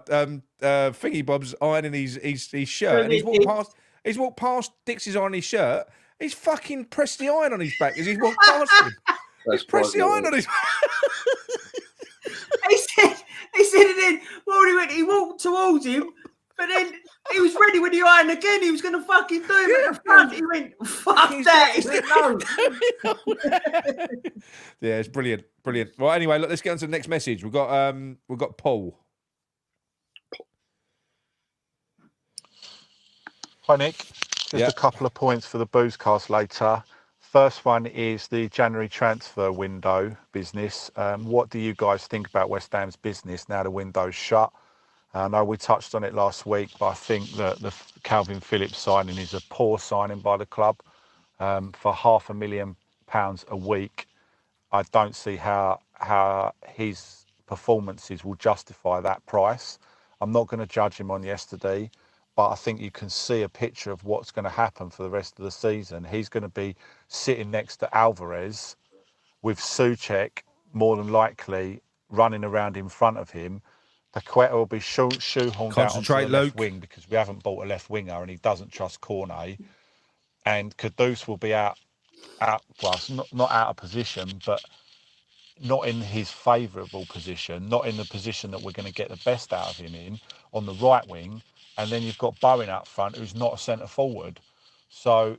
Thingy Bob's ironing his shirt, and he's walked past Dix's ironing his shirt. He's fucking pressed the iron on his back as he's walked past him. He's pressed the iron on his He said it then. He walked towards him, but then he was ready with the iron again. He was going to fucking do him at the front. He went, fuck that. He said, no. Yeah, it's brilliant. Well, anyway, look, let's get on to the next message. We've got Paul. Hi, Nick. Just a couple of points for the Boozecast later. First one is the January transfer window business. What do you guys think about West Ham's business now the window's shut? I know we touched on it last week, but I think that the Calvin Phillips signing is a poor signing by the club. For £500,000 a week, I don't see how his performances will justify that price. I'm not going to judge him on yesterday, but I think you can see a picture of what's going to happen for the rest of the season. He's going to be sitting next to Alvarez with Souček, more than likely, running around in front of him. Paqueta will be shoehorned out onto the left wing because we haven't bought a left winger and he doesn't trust Cornet. And Kudus will be out well, not out of position, but not in his favourable position, not in the position that we're going to get the best out of him in, on the right wing. And then you've got Bowen up front, who's not a centre forward. So,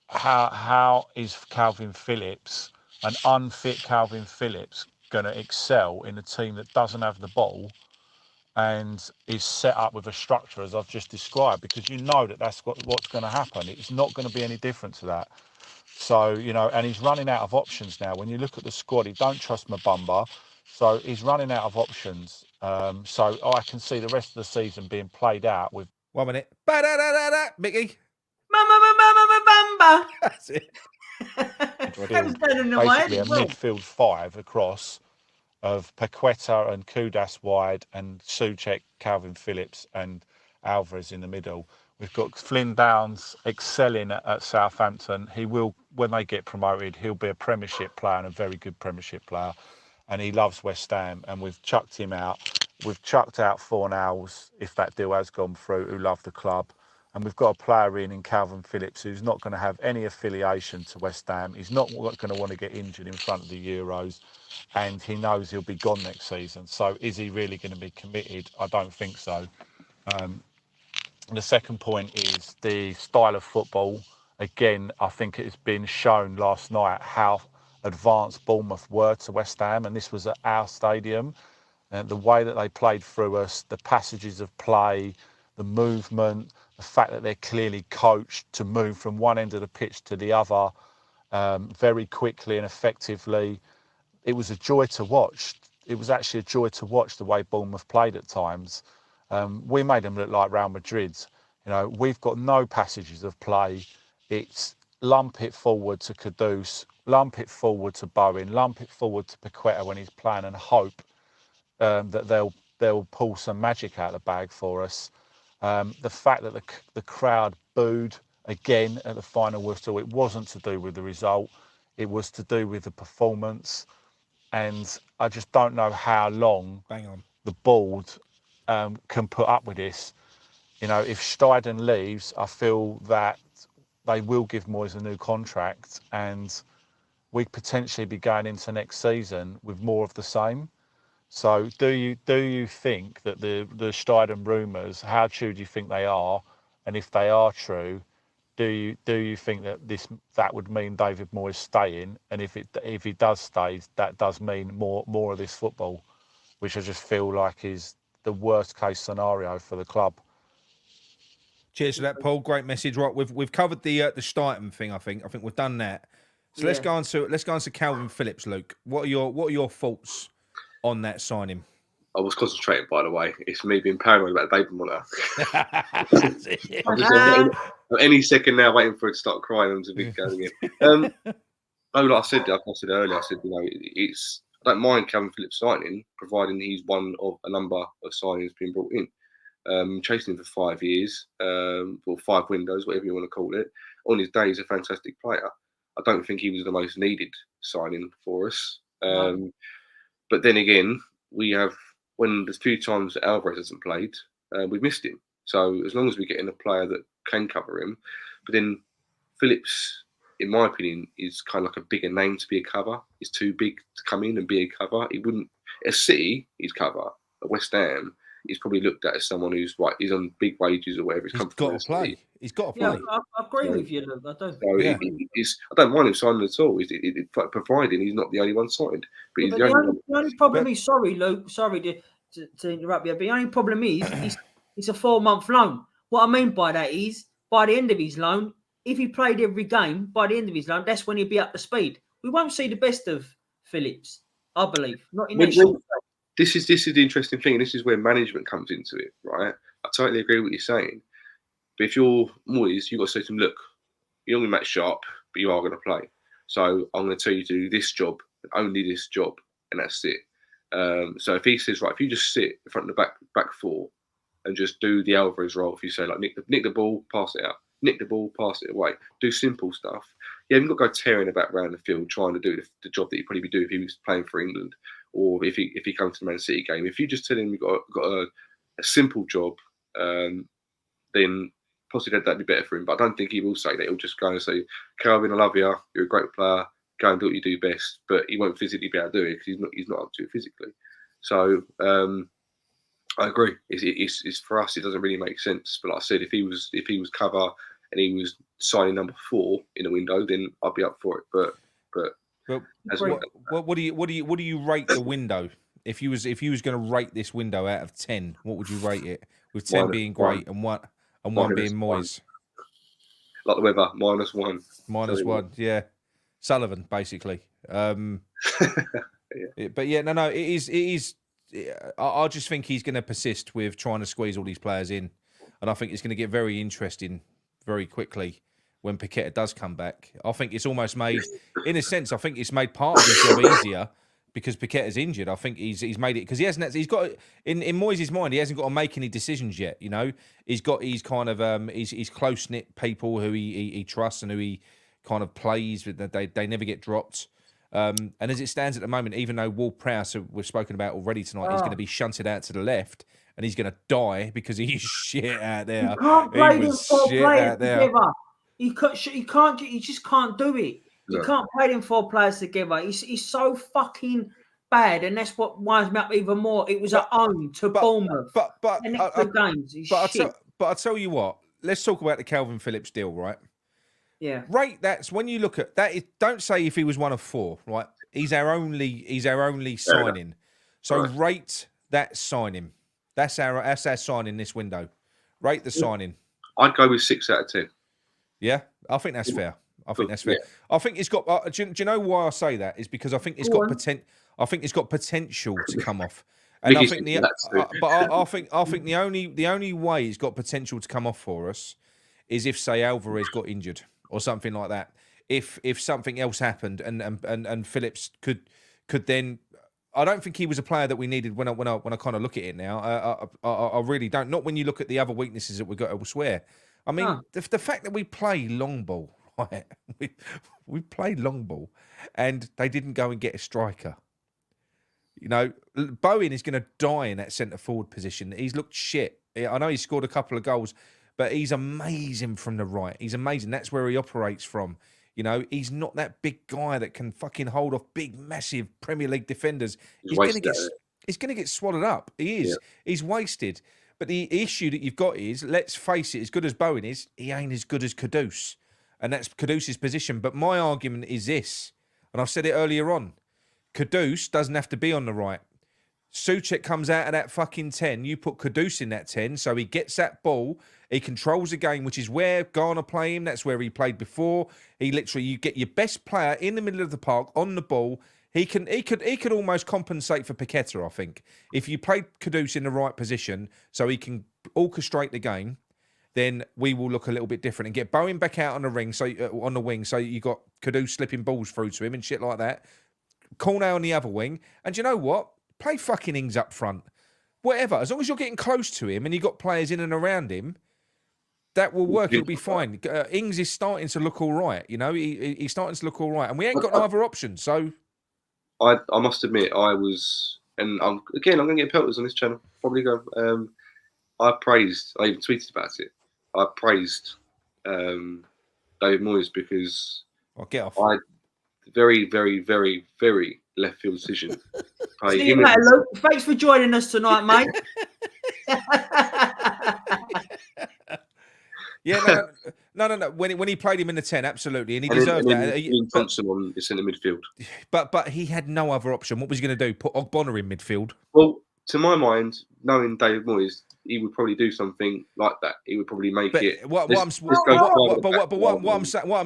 how is Calvin Phillips, an unfit Calvin Phillips, going to excel in a team that doesn't have the ball and is set up with a structure as I've just described? Because that's what's going to happen. It's not going to be any different to that. So, and he's running out of options now. When you look at the squad, he don't trust Mbamba. So he's running out of options. So I can see the rest of the season being played out with... 1 minute. Ba-da-da-da-da, Mickey. Bamba. That's it. Basically a midfield five across of Paqueta and Kudas wide and Souček, Calvin Phillips and Alvarez in the middle. We've got Flynn Downs excelling at Southampton. He will, when they get promoted, he'll be a Premiership player and a very good Premiership player. And he loves West Ham, and we've chucked him out. We've chucked out Fornals, if that deal has gone through, who love the club. And we've got a player in Calvin Phillips who's not going to have any affiliation to West Ham. He's not going to want to get injured in front of the Euros, and he knows he'll be gone next season. So is he really going to be committed? I don't think so. The second point is the style of football. Again, I think it's been shown last night how advanced Bournemouth were to West Ham, and this was at our stadium. And the way that they played through us, the passages of play, the movement, the fact that they're clearly coached to move from one end of the pitch to the other very quickly and effectively. It was a joy to watch. It was actually a joy to watch the way Bournemouth played at times. We made them look like Real Madrid. You know, we've got no passages of play. It's lump it forward to Kudus, lump it forward to Bowen, lump it forward to Paqueta when he's playing, and hope that they'll pull some magic out of the bag for us. The fact that the crowd booed again at the final whistle, it wasn't to do with the result. It was to do with the performance. And I just don't know how long the board can put up with this. You know, if Steidten leaves, I feel that they will give Moyes a new contract, and we potentially be going into next season with more of the same. So do you think that the Steidten rumours, how true do you think they are? And if they are true, do you think that that would mean David Moyes staying? And if he does stay, that does mean more of this football, which I just feel like is the worst case scenario for the club. Cheers for that, Paul. Great message. Right, we've covered the Steidten thing. I think we've done that. So let's go on to Calvin Phillips, Luke. What are your thoughts on that signing? I was concentrating, by the way. It's me being paranoid about David Moyes. I'm any second now waiting for it to start crying and to be going in. Like I said earlier, it's I don't mind Calvin Phillips signing, providing he's one of a number of signings being brought in. Chasing him for 5 years, or 5 windows, whatever you want to call it. On his day, he's a fantastic player. I don't think he was the most needed signing for us. But then again, when there's 2 times that Alvarez hasn't played, we've missed him. So as long as we get in a player that can cover him, but then Phillips, in my opinion, is kind of like a bigger name to be a cover. He's too big to come in and be a cover. He wouldn't. At City, he's cover. At West Ham, he's probably looked at as someone who's he's on big wages or whatever. He's got to play. He's got to play. Yeah, I agree with you, Luke. I don't. So I don't mind him signing at all. Providing he's not the only one signed. But he's the only problem is, sorry, Luke, sorry to interrupt you, but the only problem is it's a 4-month loan. What I mean by that is, by the end of his loan, if he played every game, by the end of his loan, that's when he'll be up to speed. We won't see the best of Phillips, I believe. Not in that short. This is the interesting thing. This is where management comes into it, right? I totally agree with what you're saying. But if you're Moyes, you've got to say to him, look, you're only match sharp, but you are going to play. So I'm going to tell you to do this job, and only this job, and that's it. So if he says, right, if you just sit in front of the back 4 and just do the Alvarez role, if you say, like, nick the ball, pass it out. Nick the ball, pass it away. Do simple stuff. You haven't got to go tearing about around the field trying to do the job that he'd probably be doing if he was playing for England, or if he comes to the Man City game. If you just tell him you've got a simple job, then possibly that'd be better for him. But I don't think he will say that. He'll just go and say, Calvin, I love you. You're a great player. Go and do what you do best. But he won't physically be able to do it because he's not up to it physically. So I agree. It's for us. It doesn't really make sense. But like I said, if he was cover and he was signing number 4 in the window, then I'd be up for it. But what do you rate the window? If you was going to rate this window out of 10, what would you rate it? With 10 being great and one being Moyes. Like the weather, -1. -1, yeah. Sullivan, basically. But yeah, no, it is. I just think he's going to persist with trying to squeeze all these players in, and I think it's going to get very interesting very quickly when Paqueta does come back. I think it's almost made, in a sense, I think it's made part of his job easier because Paqueta's injured. I think he's made it because he hasn't. He's got in Moyes' mind. He hasn't got to make any decisions yet. You know, he's kind of he's close knit people who he trusts and who he kind of plays with. They never get dropped. And as it stands at the moment, even though Ward-Prowse, we've spoken about already tonight, he's going to be shunted out to the left and he's going to die because he's shit out there. You can't play them 4 players there. together. You just can't do it. You can't play them 4 players together. He's so fucking bad, and that's what winds me up even more. It was at home to Bournemouth. But the next 2 games, I'll tell you what. Let's talk about the Calvin Phillips deal, right? Yeah. Right. That's when you look at that. Don't say if he was one of 4, right? He's our only signing. So rate that signing. That's our signing this window. Rate the signing. I'd go with 6 out of 10. Yeah, I think that's fair. I think that's fair. I think it's got. Do you know why I say that? Is because I think it's got potential. I think it's got potential to come off. And I think I think the only way it's got potential to come off for us is if, say, Alvarez got injured or something like that. If something else happened and Phillips could then. I don't think he was a player that we needed when I kind of look at it now. I really don't. Not when you look at the other weaknesses that we got elsewhere. I mean, the fact that we play long ball, right? We played long ball, and they didn't go and get a striker. You know, Bowen is going to die in that centre forward position. He's looked shit. I know he scored a couple of goals, but he's amazing from the right. He's amazing. That's where he operates from. You know, he's not that big guy that can fucking hold off big, massive Premier League defenders. He's going to get swallowed up. He is. Yeah. He's wasted. But the issue that you've got is, let's face it, as good as Bowen is, he ain't as good as Kudus. And that's Kudus's position. But my argument is this, and I've said it earlier on, Kudus doesn't have to be on the right. Souček comes out of that fucking 10. You put Kudus in that 10, so he gets that ball. He controls the game, which is where Ghana play him. That's where he played before. You get your best player in the middle of the park on the ball. He could almost compensate for Paqueta, I think. If you played Kudus in the right position so he can orchestrate the game, then we will look a little bit different and get Bowen back out on the ring, on the wing, so you got Kudus slipping balls through to him and shit like that. Cornet on the other wing. And you know what? Play fucking Ings up front. Whatever. As long as you're getting close to him and you've got players in and around him, that will work. It'll be fine. Ings is starting to look all right. You know, he's starting to look all right. And we ain't got no other options, so... I must admit, I was, and I'm going to get pelters on this channel. Probably go. I even tweeted about it. I praised David Moyes because very, very, very, very left field decision. See you later, Luke. Thanks for joining us tonight, mate. Yeah, no. When he played him in the 10, absolutely, and he deserved that. Johnson on the centre midfield. But he had no other option. What was he going to do? Put Ogbonna in midfield? Well, to my mind, knowing David Moyes, he would probably do something like that. He would probably make it. What I'm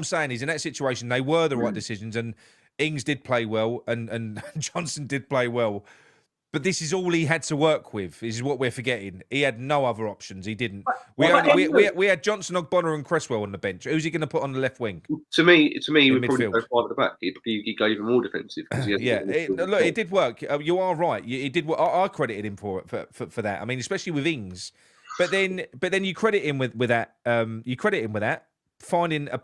saying is, in that situation, they were the right decisions, and Ings did play well, and Johnson did play well. But this is all he had to work with. This is what we're forgetting. He had no other options. He didn't. We had Johnson, Ogbonna, and Cresswell on the bench. Who's he going to put on the left wing? To me, he would probably go 5 at the back. He go even more defensive. Look, it did work. You are right. It did work. I credited him for that. I mean, especially with Ings. But then you credit him with that. You credit him with that, finding a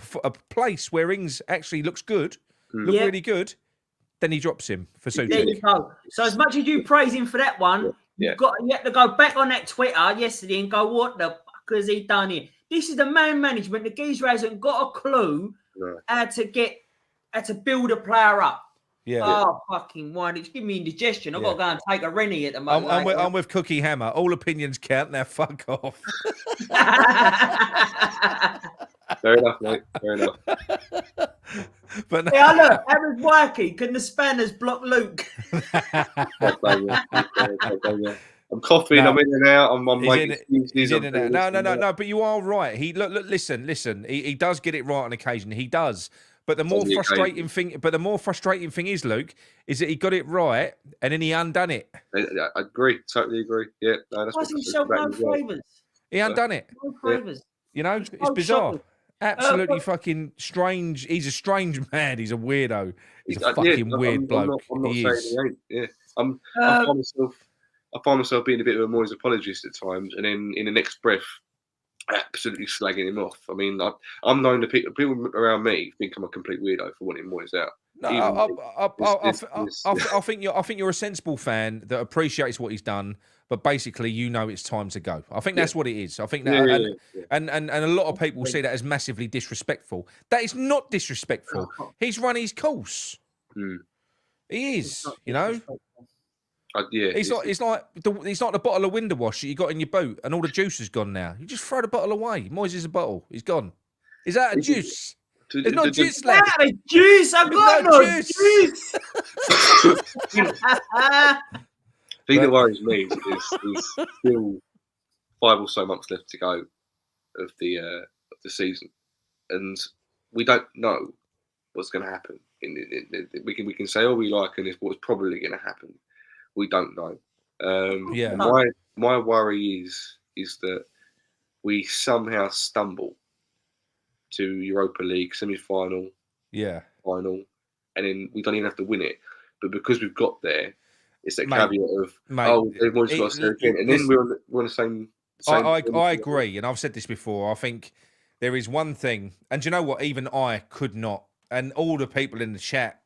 place where Ings actually looks good, really good. Then he drops him for Souček. There you go. So as much as you praise him for that one, you have to go back on that Twitter yesterday and go, what the fuck has he done here? This is the man management. The geezer hasn't got a clue how to build a player up. Yeah. Oh, fucking wine. It's giving me indigestion. I've got to go and take a Rennie at the moment. I'm with Cookie Hammer. All opinions count. Now fuck off. Fair enough, mate. Fair enough. But look, that was wacky. Can the Spanners block Luke? I'm coughing. I'm in and out. I'm making he's in and out. No. But you are right. Listen. He does get it right on occasion. He does. But the more frustrating thing is, Luke, is that he got it right and then he undone it. I agree. Totally agree. Yeah. No, that's no favours. He undone it. No favours. You know, it's bizarre. Absolutely fucking strange. He's a strange man. He's a weirdo. He's a fucking weird bloke. I'm not he saying is. he ain't. Yeah, I find myself being a bit of a Moyes apologist at times, and then in the next breath, absolutely slagging him off. I mean, I'm known to people around me think I'm a complete weirdo for wanting Moyes out. No, I think you're a sensible fan that appreciates what he's done, but basically you know it's time to go. I think that's what it is. I think that, and a lot of people see that as massively disrespectful. That is not disrespectful. He's run his course. He is, you know. It's like the bottle of window wash that you got in your boot, and all the juice is gone now. You just throw the bottle away. Moyes is a bottle. He's gone. Is that a juice? There's no juice left. Out of juice. I've got no juice. The thing that worries me is still 5 or so months left to go of the season, and we don't know what's going to happen. We can say all we like, and it's what's probably going to happen. We don't know. My worry is that we somehow stumble to Europa League semi-final, final, and then we don't even have to win it. But because we've got there, it's that caveat of everyone's got to stay again, and then we're on the same. I agree, and I've said this before. I think there is one thing, and do you know what? Even I could not, and all the people in the chat,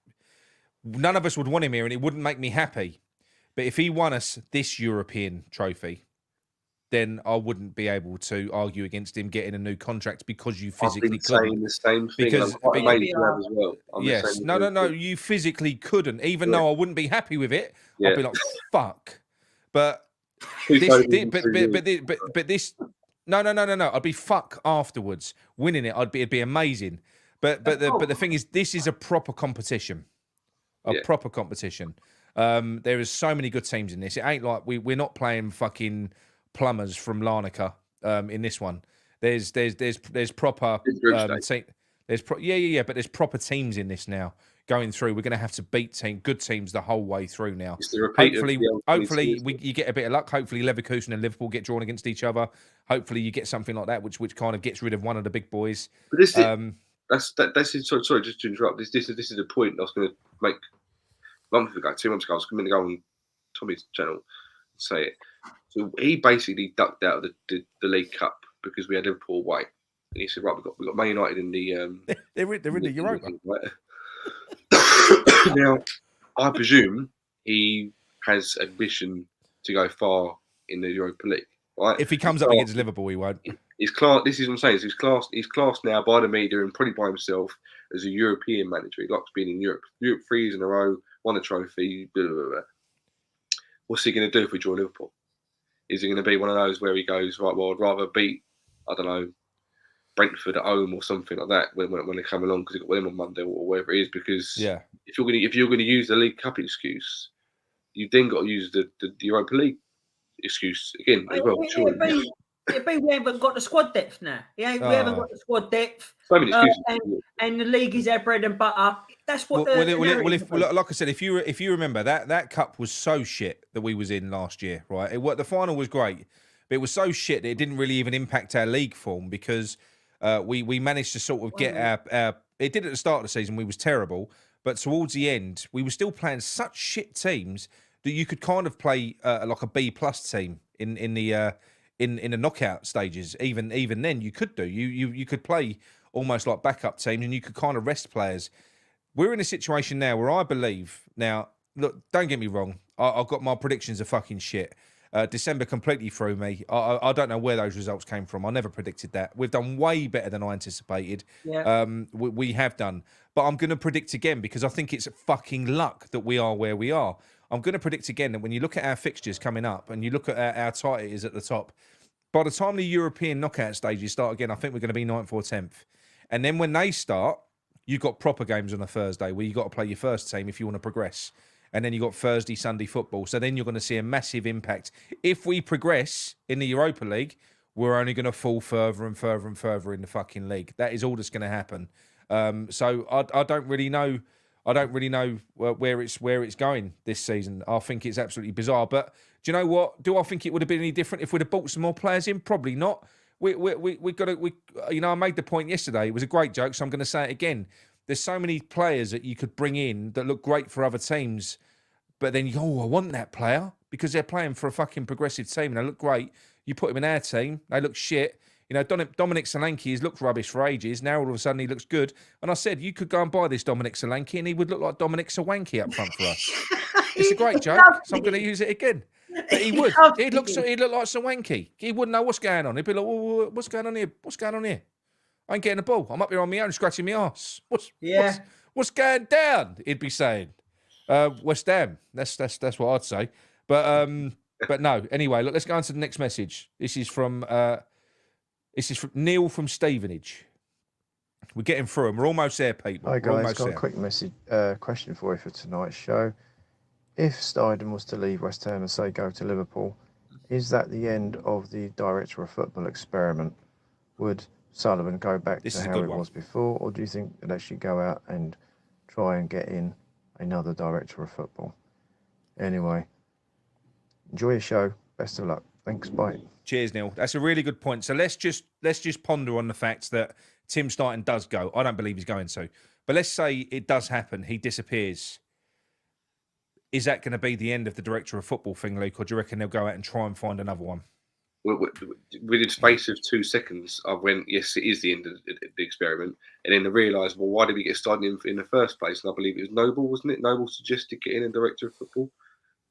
none of us would want him here, and it wouldn't make me happy. But if he won us this European trophy, then I wouldn't be able to argue against him getting a new contract because you physically couldn't. Saying the same thing. Because as well. Yes, no, you physically couldn't. Even though I wouldn't be happy with it, I'd be like, fuck. But this, no. I'd be fuck afterwards. Winning it, it'd be amazing. But the thing is, this is a proper competition. Proper competition. There is so many good teams in this. It ain't like we're not playing fucking plumbers from Larnaca in this one. There's proper but there's proper teams in this now going through. We're going to have to beat good teams the whole way through now. Hopefully you get a bit of luck. Hopefully Leverkusen and Liverpool get drawn against each other. Hopefully you get something like that, which kind of gets rid of one of the big boys. But this sorry, just to interrupt. This is the point I was going to make. 2 months ago, I was going to go on Tommy's channel and say it. So he basically ducked out of the League Cup because we had Liverpool away, and he said, "Right, we've got Man United in the they're in the Europa." Right? Now, I presume he has ambition to go far in the Europa League. Right? If he comes up against Liverpool, he won't. He's class. This is what I'm saying. He's classed now by the media and probably by himself as a European manager. He likes being in Europe. 3 years in a row, won a trophy. Blah, blah, blah. What's he going to do if we draw Liverpool? Is he going to be one of those where he goes, right, well, I'd rather beat, I don't know, Brentford at home or something like that when they come along because you've got them on Monday or whatever it is? Because if you're going to use the League Cup excuse, you've then got to use the Europa League excuse again as well. We haven't got the squad depth now. We haven't got the squad depth. So many excuses. And the league is our bread and butter. That's what. Like I said, if you remember that cup was so shit that we was in last year, right? The final was great, but it was so shit that it didn't really even impact our league form because we managed to sort of get our. It did at the start of the season. We was terrible, but towards the end, we were still playing such shit teams that you could kind of play like a B+ team in the knockout stages. Even then, you could do you could play almost like backup teams, and you could kind of rest players. We're in a situation now where I believe now. Look, don't get me wrong. I've got my predictions are fucking shit. December completely threw me. I don't know where those results came from. I never predicted that. We've done way better than I anticipated. Yeah. We have done, but I'm going to predict again because I think it's fucking luck that we are where we are. I'm going to predict again that when you look at our fixtures coming up and you look at how tight it is at the top, by the time the European knockout stages start again, I think we're going to be 9th or 10th. And then when they start, you've got proper games on a Thursday where you've got to play your first team if you want to progress. And then you've got Thursday, Sunday football. So then you're going to see a massive impact. If we progress in the Europa League, we're only going to fall further and further and further in the fucking league. That is all that's going to happen. So I don't really know. I don't really know where it's going this season. I think it's absolutely bizarre. But do you know what? Do I think it would have been any different if we'd have bought some more players in? Probably not. we got to. I made the point yesterday. It was a great joke, so I'm going to say it again. There's so many players that you could bring in that look great for other teams, but then you go, I want that player because they're playing for a fucking progressive team and they look great. You put him in our team, they look shit. Dominic Solanke has looked rubbish for ages. Now all of a sudden he looks good. And I said, you could go and buy this Dominic Solanke and he would look like Dominic Sowanke up front for us. It's a great joke, so I'm going to use it again. But he would. He'd look like Sowanke. He wouldn't know what's going on. He'd be like, what's going on here? What's going on here? I ain't getting the ball. I'm up here on my own scratching my arse. What's going down? He'd be saying. West Ham. That's what I'd say. But no. Anyway, look, let's go on to the next message. This is from Neil from Stevenage. We're getting through them. We're almost there, people. Hi guys, got a quick message question for you for tonight's show. If Steidten was to leave West Ham and say go to Liverpool, is that the end of the director of football experiment? Would Sullivan go back to how it was before, or do you think they'd actually go out and try and get in another director of football? Anyway, enjoy your show. Best of luck. Thanks. Bye. Cheers, Neil. That's a really good point. So let's just ponder on the fact that Tim Steidten does go. I don't believe he's going to, but let's say it does happen. He disappears. Is that going to be the end of the director of football thing, Luke, or do you reckon they'll go out and try and find another one? Within space of 2 seconds, I went, yes, it is the end of the experiment. And then I realised, well, why did we get started in the first place? And I believe it was Noble, wasn't it? Noble suggested getting a director of football.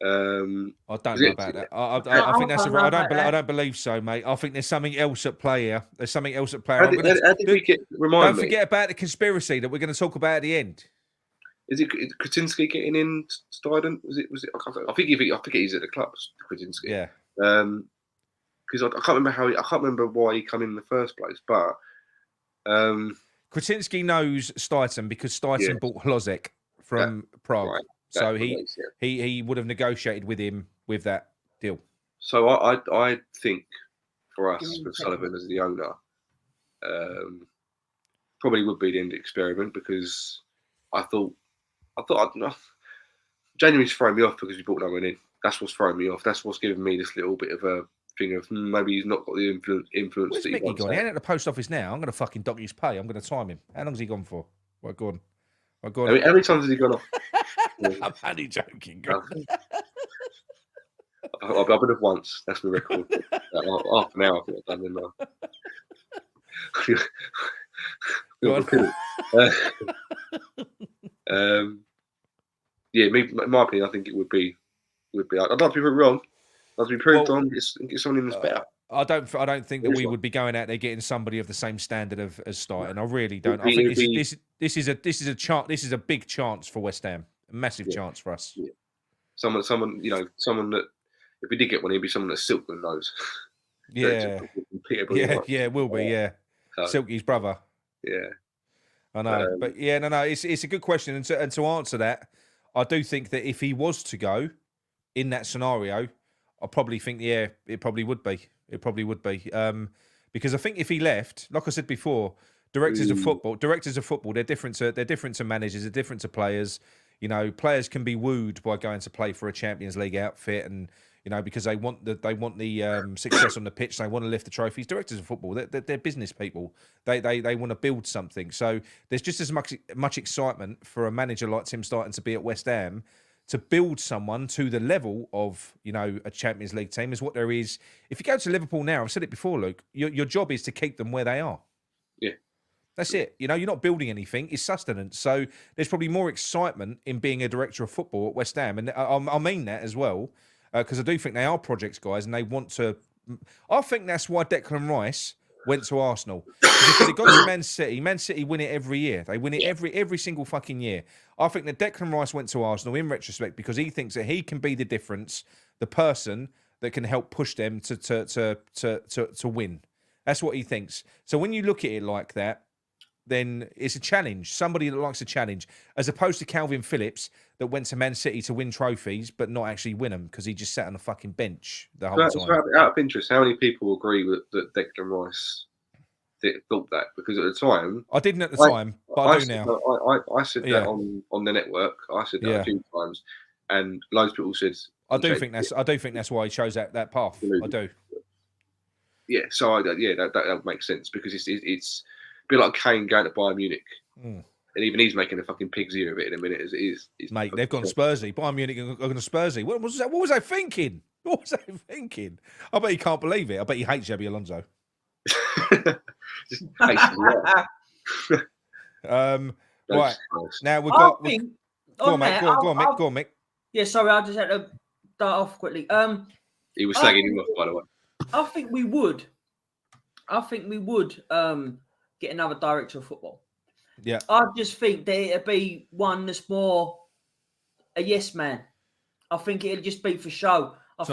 I don't know about that. I think that's I don't believe so, mate. I think there's something else at play here. There's something else at play. Don't forget about the conspiracy that we're going to talk about at the end. Is it Krasinski getting in Steidten? Was it? I think he's at the club. Krasinski. Yeah. Because I can't remember why he came in the first place. But Krasinski knows Steidten because Steidten bought Hlozek from Prague. Right. So he would have negotiated with him with that deal. So I think for us, with Sullivan as the owner, probably would be the end of the experiment, because I thought January's throwing me off because we brought no one in. That's what's throwing me off. That's what's giving me this little bit of a thing of maybe he's not got the influence. Where's Micky gone? He ain't at the post office now. I'm going to fucking dock his pay. I'm going to time him. How long's he gone for? Right, go on. How many times has he gone off? I'm only joking. I've been off once. That's my record. Half an hour I think I've done now. Yeah, in my opinion, I think it would be. I'd like to be proved wrong. I'd like to be proved wrong. Get someone in that's better. I don't think that we would be going out there getting somebody of the same standard as Steidten. I really don't. I think this is a big chance for West Ham. A massive chance for us. Yeah. Someone that if we did get one, he'd be someone that Silkman knows. Yeah. It will be. Yeah. Silky's brother. Yeah. I know, but it's a good question, and to answer that, I do think that if he was to go in that scenario, I probably think it probably would be. It probably would be because I think if he left, like I said before, directors of football, they're different to managers, they're different to players. Players can be wooed by going to play for a Champions League outfit, and because they want the success on the pitch, they want to lift the trophies. Directors of football, they're business people. They want to build something. So there's just as much excitement for a manager like Tim Steidten to be at West Ham to build someone to the level of a Champions League team is what there is. If you go to Liverpool now, I've said it before, Luke, your job is to keep them where they are. Yeah. That's it. You're not building anything. It's sustenance. So there's probably more excitement in being a director of football at West Ham. And I mean that as well, because I do think they are projects guys and they want to... I think that's why Declan Rice went to Arsenal. Because he got to Man City. Man City win it every year. They win it every single fucking year. I think that Declan Rice went to Arsenal in retrospect because he thinks that he can be the difference, the person that can help push them to win. That's what he thinks. So when you look at it like that, then it's a challenge. Somebody that likes a challenge, as opposed to Calvin Phillips that went to Man City to win trophies but not actually win them because he just sat on the fucking bench the whole time. So out of interest, how many people agree with that Declan Rice thought that? Because at the time, I didn't at the time, but I do now. I said that on the network. I said that a few times, and loads of people said. I do think that's why he chose that path. Absolutely. I do. Yeah, so that makes sense because it's a bit like Kane going to Bayern Munich. And even he's making a fucking pig's ear of it in a minute as it is. Mate, they've gone Spursy. Bayern Munich are going to Spursy. What was that? What was I thinking? What was I thinking? I bet he can't believe it. I bet he hates Xabi Alonso. Just hates him. Right. Now we've got... Go on, Mick. Yeah, sorry, I just had to start off quickly. He was slagging him off, by the way. I think we would get another director of football. Yeah. I just think that it'd be one that's more a yes man. I think it'd just be for show. It's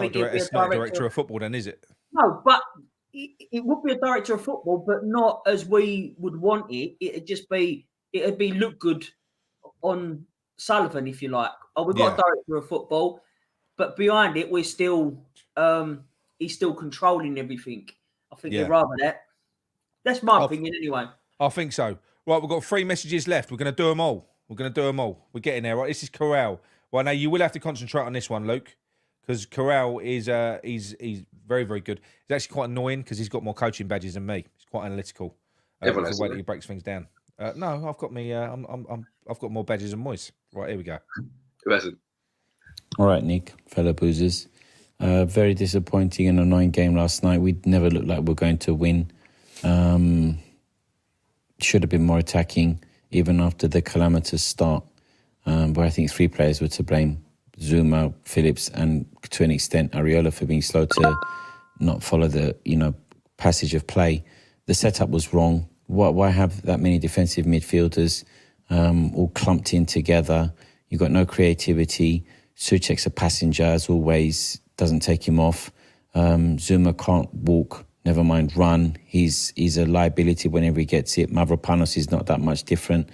not a director of football then, is it? No, but it would be a director of football, but not as we would want it. It'd look good on Sullivan, if you like. Oh, we've got a director of football, but behind it, we're still he's still controlling everything. I think you'd rather that. That's my opinion anyway. I think so. Right, we've got 3 messages left. We're going to do them all. We're getting there, right? This is Corral. Well, now you will have to concentrate on this one, Luke, because Corral is he's very, very good. He's actually quite annoying because he's got more coaching badges than me. He's quite analytical. The way that he breaks things down. No, I've got me. I've got more badges than Moyes. Right, here we go. Who hasn't? All right, Nick, fellow boozers. Very disappointing and annoying game last night. We never looked like we're going to win. Should have been more attacking, even after the calamitous start. But I think 3 players were to blame. Zuma, Phillips, and to an extent, Areola for being slow to not follow the passage of play. The setup was wrong. Why have that many defensive midfielders all clumped in together? You've got no creativity. Souček's a passenger, as always, doesn't take him off. Zuma can't walk, never mind run. He's a liability whenever he gets it. Mavropanos is not that much different.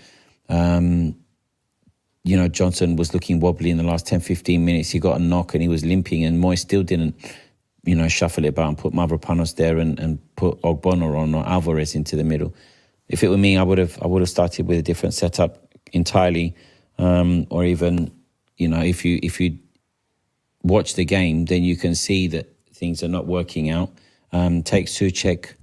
Johnson was looking wobbly in the last 10, 15 minutes. He got a knock and he was limping, and Moyes still didn't, shuffle it about and put Mavropanos there and put Ogbonna on or Alvarez into the middle. If it were me, I would have started with a different setup entirely, or even, if you watch the game, then you can see that things are not working out. Take Souček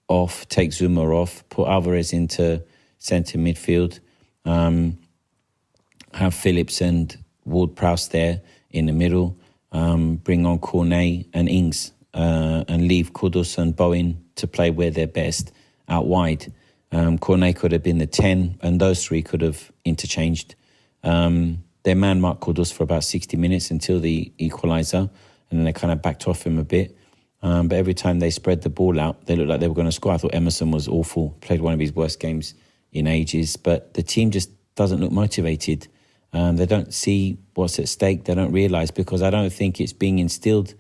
off, take Zuma off, put Alvarez into centre midfield, have Phillips and Ward-Prowse there in the middle, bring on Cornet and Ings, and leave Kudus and Bowen to play where they're best out wide. Cornet could have been the 10, and those 3 could have interchanged. They man-marked Kudus for about 60 minutes until the equaliser, and then they kind of backed off him a bit. But every time they spread the ball out, they looked like they were going to score. I thought Emerson was awful, played one of his worst games in ages, but the team just doesn't look motivated. They don't see what's at stake. They don't realise, because I don't think it's being instilled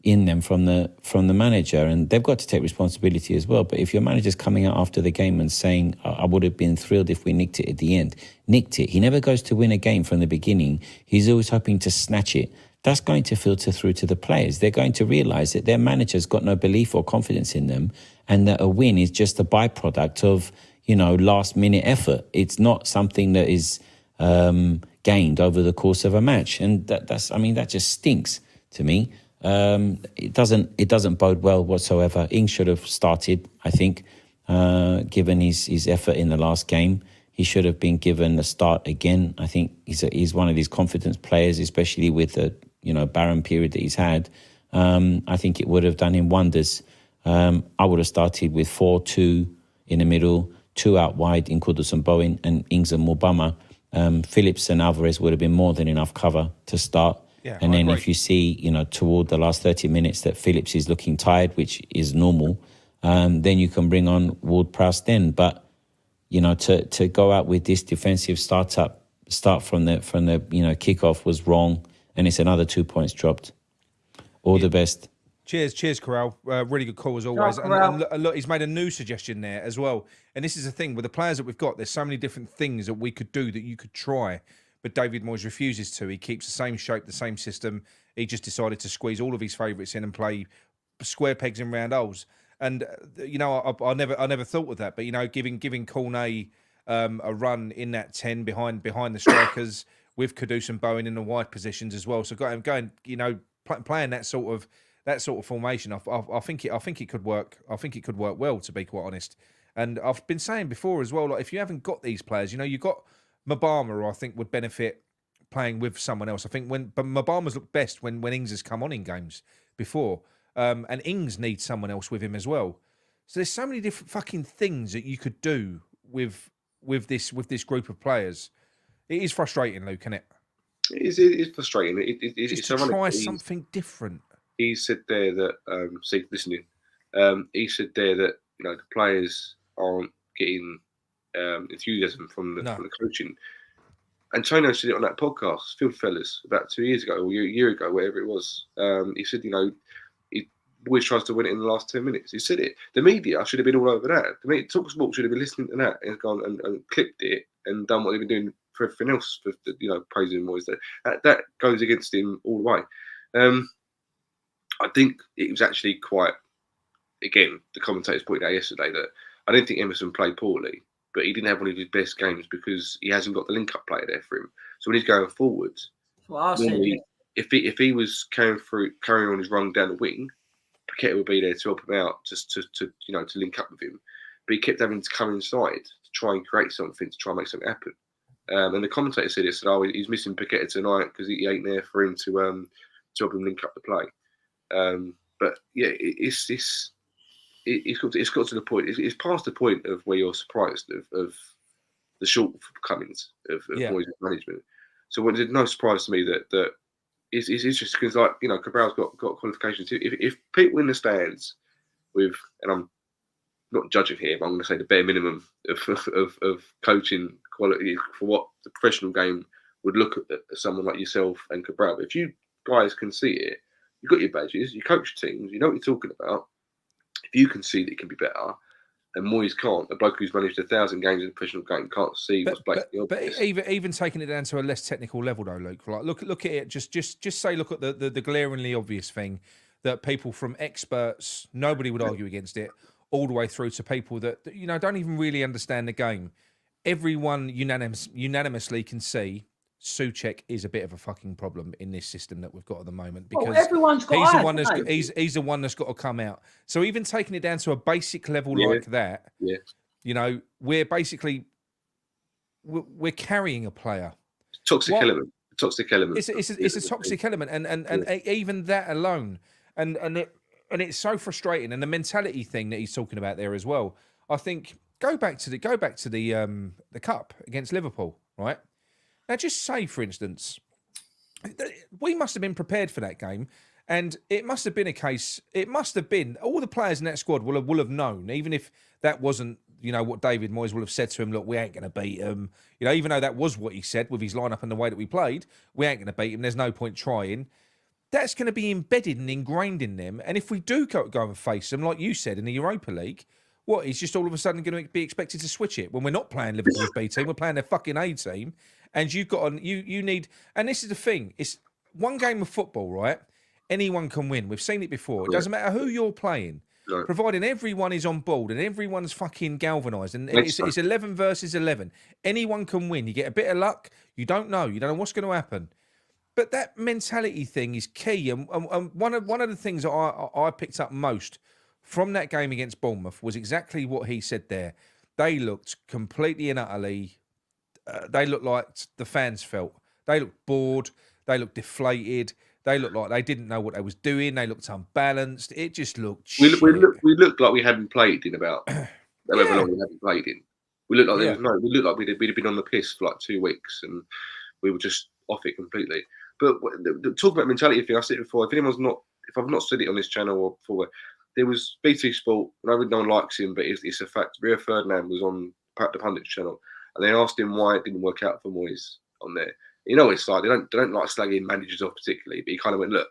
in them from the manager, and they've got to take responsibility as well. But if your manager's coming out after the game and saying, I would have been thrilled if we nicked it at the end, nicked it. He never goes to win a game from the beginning. He's always hoping to snatch it. That's going to filter through to the players. They're going to realise that their manager's got no belief or confidence in them, and that a win is just a byproduct of, last minute effort. It's not something that is gained over the course of a match. And that just stinks to me. It doesn't bode well whatsoever. Ings should have started, I think, given his effort in the last game. He should have been given a start again. I think he's one of these confidence players, especially with the barren period that he's had. I think it would have done him wonders. I would have started with 4-2 in the middle, 2 out wide in Kudus and Bowen, and Ings and Mubama. Phillips and Alvarez would have been more than enough cover to start. Yeah, and then if you see, toward the last 30 minutes that Phillips is looking tired, which is normal, then you can bring on Ward-Prowse then. But, to go out with this defensive start from the kickoff was wrong, and it's another 2 points dropped. All the best. Cheers, Corral. Really good call as always. And look, he's made a new suggestion there as well. And this is the thing with the players that we've got. There's so many different things that we could do that you could try. But David Moyes refuses to. He keeps the same shape, the same system. He just decided to squeeze all of his favourites in and play square pegs in round holes. And I never thought of that. But giving Cornet a run in that 10 behind the strikers with Kudus and Bowen in the wide positions as well. So going playing that sort of that sort of formation, I think it could work. I think it could work well, to be quite honest. And I've been saying before as well, like if you haven't got these players, you've got Mabama, I think would benefit playing with someone else. I think but Mabama's looked best when Ings has come on in games before, and Ings needs someone else with him as well. So there's so many different fucking things that you could do with this group of players. It is frustrating, Luke, isn't it? It is frustrating. It's to try something different. He said there that listening. He said there that the players aren't getting enthusiasm from the coaching. Antonio said it on that podcast, Phil Fellas, about 2 years ago or a year ago, whatever it was. He said, he always tries to win it in the last 10 minutes. He said it. The media should have been all over that. The media, TalkSport should have been listening to that and gone and clipped it and done what they've been doing for everything else, for praising Moyes. That goes against him all the way. I think it was actually quite, again, the commentators pointed out yesterday that I don't think Emerson played poorly, but he didn't have one of his best games because he hasn't got the link-up player there for him. So when he's going forwards, if he was carrying on his run down the wing, Paqueta would be there to help him out, just to link up with him. But he kept having to come inside to try and create something, to try and make something happen. And the commentator said it, he's missing Paqueta tonight because he ain't there for him to help him link up the play. But yeah, it's got to the point. It's past the point of where you're surprised of the shortcomings of Moyes' management. So it's no surprise to me that it's interesting because Cabral's got qualifications. If people in the stands with, and I'm not judging here, but I'm going to say the bare minimum of coaching quality for what the professional game would look at someone like yourself and Cabral. If you guys can see it, you've got your badges, you coach teams, you know what you're talking about. If you can see that it can be better, and Moyes can't, a bloke who's managed 1,000 games in a professional game can't see what's blatantly obvious. But even taking it down to a less technical level, though, Luke, like look at it. Just say look at the glaringly obvious thing that people from experts, nobody would argue against it, all the way through to people that don't even really understand the game. Everyone unanimously can see Souček is a bit of a fucking problem in this system that we've got at the moment because everyone's got he's the one that's got to come out. So even taking it down to a basic level like that, we're basically we're carrying a player. Toxic element. It's a toxic element, and even that alone, and it's so frustrating. And the mentality thing that he's talking about there as well. I think go back to the cup against Liverpool, right? Now, just say, for instance, we must have been prepared for that game, and it must have been a case. It must have been all the players in that squad will have known, even if that wasn't what David Moyes will have said to him. Look, we ain't going to beat him. Even though that was what he said with his lineup and the way that we played, we ain't going to beat him. There's no point trying. That's going to be embedded and ingrained in them. And if we do go and face them, like you said in the Europa League, what, he's just all of a sudden going to be expected to switch it when we're not playing Liverpool's B team, we're playing their fucking A team. And you've got you need, and this is the thing, it's one game of football, right? Anyone can win. We've seen it before. It doesn't matter who you're playing, providing everyone is on board and everyone's fucking galvanised. And it's 11 versus 11. Anyone can win. You get a bit of luck. You don't know what's going to happen. But that mentality thing is key. And one of the things that I picked up most from that game against Bournemouth was exactly what he said there. They looked completely and utterly. They looked like the fans felt. They looked bored. They looked deflated. They looked like they didn't know what they was doing. They looked unbalanced. It just looked shit. We looked like we hadn't played in about however long we hadn't played in. We looked like there was we looked like we'd been on the piss for like 2 weeks and we were just off it completely. But talk about mentality thing. I said it before. If I've not said it on this channel or before, there was BT Sport, and I really no one likes him, but it's a fact. Rio Ferdinand was on the Pundits channel, and they asked him why it didn't work out for Moyes on there. It's like they don't like slagging managers off particularly, but he kind of went, look,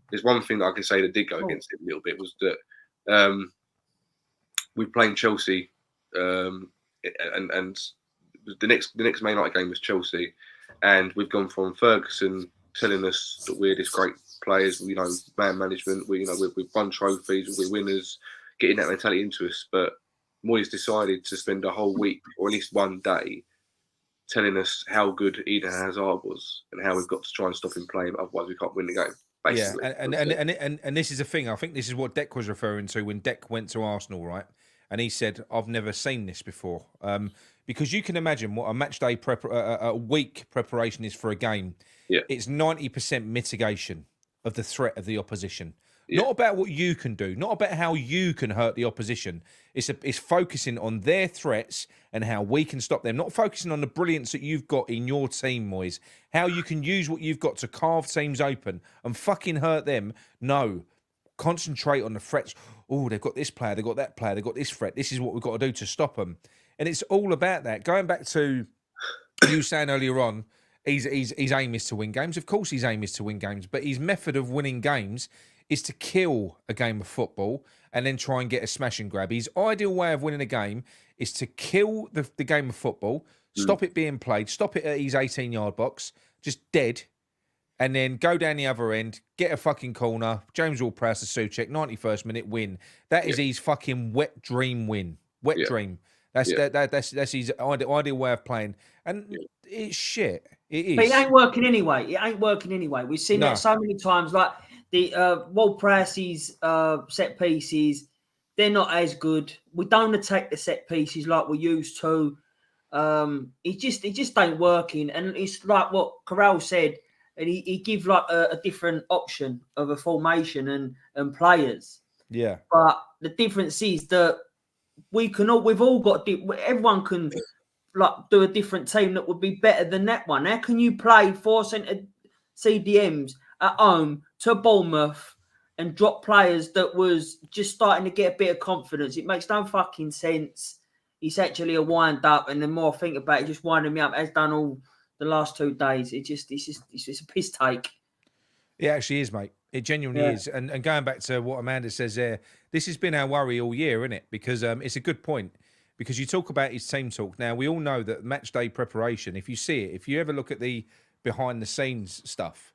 there's one thing that I can say that did go against him a little bit was that we playing Chelsea, and the next Man United game was Chelsea, and we've gone from Ferguson telling us that we're this great players, man management, we've won trophies, we're winners, getting that mentality into us. But Moyes decided to spend a whole week, or at least one day, telling us how good Eden Hazard was and how we've got to try and stop him playing, otherwise we can't win the game. basically. Yeah, and this is a thing. I think this is what Deck was referring to when Deck went to Arsenal, right? And he said, "I've never seen this before." Because you can imagine what a match day a week preparation is for a game. Yeah. It's 90% mitigation of the threat of the opposition. Yeah. Not about what you can do, not about how you can hurt the opposition. It's focusing on their threats and how we can stop them. Not focusing on the brilliance that you've got in your team, Moyes. How you can use what you've got to carve teams open and fucking hurt them. No. Concentrate on the threats. Oh, they've got this player, they've got that player, they've got this threat. This is what we've got to do to stop them. And it's all about that. Going back to you saying earlier on, his aim is to win games. Of course his aim is to win games, but his method of winning games is to kill a game of football and then try and get a smash and grab. His ideal way of winning a game is to kill the game of football, stop it being played, stop it at his 18-yard box, just dead, and then go down the other end, get a fucking corner, James Ward-Prowse to Souček, 91st minute win. That is his fucking wet dream win. Wet dream. That's his ideal way of playing. And it's shit. It is. But it ain't working anyway. It ain't working anyway. We've seen that so many times. Like the Ward-Prowse's set pieces, they're not as good. We don't attack the set pieces like we used to. It just ain't working. And it's like what Corral said, and he give like a different option of a formation and players. Yeah. But the difference is that everyone can like do a different team that would be better than that one. How can you play 4 centre CDMs at home to Bournemouth and drop players that was just starting to get a bit of confidence? It makes no fucking sense. It's actually a wind up, and the more I think about it, just winding me up, as done all the last 2 days. It's just a piss take. It actually is, mate. It genuinely is. And going back to what Amanda says there, this has been our worry all year, isn't it? Because it's a good point. Because you talk about his team talk. Now, we all know that match day preparation, if you see it, if you ever look at the behind the scenes stuff,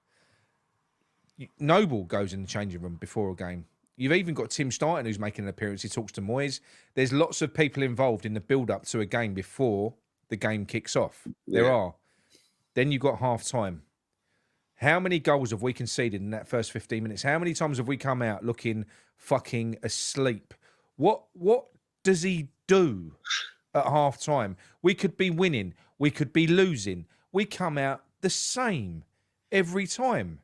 Noble goes in the changing room before a game. You've even got Tim Steidten who's making an appearance. He talks to Moyes. There's lots of people involved in the build-up to a game before the game kicks off. Yeah. There are. Then you've got half-time. How many goals have we conceded in that first 15 minutes? How many times have we come out looking fucking asleep? What does he do at half-time? We could be winning. We could be losing. We come out the same every time.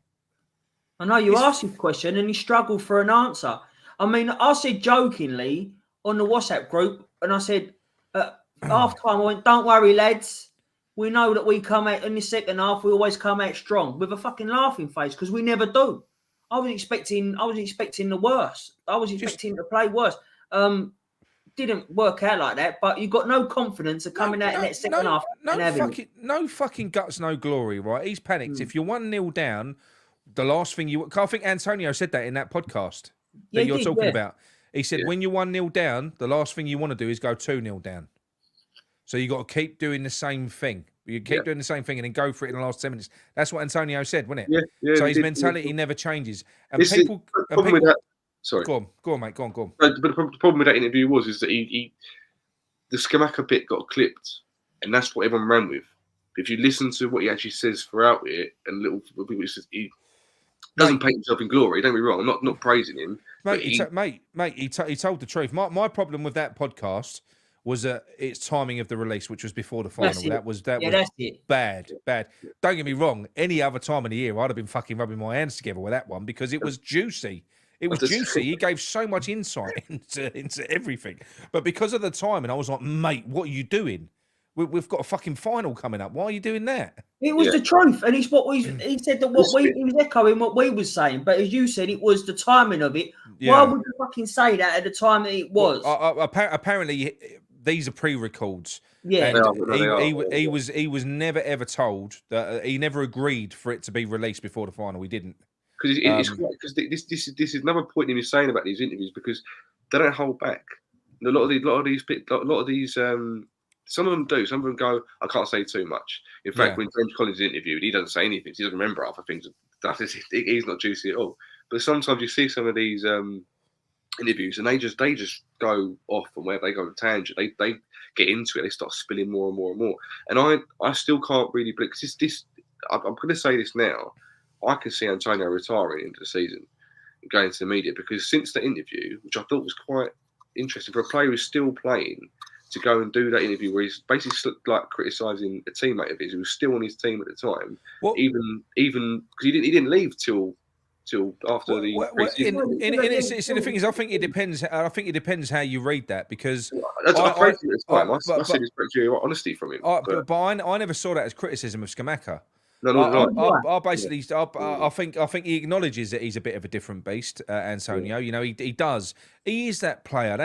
I know you asked him a question and he struggled for an answer. I mean, I said jokingly on the WhatsApp group, and I said, half-time, I went, don't worry, lads. We know that we come out in the second half, we always come out strong with a fucking laughing face because we never do. I was expecting the worst. I was expecting to play worse. Didn't work out like that, but you got no confidence of coming out in that second half. No fucking guts, no glory, right? He's panicked. If you're 1-0 down, the last thing I think Antonio said that in that podcast that you're talking about. He said, when you're 1-0 down, the last thing you want to do is go 2-0 down. So you got to keep doing the same thing. You keep doing the same thing and then go for it in the last 10 minutes. That's what Antonio said, wasn't it? Yeah. So his mentality never changes. And With that, sorry. Go on, mate. Go on. But the problem with that interview is that the Scamacca bit got clipped, and that's what everyone ran with. If you listen to what he actually says throughout it, and little people says he doesn't paint himself in glory. Don't be wrong. I'm not praising him. Mate, he told the truth. My problem with that podcast was its timing of the release, which was before the final. That was bad. Don't get me wrong. Any other time of the year, I'd have been fucking rubbing my hands together with that one because it was juicy. It was juicy. He gave so much insight into everything. But because of the timing, I was like, mate, what are you doing? We've got a fucking final coming up. Why are you doing that? It was the truth, and it's what he said that he was echoing what we was saying. But as you said, it was the timing of it. Yeah. Why would you fucking say that at the time that it was? Apparently, these are pre-records. Yeah, and he was never ever told that he never agreed for it to be released before the final. He didn't. Because this is another point he was saying about these interviews because they don't hold back. A lot of these. Some of them do. Some of them go, I can't say too much. In fact, when James Collins is interviewed, he doesn't say anything. He doesn't remember half the things. He's not juicy at all. But sometimes you see some of these interviews and they just go off and where they go on tangent. They get into it. They start spilling more and more and more. And I still can't really believe because I'm going to say this now. I could see Antonio retiring into the season, going to the media, because since the interview, which I thought was quite interesting for a player who's still playing, to go and do that interview where he's basically like criticising a teammate of his who was still on his team at the time, even because he didn't leave till after the pre-season. The thing is, I think it depends. I think it depends how you read that, because I praised him at the time. I said it's very honesty from him. But I never saw that as criticism of Scamacca. No, I basically, I think he acknowledges that he's a bit of a different beast, Antonio. You know, he does. He is that player.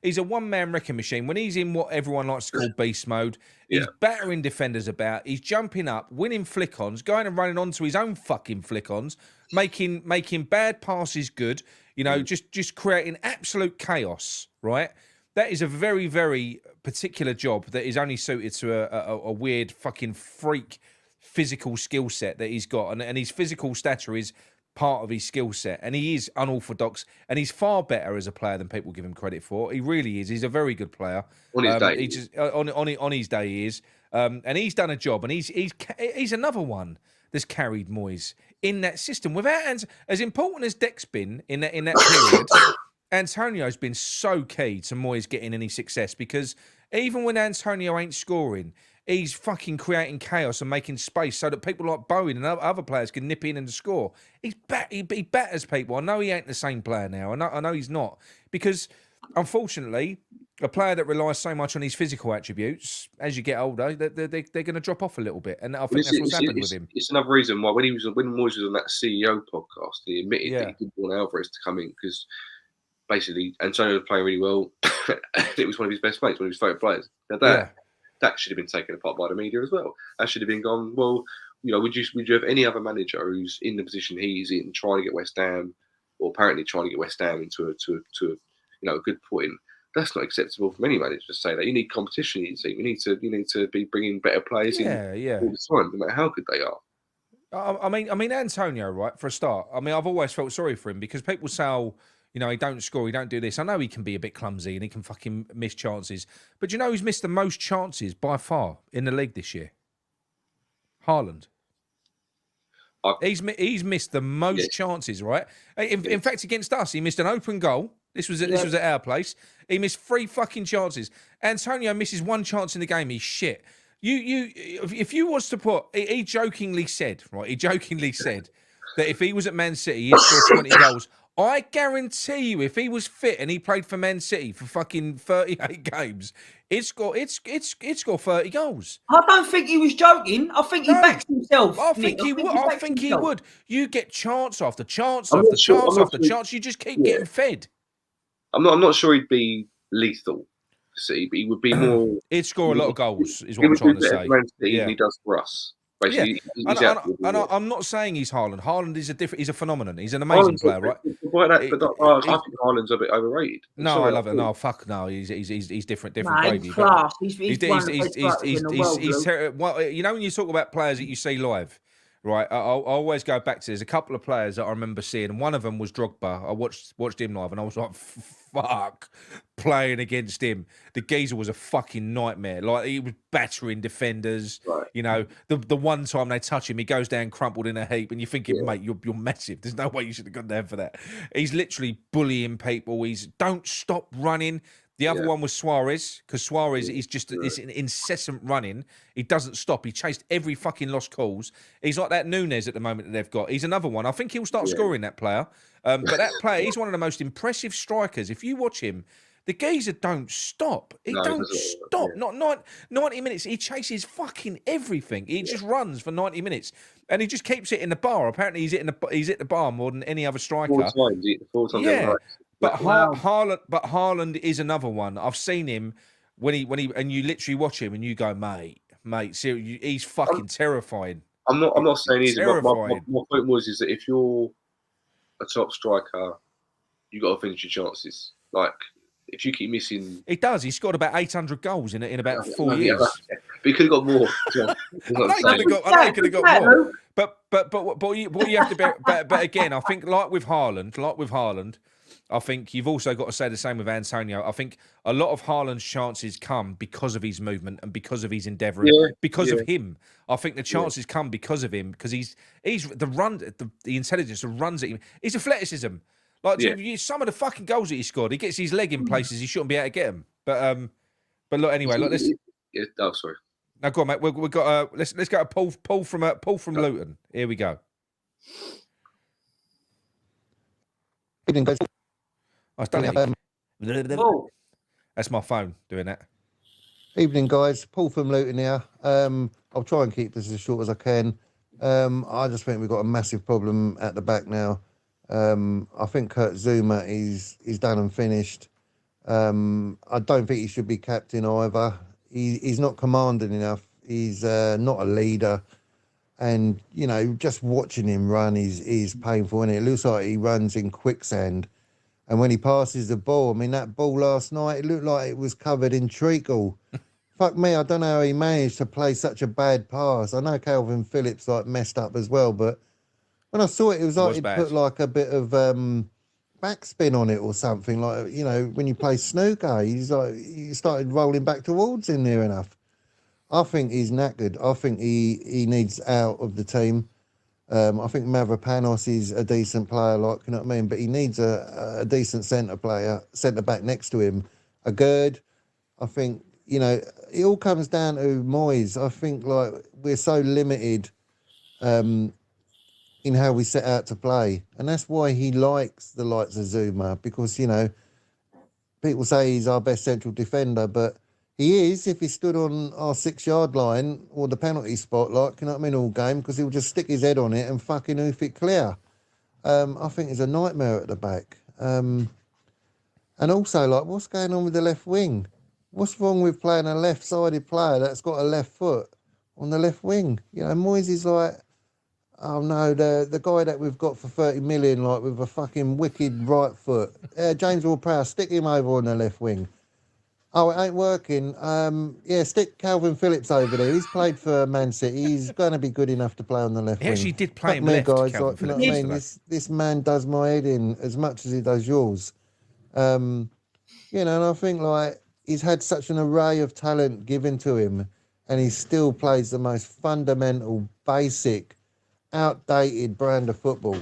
He's a one-man wrecking machine. When he's in what everyone likes to call beast mode, he's battering defenders about. He's jumping up, winning flick-ons, going and running onto his own fucking flick-ons, making bad passes good. You know, just creating absolute chaos. Right. That is a very, very particular job that is only suited to a weird fucking freak physical skill set that he's got, and his physical stature is part of his skill set, and he is unorthodox, and he's far better as a player than people give him credit for. He really is. He's a very good player. On his day, on his day he is, and he's done a job, and he's another one that's carried Moyes in that system. Without as important as Deck's been in that period, Antonio's been so key to Moyes getting any success, because even when Antonio ain't scoring, he's fucking creating chaos and making space so that people like Bowen and other players can nip in and score. He batters people. I know he ain't the same player now. I know he's not, because unfortunately, a player that relies so much on his physical attributes, as you get older, they're going to drop off a little bit, and I think that's what's happened with him. It's another reason why when Moyes was on that CEO podcast, he admitted that he didn't want Alvarez to come in, because basically Antonio was playing really well. It was one of his best mates, one of his favourite players. Now that should have been taken apart by the media as well. That should have been gone, well, you know, would you have any other manager who's in the position he's in, trying to get West Ham, or apparently trying to get West Ham into a good point? That's not acceptable from any manager to say that. You need competition in your team. You need to be bringing better players in all the time, no matter how good they are. I mean, Antonio, right, for a start. I mean, I've always felt sorry for him, because people say, oh, you know, he don't score, he don't do this. I know he can be a bit clumsy and he can fucking miss chances. But you know who's missed the most chances by far in the league this year? Haaland. He's missed the most chances, right? In fact, against us, he missed an open goal. This was at our place. He missed 3 fucking chances. Antonio misses 1 chance in the game. He's shit. If you was to put, he jokingly said that if he was at Man City, he'd score 20 goals. I guarantee you, if he was fit and he played for Man City for fucking 38 games, he'd score 30 goals. I don't think he was joking. I think he backs himself. I think he would. You get chance after chance after chance after chance. You just keep getting fed. I'm not sure he'd be lethal for City, but he would be more. He'd score a lot of goals, is what I'm trying to say. Than he does for us. Basically, I'm not saying he's Haaland. Haaland is he's a phenomenon. He's an amazing player, right? I think Haaland's a bit overrated. No, I love it. No, fuck no. He's different gravy. He's class. He's you know, when you talk about players that you see live, right? I always go back to, there's a couple of players that I remember seeing, and one of them was Drogba. I watched him live, and I was like, fuck, playing against him. The geezer was a fucking nightmare. Like, he was battering defenders. Right. You know, the one time they touch him, he goes down crumpled in a heap, and you're thinking, mate, you're massive. There's no way you should have gone down for that. He's literally bullying people. Don't stop running. The other one was Suarez, because Suarez is just this incessant running. He doesn't stop. He chased every fucking lost calls. He's like that Núñez at the moment that they've got. He's another one. I think he'll start scoring, that player. But that player, he's one of the most impressive strikers. If you watch him, the geezer don't stop. He don't stop. Not 90 minutes. He chases fucking everything. He just runs for 90 minutes. And he just keeps it in the bar. Apparently he's at the bar more than any other striker. 4 times. Yeah. But Haaland is another one. I've seen him when he and you literally watch him and you go, mate, seriously, he's fucking terrifying. I'm not saying he's terrifying. My point is that if you're a top striker, you got to finish your chances. Like, if you keep missing, he does. He scored about 800 goals in about 4 years. But he could have got more. I know he could have got more. But what you have to bear, but again, I think like with Haaland, I think you've also got to say the same with Antonio. I think a lot of Haaland's chances come because of his movement and because of his endeavour, because of him. I think the chances come because of him, because he's the run, the intelligence, the runs at him, his athleticism. Like some of the fucking goals that he scored, he gets his leg in places he shouldn't be able to get them. But look, anyway, look, let's. Oh, sorry. Now, go on, mate. We've got let's go to Paul from Luton. Here we go. Evening, guys. That's my phone doing that. Evening, guys. Paul from Luton here. I'll try and keep this as short as I can. I just think we've got a massive problem at the back now. I think Kurt Zouma is done and finished. I don't think he should be captain either. He's not commanding enough. He's not a leader. And, you know, just watching him run is painful, and it looks like he runs in quicksand. And when he passes the ball, I mean, that ball last night, it looked like it was covered in treacle. Fuck me, I don't know how he managed to play such a bad pass. I know Calvin Phillips messed up as well, but when I saw it was like he'd put like a bit of backspin on it or something. Like, you know, when you play snooker, he started rolling back towards him near enough. I think he's knackered. I think he needs out of the team. I think Mavropanos is a decent player, like, you know what I mean? But he needs a decent centre back next to him. A Gerd. I think, you know, it all comes down to Moyes. I think, like, we're so limited in how we set out to play. And that's why he likes the likes of Zouma, because, you know, people say he's our best central defender, but he is if he stood on our 6-yard line or the penalty spot, like, you know what I mean, all game, because he'll just stick his head on it and fucking hoof it clear. I think it's a nightmare at the back. And also, like, what's going on with the left wing? What's wrong with playing a left-sided player that's got a left foot on the left wing? You know, Moyes is like, oh no, the guy that we've got for 30 million, like, with a fucking wicked right foot. James Ward-Prowse, stick him over on the left wing. Oh, it ain't working. Yeah, stick Calvin Phillips over there. He's played for Man City. He's going to be good enough to play on the left wing. He actually did play him me, left, guys. Calvin Like, you know Phillips, what I mean? This man does my head in as much as he does yours. You know, and I think, like, he's had such an array of talent given to him, and he still plays the most fundamental, basic, outdated brand of football.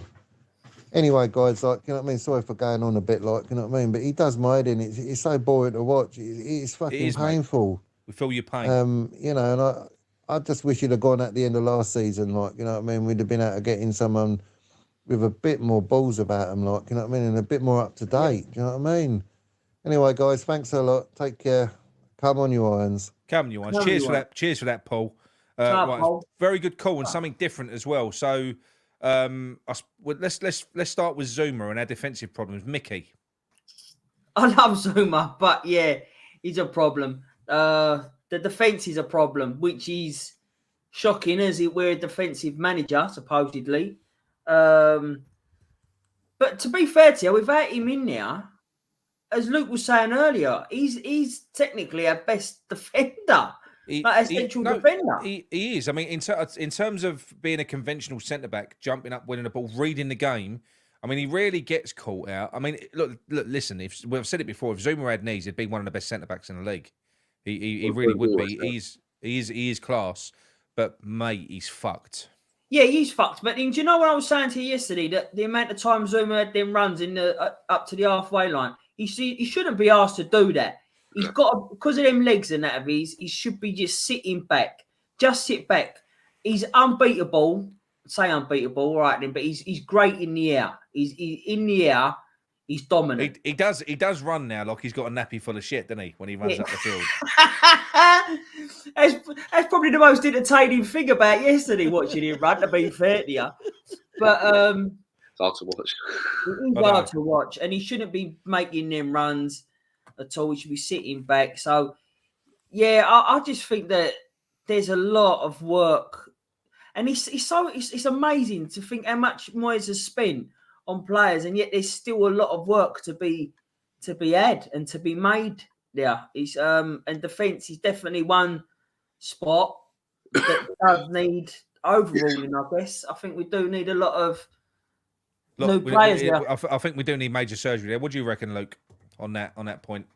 Anyway, guys, like, you know what I mean? Sorry for going on a bit, like, you know what I mean? But he does my head in. It's so boring to watch. It's fucking painful. Mate. We feel your pain. You know, and I just wish he'd have gone at the end of last season, like, you know what I mean? We'd have been able to get in someone with a bit more balls about him, like, you know what I mean? And a bit more up to date, you know what I mean? Anyway, guys, thanks a lot. Take care. Come on, you irons. Come on, you irons. Cheers for that. Cheers for that, Paul. Right, Paul. Very good call and something different as well. So, let's start with Zouma and our defensive problems. Mickey. I love Zouma, but yeah, he's a problem. The defence is a problem, which is shocking as we're a defensive manager, supposedly. But to be fair to you, without him in there, as Luke was saying earlier, he's technically our best defender. Like a central defender. He is. I mean, in terms of being a conventional centre-back, jumping up, winning the ball, reading the game, I mean, he rarely gets caught out. I mean, look, listen, I've said it before, if Zouma had knees, he'd be one of the best centre-backs in the league. He really would be. He is class, but, mate, he's fucked. Yeah, he's fucked. But do you know what I was saying to you yesterday? That the amount of time Zouma had them runs in the up to the halfway line, he shouldn't be asked to do that. He's got, because of them legs and that of his, he should be just sitting back. Just sit back. He's unbeatable. Say unbeatable, all right then, but he's great in the air. He's in the air. He's dominant. He does run now like he's got a nappy full of shit, doesn't he? When he runs up the field. That's probably the most entertaining thing about yesterday, watching him run. To be fair to you, but it's hard to watch. It is hard to watch, and he shouldn't be making them runs at all. He should be sitting back. So, yeah, I just think that there's a lot of work, and it's amazing to think how much Moyes has spent on players, and yet there's still a lot of work to be had and to be made there. And defence is definitely one spot that does need overruling, I guess. I think we do need a lot of new players there. I think we do need major surgery there. What do you reckon, Luke, on that point?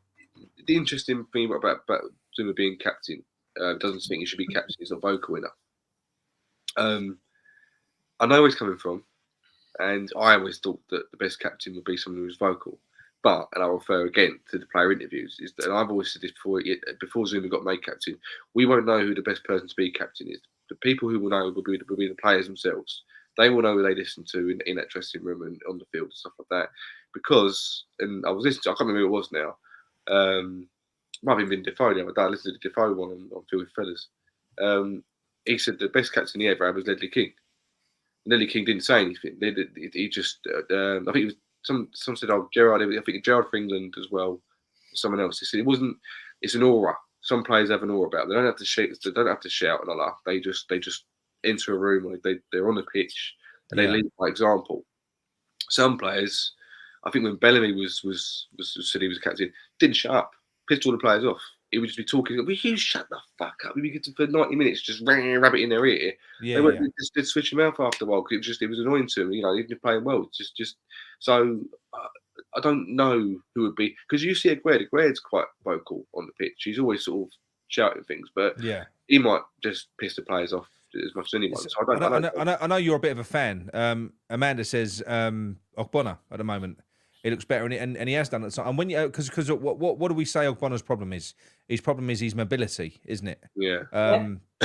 The interesting thing about Zuma being captain, doesn't think he should be captain. He's not vocal enough. I know where he's coming from, and I always thought that the best captain would be someone who was vocal. But, and I'll refer again to the player interviews, is that, and I've always said this before Zuma got made captain, we won't know who the best person to be captain is. The people who will know will be the players themselves. They will know who they listen to in that dressing room and on the field and stuff like that. Because, and I was listening to, I can't remember who it was now. Might have been Defoe the other day. I listened to the Defoe one on Field with Fellas. He said the best captain he ever had was Ledley King. Ledley King didn't say anything. He just, I think it was some said, oh, Gerrard. I think Gerrard for England as well. Someone else. He said it wasn't. It's an aura. Some players have an aura about them. They don't have to shout. They don't have to shout and all that. They just enter a room. They're on the pitch and they lead by example. Some players, I think when Bellamy was said he was captain, didn't shut up. Pissed all the players off. He would just be talking. Will you shut the fuck up? We get for 90 minutes, just rabbit in their ear. Yeah, they went, just switch him out after a while because it was annoying to him. You know, even if playing well, just so. I don't know who would be, because you see Aguerd's quite vocal on the pitch. He's always sort of shouting things, but he might just piss the players off as much as anyone. So I know you're a bit of a fan. Amanda says Ogbonna at the moment. He looks better, and he has done it. And when you because what do we say Ogbonna's problem is? His problem is his mobility, isn't it? Yeah.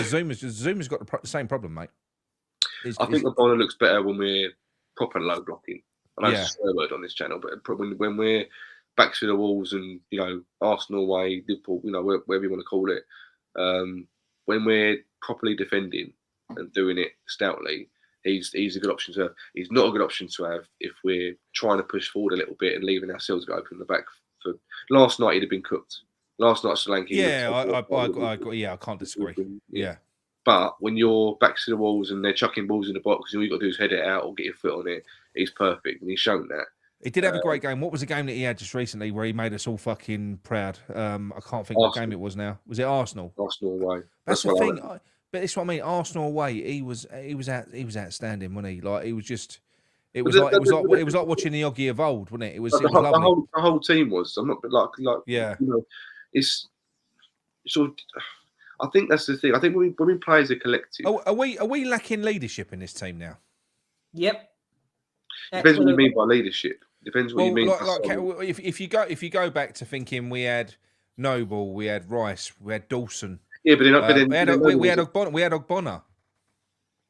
Zuma's got the same problem, mate. I think Ogbonna looks better when we're proper low blocking. I know it's a swear word on this channel, but when we're back to the walls and, you know, Arsenal way, Liverpool, you know, whatever you want to call it, when we're properly defending and doing it stoutly, he's a good option to have. He's not a good option to have if we're trying to push forward a little bit and leaving ourselves go open in the back. For last night, he'd have been cooked. Last night, Solanke. I can't disagree. Yeah. But when you're back to the walls and they're chucking balls in the box, all you've got to do is head it out or get your foot on it. He's perfect, and he's shown that. He did have a great game. What was the game that he had just recently where he made us all fucking proud? I can't think what game it was now. Was it Arsenal? Arsenal away. That's the thing. But it's what I mean. Arsenal away. He was outstanding, wasn't he? Like he was just. It was like watching the Oggy of old, wasn't it? It was lovely. The whole team was. I'm not like yeah. You know, it's sort of. I think that's the thing. I think when we play as a collective. Are we lacking leadership in this team now? Yep. Depends what you mean by leadership. Depends what you mean. If you go back to thinking we had Noble, we had Rice, we had Dawson. Yeah, but we had Ogbonna.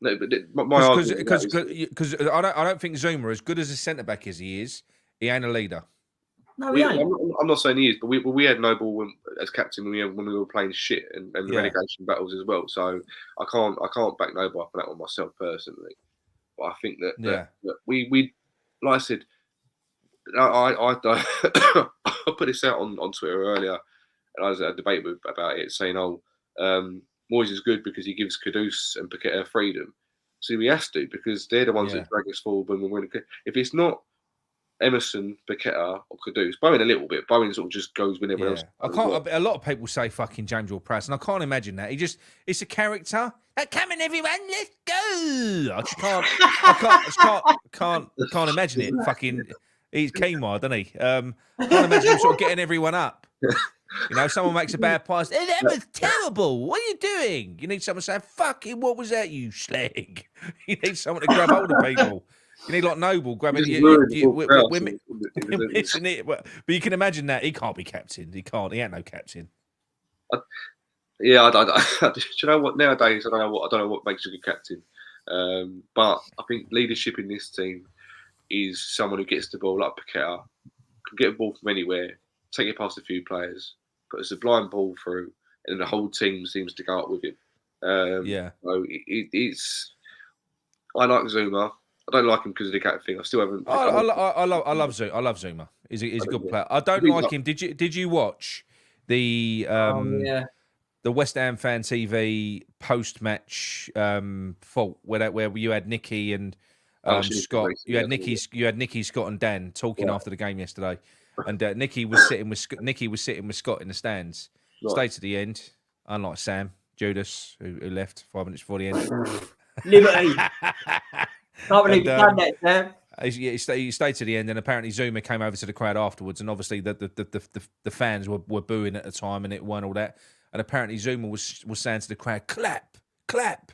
No, but my argument because I don't think Zuma, as good as a centre back as he is, he ain't a leader. No, he ain't. I'm not saying he is, but we had Noble as captain when we were playing shit and relegation battles as well. So I can't back Noble up on that one myself personally. But I think that we like I said, I put this out on Twitter earlier, and I was at a debate about it, saying, Moyes is good because he gives Kudus and Paqueta freedom. So he has to, because they're the ones that drag us forward when we're winning. If it's not Emerson, Paqueta, or Kudus, Bowen a little bit. Bowen sort of just goes whenever else. I can't. A lot of people say fucking James Ward-Prowse, and I can't imagine that. It's a character. Come on, everyone, let's go. I just can't imagine it. Fucking, he's quinoa, doesn't he? Can't imagine him sort of getting everyone up. You know, someone makes a bad pass. That was terrible. What are you doing? You need someone to say, "Fucking, what was that, you slag?" You need someone to grab hold of people. You need like Noble grabbing. We're missing it. But you can imagine that he can't be captain. He can't. He ain't no captain. Do you know what? Nowadays, I don't know what makes a good captain. But I think leadership in this team is someone who gets the ball like Paqueta, can get a ball from anywhere, take it past a few players, put a sublime ball through, and the whole team seems to go up with him. So it's. I like Zuma. I don't like him because of the cat thing. I still haven't. I love Zuma. I love Zuma. He's a good player. I don't like him. Did you watch the West Ham Fan TV post match fault where you had Nicky and Scott? You had Nicky, Scott, and Dan talking after the game yesterday, and Nicky was sitting with Scott in the stands. Stayed to the end, unlike Sam Judas who left 5 minutes before the end. Liberty. Can't believe you done that, Sam. He stayed to the end, and apparently Zuma came over to the crowd afterwards, and obviously the fans were booing at the time, and it weren't all that. And apparently Zuma was saying to the crowd, clap, clap.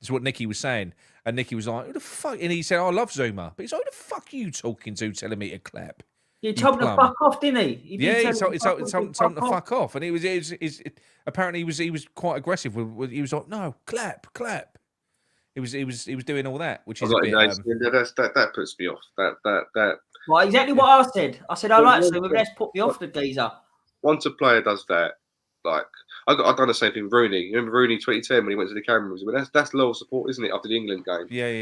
That's what Nicky was saying. And Nicky was like, who the fuck? And he said, I love Zuma. But he's like, who the fuck are you talking to telling me to clap? He told him to fuck off, didn't he? He told him to fuck off. And apparently he was quite aggressive. He was like, no, clap, clap. He was doing all that, which is a bit. That puts me off. That. Well, exactly what I said. I said I like Zuma, but let's put me off the geezer. Once a player does that, like I've done the same thing with Rooney. You remember Rooney 2010 when he went to the cameras? But that's loyal support, isn't it? After the England game. Yeah.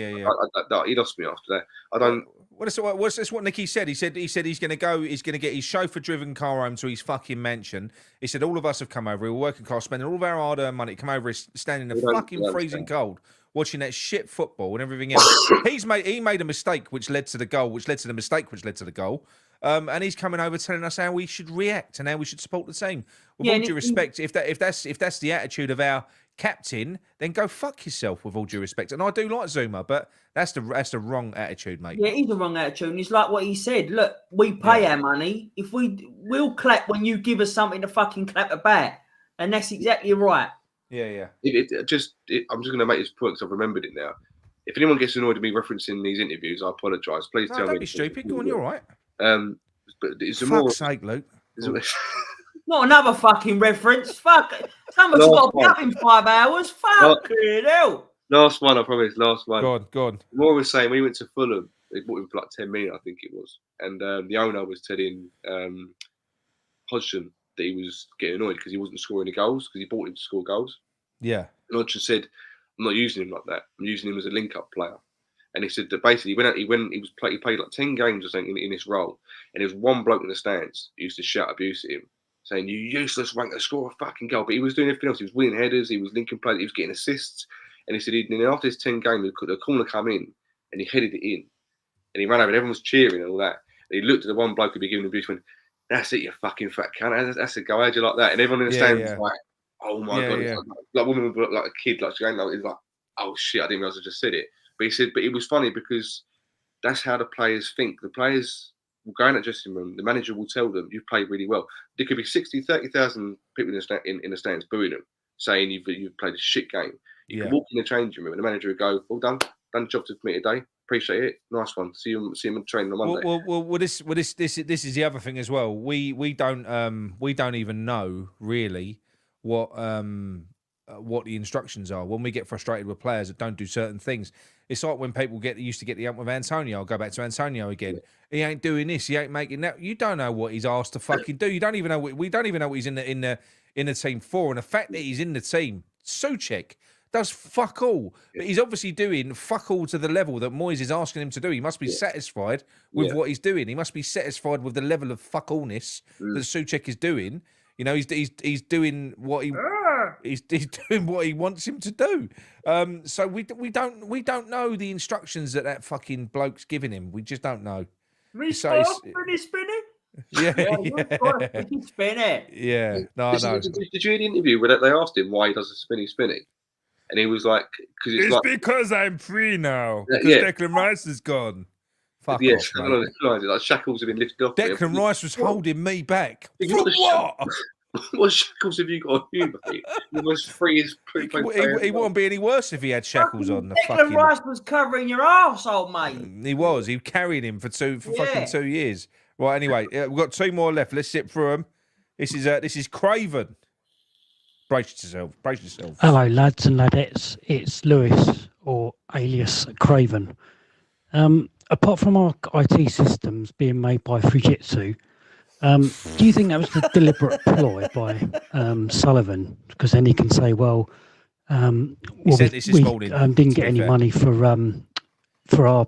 He lost me after that. I don't. What's what Nicky said? He said he's going to go. He's going to get his chauffeur-driven car home to his fucking mansion. He said all of us have come over. We're working class, spending all of our hard-earned money to come over, standing in the fucking freezing cold, watching that shit football and everything else. He made a mistake which led to the goal, which led to the mistake, which led to the goal. And he's coming over telling us how we should react and how we should support the team. With all due respect, if that's the attitude of our captain, then go fuck yourself. With all due respect, and I do like Zuma, but that's the wrong attitude, mate. Yeah, it is the wrong attitude. And it's like what he said. Look, we pay our money. If we'll clap when you give us something to fucking clap about, and that's exactly right. Yeah. I'm just going to make this point because I've remembered it now. If anyone gets annoyed at me referencing these interviews, I apologise. Please tell me. Don't be stupid. Go on, you're all right. But it's fuck's sake, Luke. Not another fucking reference. Fuck. Someone's got to be up in 5 hours. Fucking hell. Last one, I promise. Last one. Go on. Moore was saying we went to Fulham. They bought him for like 10 million, I think it was. And the owner was telling Hodgson that he was getting annoyed because he wasn't scoring the goals because he bought him to score goals. Yeah. And Hodgson said, I'm not using him like that. I'm using him as a link-up player. And he said that basically he played like 10 games or something in this role, and there was one bloke in the stands who used to shout abuse at him, saying, "You useless wanker, score a fucking goal." But he was doing everything else. He was winning headers, he was linking players, he was getting assists. And he said, after his 10 games, the corner come in, and he headed it in, and he ran over, and everyone was cheering and all that. And he looked at the one bloke who'd be giving him abuse, and went, "That's it, you fucking fat cunt. That's a goal. How'd you like that?" And everyone in the stands was like, "Oh my god!" Yeah. Like woman would look like a kid, like going like, "Oh shit, I didn't realize I just said it." But he said, but it was funny because that's how the players think. The players will go in that dressing room. The manager will tell them, you've played really well. There could be 30,000 people in the stands booing them, saying you've played a shit game. You can walk in the changing room and the manager will go, well done the job for me today. Appreciate it. Nice one. See you in training on Monday. Well, this is the other thing as well. We don't even know really what the instructions are when we get frustrated with players that don't do certain things. It's like when people used to get the ump with Antonio. I'll go back to Antonio again. He ain't doing this. He ain't making that. You don't know what he's asked to fucking do. You don't even know. We don't even know what he's in the team for. And the fact that he's in the team, Souček does fuck all. But he's obviously doing fuck all to the level that Moyes is asking him to do. He must be satisfied with what he's doing. He must be satisfied with the level of fuck allness that Souček is doing. You know, he's doing what he he's doing what he wants him to do. So we don't know the instructions that fucking bloke's giving him. We just don't know. Pretty spinning. Yeah. Pretty spinning. Yeah. No. Did you hear the interview where they asked him why he does the spinny? And he was like, because I'm free now. Because Declan Rice is gone. Fuck off, mate. Like shackles have been lifted off. Declan Rice was holding me back. For what? What shackles have you got on you, mate? You're most free as he wouldn't be any worse if he had shackles on. Declan Rice was covering your arsehole, mate. He was. He carried him for fucking 2 years. Right. Anyway, we've got 2 more left. Let's sit through them. This is Craven. Brace yourself. Hello, lads and ladettes. It's Lewis, or alias Craven. Apart from our IT systems being made by Fujitsu, do you think that was a deliberate ploy by Sullivan? Because then he can say, we didn't get any money for our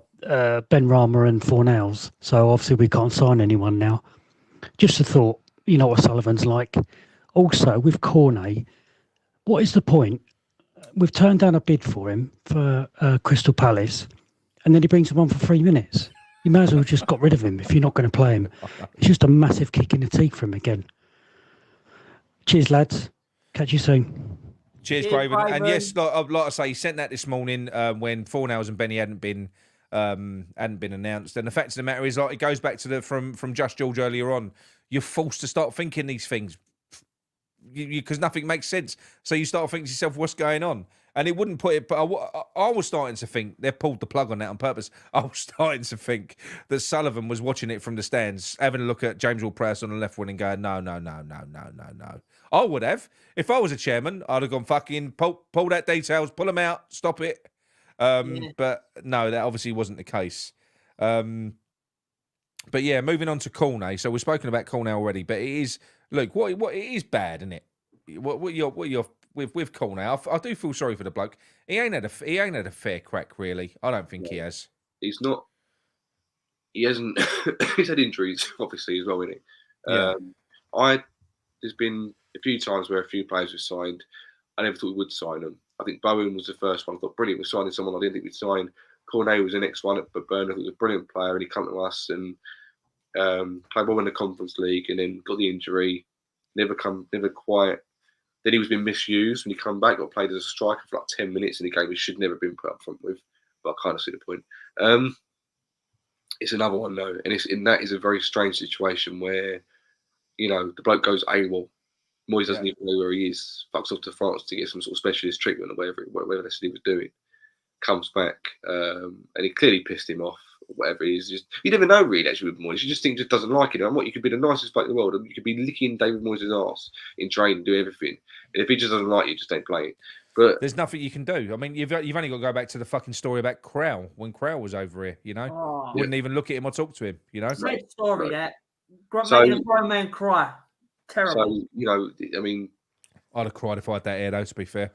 Ben Rama and Fornals, so obviously we can't sign anyone now. Just a thought, you know what Sullivan's like. Also, with Cornet, what is the point? We've turned down a bid for him for Crystal Palace, and then he brings him on for 3 minutes. You may as well have just got rid of him if you're not going to play him. It's just a massive kick in the teeth for him again. Cheers, lads. Catch you soon. Cheers, Craven. And yes, like I say, he sent that this morning when Fornals and Benny hadn't been announced. And the fact of the matter is, like, it goes back to from Just George earlier on. You're forced to start thinking these things because nothing makes sense. So you start thinking to yourself, what's going on? And it wouldn't put it, but I was starting to think they've pulled the plug on that on purpose. I was starting to think that Sullivan was watching it from the stands, having a look at James Ward-Prowse on the left wing and going, no. I would have. If I was a chairman, I'd have gone fucking pull that details, pull them out, stop it. But no, that obviously wasn't the case. But yeah, moving on to Cornet. So we've spoken about Cornet already, but it is, look, what it is bad, isn't it? What you're with Cornet, I do feel sorry for the bloke. He ain't had a fair crack, really. I don't think he has. He's not. He hasn't. He's had injuries, obviously, as well, isn't he? Yeah. There's been a few times where a few players were signed. I never thought we would sign them. I think Bowen was the first one. I thought, brilliant, we're signing someone I didn't think we'd sign. Cornet was the next one, but Burnley was a brilliant player, and he came to us and played well in the Conference League, and then got the injury. Never quite. Then he was being misused when he come back. Got played as a striker for like 10 minutes in a game he should never have been put up front with. But I kind of see the point. It's another one though, and that is a very strange situation where, you know, the bloke goes AWOL. Moyes doesn't even know where he is. Fucks off to France to get some sort of specialist treatment or whatever they said he was doing. Comes back, and he clearly pissed him off. Whatever it is, just you never know really actually with Moyes. You just think he just doesn't like it. And what, you could be the nicest bloke in the world, and you could be licking David Moyes' ass in training, do everything. And if he just doesn't like you, just don't play it. But there's nothing you can do. I mean, you've only got to go back to the fucking story about Crowell when Crowell was over here. You know, wouldn't even look at him or talk to him. You know, great story that. Making a grown man cry. Terrible. So you know, I mean, I'd have cried if I had that hair, though. To be fair.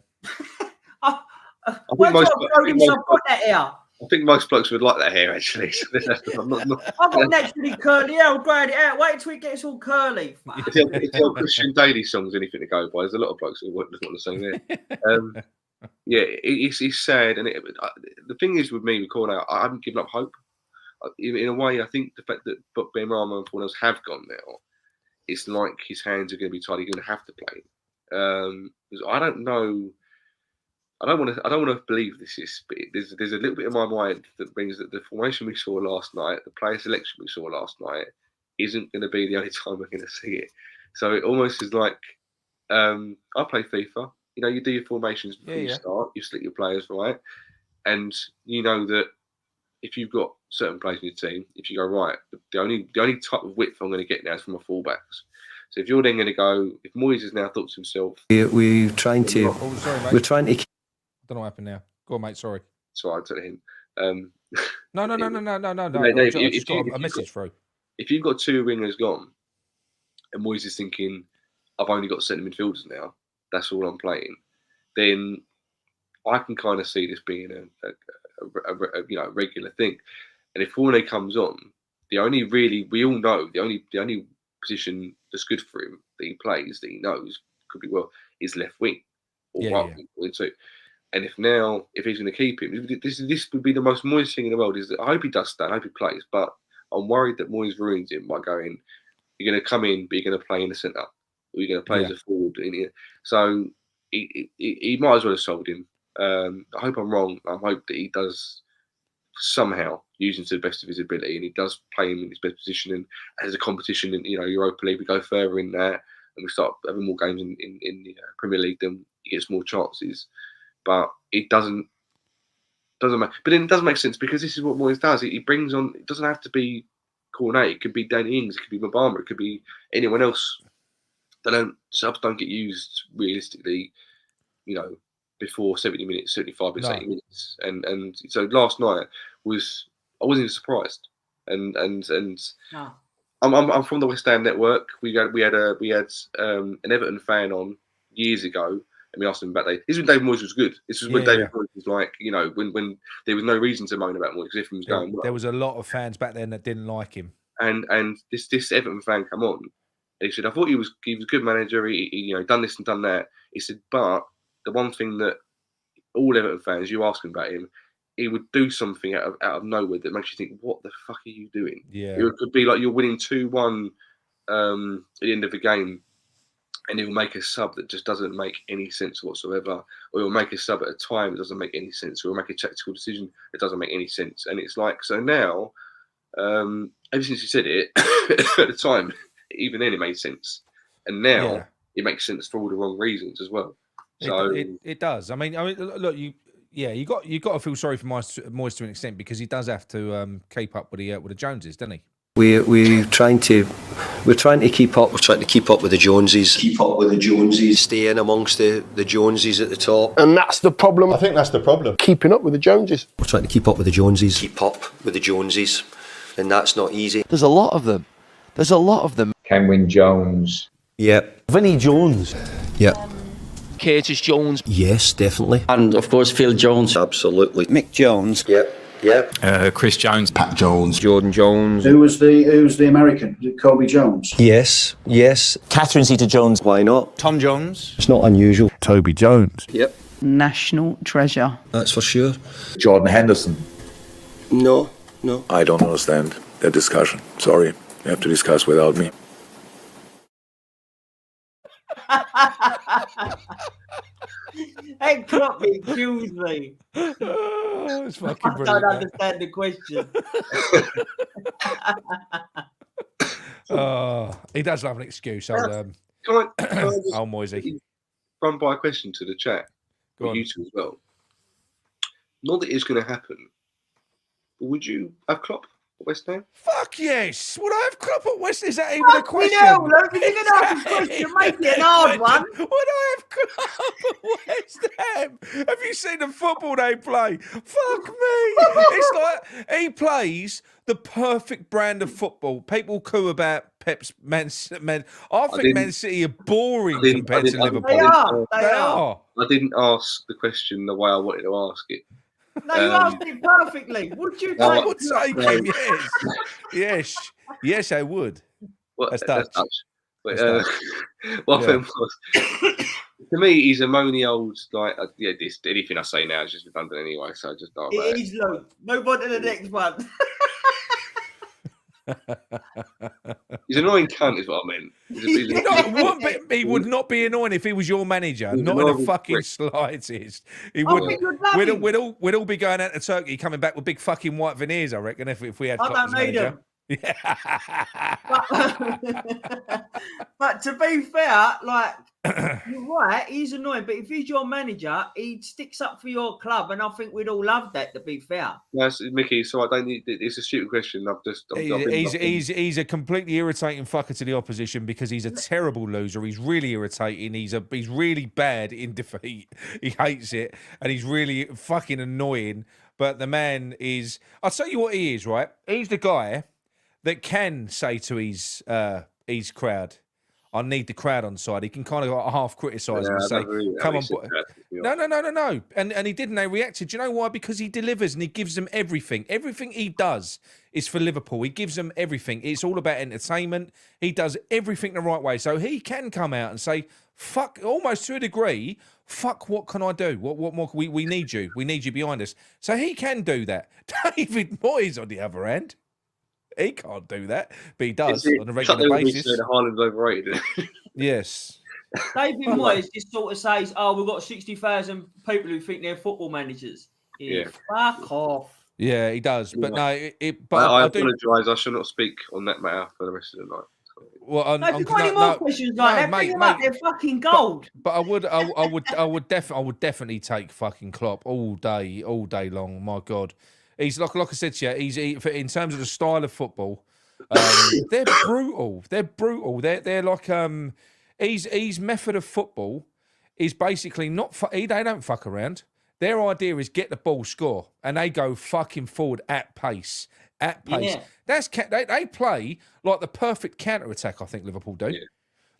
I think most blokes would like that hair, actually. I've got naturally curly hair. I'll grade it out. Wait till it gets all curly. It's the Christian Daly songs, anything to go by. There's a lot of blokes who want to sing there. Yeah, it's sad. And the thing is with me, with Cornell, I haven't given up hope. In a way, I think the fact that Ben Rama and Fornals have gone now, it's like his hands are going to be tied. He's going to have to play. Because I don't know. I don't want to believe this is. But there's a little bit in my mind that brings that the formation we saw last night, the player selection we saw last night, isn't going to be the only time we're going to see it. So it almost is like I play FIFA. You know, you do your formations before you start. You select your players right, and you know that if you've got certain players in your team, if you go right, the only type of width I'm going to get now is from my fullbacks. So if you're then going to go, if Moyes has now thought to himself, we're trying to. We're trying to. I don't know what happened now. Go on, mate. Sorry. Sorry, I took him. No. If I've got a message through. If you've got two wingers gone, and Moyes is thinking, I've only got centre midfielders now. That's all I'm playing. Then I can kind of see this being a regular thing. And if Cornet comes on, we all know the only position that's good for him that he plays, that he knows could be well, is left wing or right wing. So, and if he's going to keep him, this would be the most Moyes thing in the world. Is that I hope he does stay, I hope he plays, but I'm worried that Moyes ruins him by going, you're going to come in, but you're going to play in the centre, or you're going to play as a forward in here. So he might as well have sold him. I hope I'm wrong. I hope that he does somehow use him to the best of his ability, and he does play him in his best position. And as a competition in Europa League, we go further in there, and we start having more games in the Premier League, then he gets more chances. But it doesn't make. But then it doesn't make sense because this is what Moyes does. He brings on. It doesn't have to be Cornet. It could be Danny Ings. It could be Mabama. It could be anyone else. Subs don't get used realistically. Before 70 minutes, 75 minutes, 80 minutes, and so last night I wasn't even surprised. And I'm from the West Ham network. We had an Everton fan on years ago. And we asked him about that. This was when David Moyes was good. This was when David Moyes was like, when there was no reason to moan about Moyes because everything was going well. There was a lot of fans back then that didn't like him. And this Everton fan come on. And he said, I thought he was a good manager. He done this and done that. He said, but the one thing that all Everton fans, you ask him about him, he would do something out of nowhere that makes you think, what the fuck are you doing? Yeah. It could be like you're winning 2-1 at the end of the game. and he'll make a sub that just doesn't make any sense whatsoever, or he'll make a sub at a time that doesn't make any sense, or he'll make a tactical decision that doesn't make any sense. And it's like, so now, ever since he said it, at the time, even then it made sense, and now it makes sense for all the wrong reasons as well. So it does. I mean, look, you got to feel sorry for Moyes to an extent, because he does have to keep up with the Joneses, doesn't he? We're trying to keep up. We're trying to keep up with the Joneses. Keep up with the Joneses. Stay in amongst the Joneses at the top. And that's the problem. I think that's the problem. Keeping up with the Joneses. We're trying to keep up with the Joneses. Keep up with the Joneses. And that's not easy. There's a lot of them. There's a lot of them. Kenwyn Jones. Yep. Vinnie Jones. Yep. Curtis Jones. Yes, definitely. And of course Phil Jones. Absolutely. Mick Jones. Yep. Yep. Chris Jones. Pat Jones. Jordan Jones. Who's the American? Is it Kobe Jones? Yes. Catherine Zeta-Jones. Why not? Tom Jones. It's not unusual. Toby Jones. Yep. National treasure. That's for sure. Jordan Henderson. No. I don't understand that discussion. Sorry. You have to discuss without me. Hey, Klopp, it kills me. It's fucking I brilliant. don't understand the question. He does love an excuse. Can I just Moisey. run by a question to the chat? Go for you two as well. Not that it's going to happen, but would you have Klopp at West Ham? Fuck yes. Would I have Klopp at West? Is that even a question? No, look, if you're going to ask a question, make it an hard one. Would I have Klopp at West Ham? Have you seen the football they play? Fuck me. It's like he plays the perfect brand of football. People coo about Pep's Man. I think Man City are boring compared to Liverpool. They are. I didn't ask the question the way I wanted to ask it. No, you asked it perfectly. Would you take I would take him, yes, I would. Well, That's Dutch. But, That's what Yeah. to me, he's a moany old anything I say now is just redundant anyway. So I just don't. It is, Luke. Move on to the next one. He's an annoying cunt, is what I meant. He would not be annoying if he was your manager. He's Not an in a horrible fucking prick. slightest. He I wouldn't. think you'd love him. We'd all be going out to Turkey, coming back with big fucking white veneers. I reckon if we had. I Klopp don't as need manager. But to be fair, like you're right, he's annoying. But if he's your manager, he sticks up for your club, and I think we'd all love that. To be fair, Yes, Mickey. So I don't need. It's a stupid question. He's a completely irritating fucker to the opposition because he's a terrible loser. He's really irritating. He's really bad in defeat. He hates it, and he's really fucking annoying. But the man is. I'll tell you what he is. Right, he's the guy that can say to his crowd, I need the crowd on side. He can kind of half criticise them and say, come on, boy. No. And he did, and they reacted. Do you know why? Because he delivers and he gives them everything. Everything he does is for Liverpool. He gives them everything. It's all about entertainment. He does everything the right way. So he can come out and say, fuck, almost to a degree, fuck, what can I do? What more? We need you. We need you behind us. So he can do that. David Moyes, on the other hand, he can't do that, but he does on a regular basis. Haaland's overrated. Yes. David Moyes just sort of says, "Oh, we've got 60,000 people who think they're football managers." Yeah. Fuck off. Yeah, he does. But no, I apologise. I shall not speak on that matter for the rest of the night. Well, If you've got any more questions like that, bring them up. They're fucking gold. But I would definitely take fucking Klopp all day long. My God. He's like I said to you. In terms of the style of football, they're brutal. They're brutal. They're like his method of football is basically not. They don't fuck around. Their idea is get the ball, score, and they go fucking forward at pace. At pace. Yeah. They play like the perfect counter attack. I think Liverpool do. Yeah.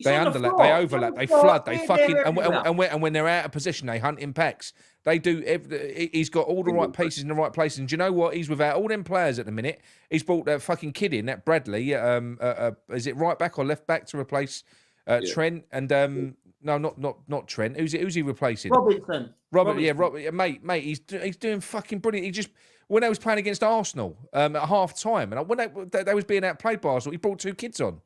They on the underlap, floor. they overlap, they He's on the flood, floor. they Yeah, fucking they're everywhere. and when they're out of position, they hunt in packs. They do. He's got all the right pieces in the right places. And do you know what? He's without all them players at the minute. He's brought that fucking kid in, that Bradley. Is it right back or left back to replace Trent? And no, not Trent. Who's he replacing? Robertson. Robert. Mate. He's doing fucking brilliant. He just. When they was playing against Arsenal at half time, and when they was being outplayed by Arsenal, he brought two kids on,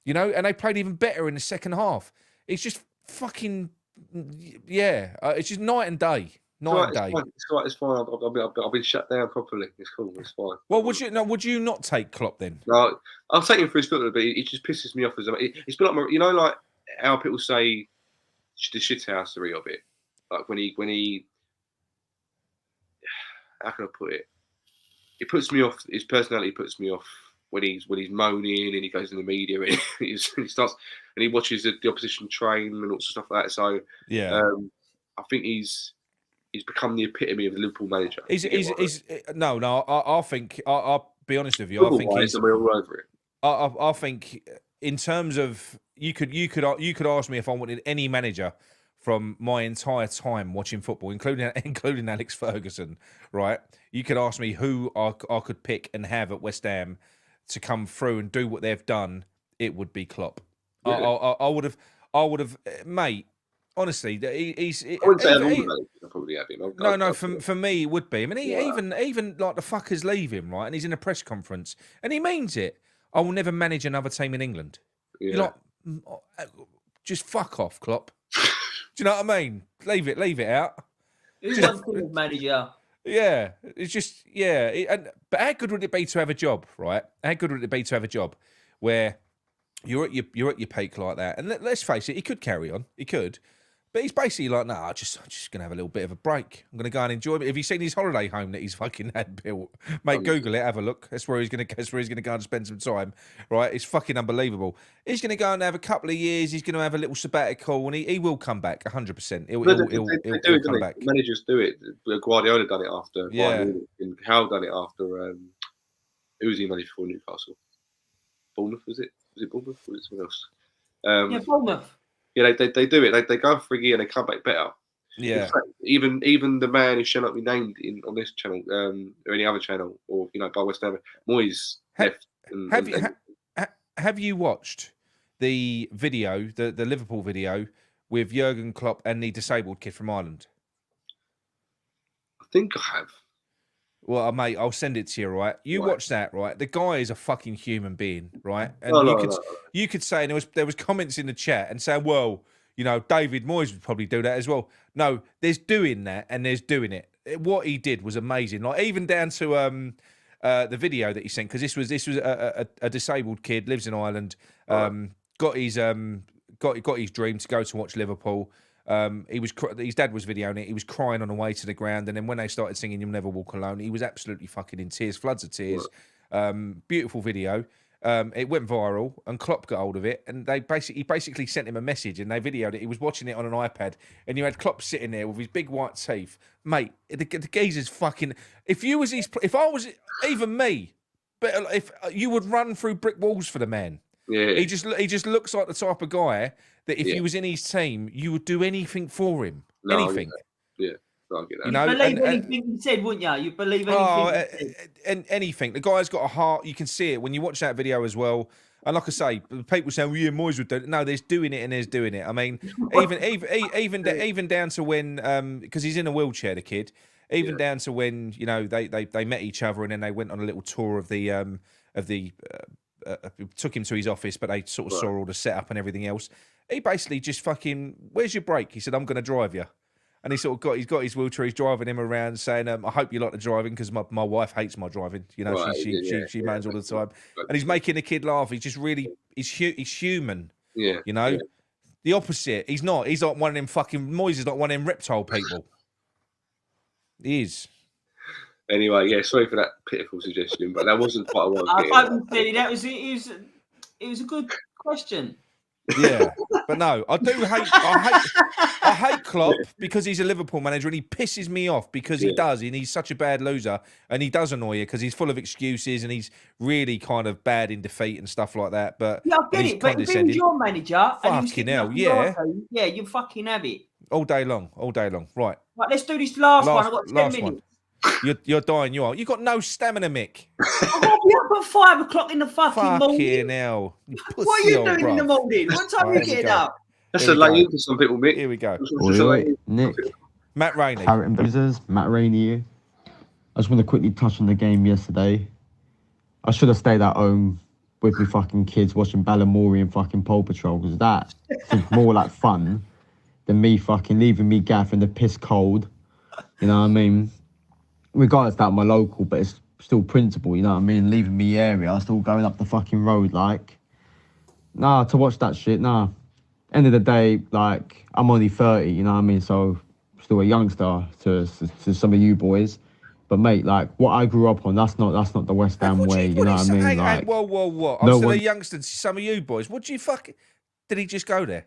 and they played even better in the second half. It's just fucking it's just night and day. Night and day. It's fine. I've been shut down properly. It's cool. It's fine. Well, would you not take Klopp then? No, I'll take him for his football, but it just pisses me off. It's been like, like how people say the shithousery of it. Like when he, how can I put it? It puts me off. His personality puts me off when he's moaning and he goes in the media and he starts and he watches the opposition train and all sorts of stuff like that. So I think he's become the epitome of the Liverpool manager. I think I'll be honest with you. I think we're all over it. I think in terms of you could ask me if I wanted any manager from my entire time watching football, including Alex Ferguson, right? You could ask me who I could pick and have at West Ham to come through and do what they've done. It would be Klopp. Really? I would have, mate. Honestly, he's. I wouldn't say I'll probably have him. No. For me, it would be. I mean, even like the fuckers leave him, right? And he's in a press conference, and he means it. I will never manage another team in England. Yeah. You're like, just fuck off, Klopp. Do you know what I mean? Leave it out. Who's a good manager? Yeah, it's just but how good would it be to have a job, right? How good would it be to have a job where you're at your peak like that? And let's face it, he could carry on. He could. But he's basically like, I'm just going to have a little bit of a break. I'm going to go and enjoy it. Have you seen his holiday home that he's fucking had built? Mate, Google it, have a look. That's where he's going to go and spend some time, right? It's fucking unbelievable. He's going to go and have a couple of years. He's going to have a little sabbatical, and he will come back 100%. He'll come back. Managers do it. Guardiola done it after. Yeah. Hal done it after. Who was he managed for Newcastle? Bournemouth, was it? Was it Bournemouth or was it someone else? Bournemouth. Yeah, they do it. They go for a year and they come back better. Yeah. In fact, even the man who shall not be named on this channel or any other channel or by West Ham, Moyes left. Have you watched the video, the Liverpool video with Jurgen Klopp and the disabled kid from Ireland? I think I have. Well, mate, I'll send it to you, right? Watch that, right? The guy is a fucking human being, right? And you could say, and there was comments in the chat and saying, well, David Moyes would probably do that as well. No, there's doing that and there's doing it. What he did was amazing. Like even down to the video that he sent, because this was a disabled kid, lives in Ireland, got his dream to go to watch Liverpool. His dad was videoing it. He was crying on the way to the ground, and then when they started singing "You'll Never Walk Alone," he was absolutely fucking in tears, floods of tears. Beautiful video. It went viral, and Klopp got hold of it, and he basically sent him a message, and they videoed it. He was watching it on an iPad, and you had Klopp sitting there with his big white teeth, mate. The geezer's fucking. If I was even me, but if you would run through brick walls for the man. Yeah. He just looks like the type of guy that if he was in his team, you would do anything for him. Anything. Yeah. I'll get that. You believe anything he said, wouldn't you? You believe anything he said. Anything. The guy's got a heart. You can see it when you watch that video as well. And like I say, people saying, well, yeah, Moyes would do it. No, there's doing it and there's doing it. I mean, even down to when, because he's in a wheelchair, the kid, down to when, they met each other and then they went on a little tour of the took him to his office, but they sort of saw all the setup and everything else. He basically just fucking, where's your break? He said, I'm going to drive you. And he sort of got his wheelchair. He's driving him around, saying, "I hope you like the driving because my wife hates my driving. She moans all the time." And he's making the kid laugh. He's just really he's human. Yeah. The opposite. He's not. He's like one of them fucking Moyes is like one of them reptile people. He is. Anyway, sorry for that pitiful suggestion, but that wasn't what I wanted. That was it was a good question. Yeah, but no, I hate Klopp because he's a Liverpool manager and he pisses me off because he does, and he's such a bad loser, and he does annoy you because he's full of excuses and he's really kind of bad in defeat and stuff like that. But I get it. But if he was your manager, fucking hell, you fucking have it all day long. Right, let's do this last one. I've got 10 minutes. You're dying. You are. You got no stamina, Mick. I'll be up at 5 o'clock in the fucking morning. Fucking hell. What are you doing in the morning? What time are you getting up? That's a late for some people, Mick. Here we go. Nick. Matt Rainey. Claret Booze, Matt Rainey. I just want to quickly touch on the game yesterday. I should have stayed at home. with me fucking kids watching Balamory and fucking Paw Patrol, because that seems more like fun than me fucking leaving me gaff in the piss cold. You know what I mean? Regardless that I'm a local, but it's still principle, you know what I mean? Leaving me area, still going up the fucking road, like. Nah, to watch that shit, nah. End of the day, like, I'm only 30, you know what I mean? So, still a youngster to some of you boys. But mate, like, what I grew up on, that's not the West Ham way, you know what I mean? Hey, Like, whoa. I'm no still a one- youngster to some of you boys. What do you fucking... Did he just go there?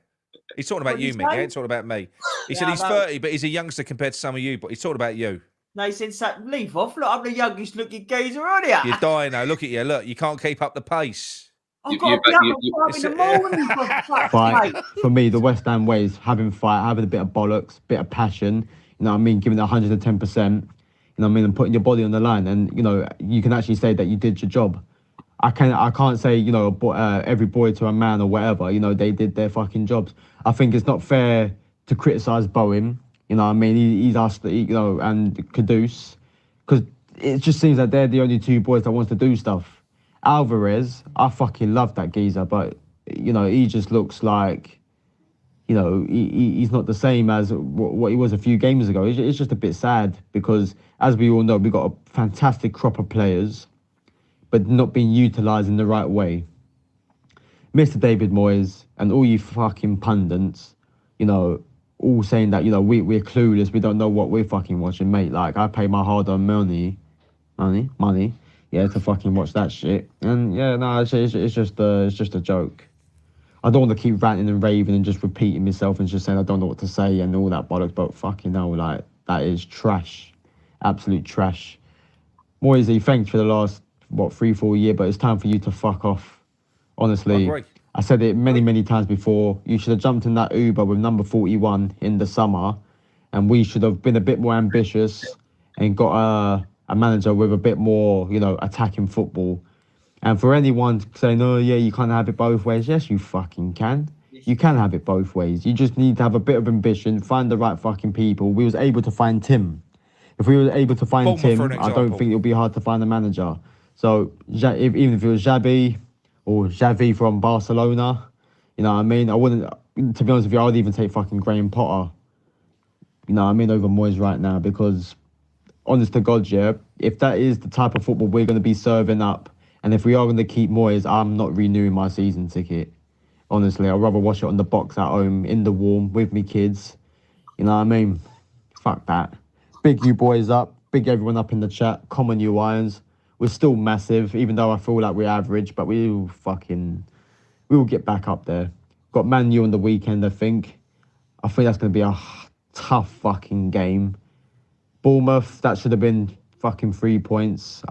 He's talking about What did you, he Mick. He say? ain't talking about me. He said Yeah, he's I know. 30, but he's a youngster compared to some of you. But he's talking about you. No, he said, leave off. Look, I'm the youngest looking geezer on here. You're dying now. Look at you. Look, you can't keep up the pace. I've got to be up at 5 in the morning for fuck's fight sake. for me, the West Ham way is having fight, having a bit of bollocks, bit of passion. You know what I mean? Giving it 110%. You know what I mean? And putting your body on the line, and you know you can actually say that you did your job. I can't say you know every boy to a man or whatever. You know they did their fucking jobs. I think it's not fair to criticise Bowen. You know what I mean? He's asked, you know, and Kudus, because it just seems that they're the only two boys that wants to do stuff. Alvarez, I fucking love that geezer, but you know he just looks like, you know, he's not the same as what he was a few games ago. It's just a bit sad because, as we all know, we've got a fantastic crop of players, but not being utilised in the right way. Mr. David Moyes and all you fucking pundits, you know, all saying that, you know, we're clueless, we don't know what we're fucking watching, mate. Like, I pay my hard-earned money, yeah, to fucking watch that shit. And yeah, no, it's just a joke. I don't want to keep ranting and raving and just repeating myself and just saying I don't know what to say and all that bollocks, but fucking hell, like, that is trash. Absolute trash. Moisey, thanks for the last, 3-4 years, but it's time for you to fuck off. Honestly. I agree. I said it many times before. You should have jumped in that Uber with number 41 in the summer, and we should have been a bit more ambitious and got a manager with a bit more, you know, attacking football. And for anyone saying, oh, yeah, you can't have it both ways. Yes, you fucking can. You can have it both ways. You just need to have a bit of ambition, find the right fucking people. We was able to find Tim. If we were able to find Bournemouth, for Tim, an I don't example. think it'll be hard to find a manager. So even if it was Xabi or Xavi from Barcelona, you know what I mean? I wouldn't, to be honest with you, I would even take fucking Graham Potter, you know what I mean, over Moyes right now, because honest to God, yeah, if that is the type of football we're going to be serving up, and if we are going to keep Moyes, I'm not renewing my season ticket. Honestly, I'd rather watch it on the box at home, in the warm, with me kids. You know what I mean? Fuck that. Big you boys up, big everyone up in the chat, common you irons. We're still massive, even though I feel like we're average, but we will get back up there. Got Man U on the weekend, I think. I think that's going to be a tough fucking game. Bournemouth, that should have been fucking 3 points.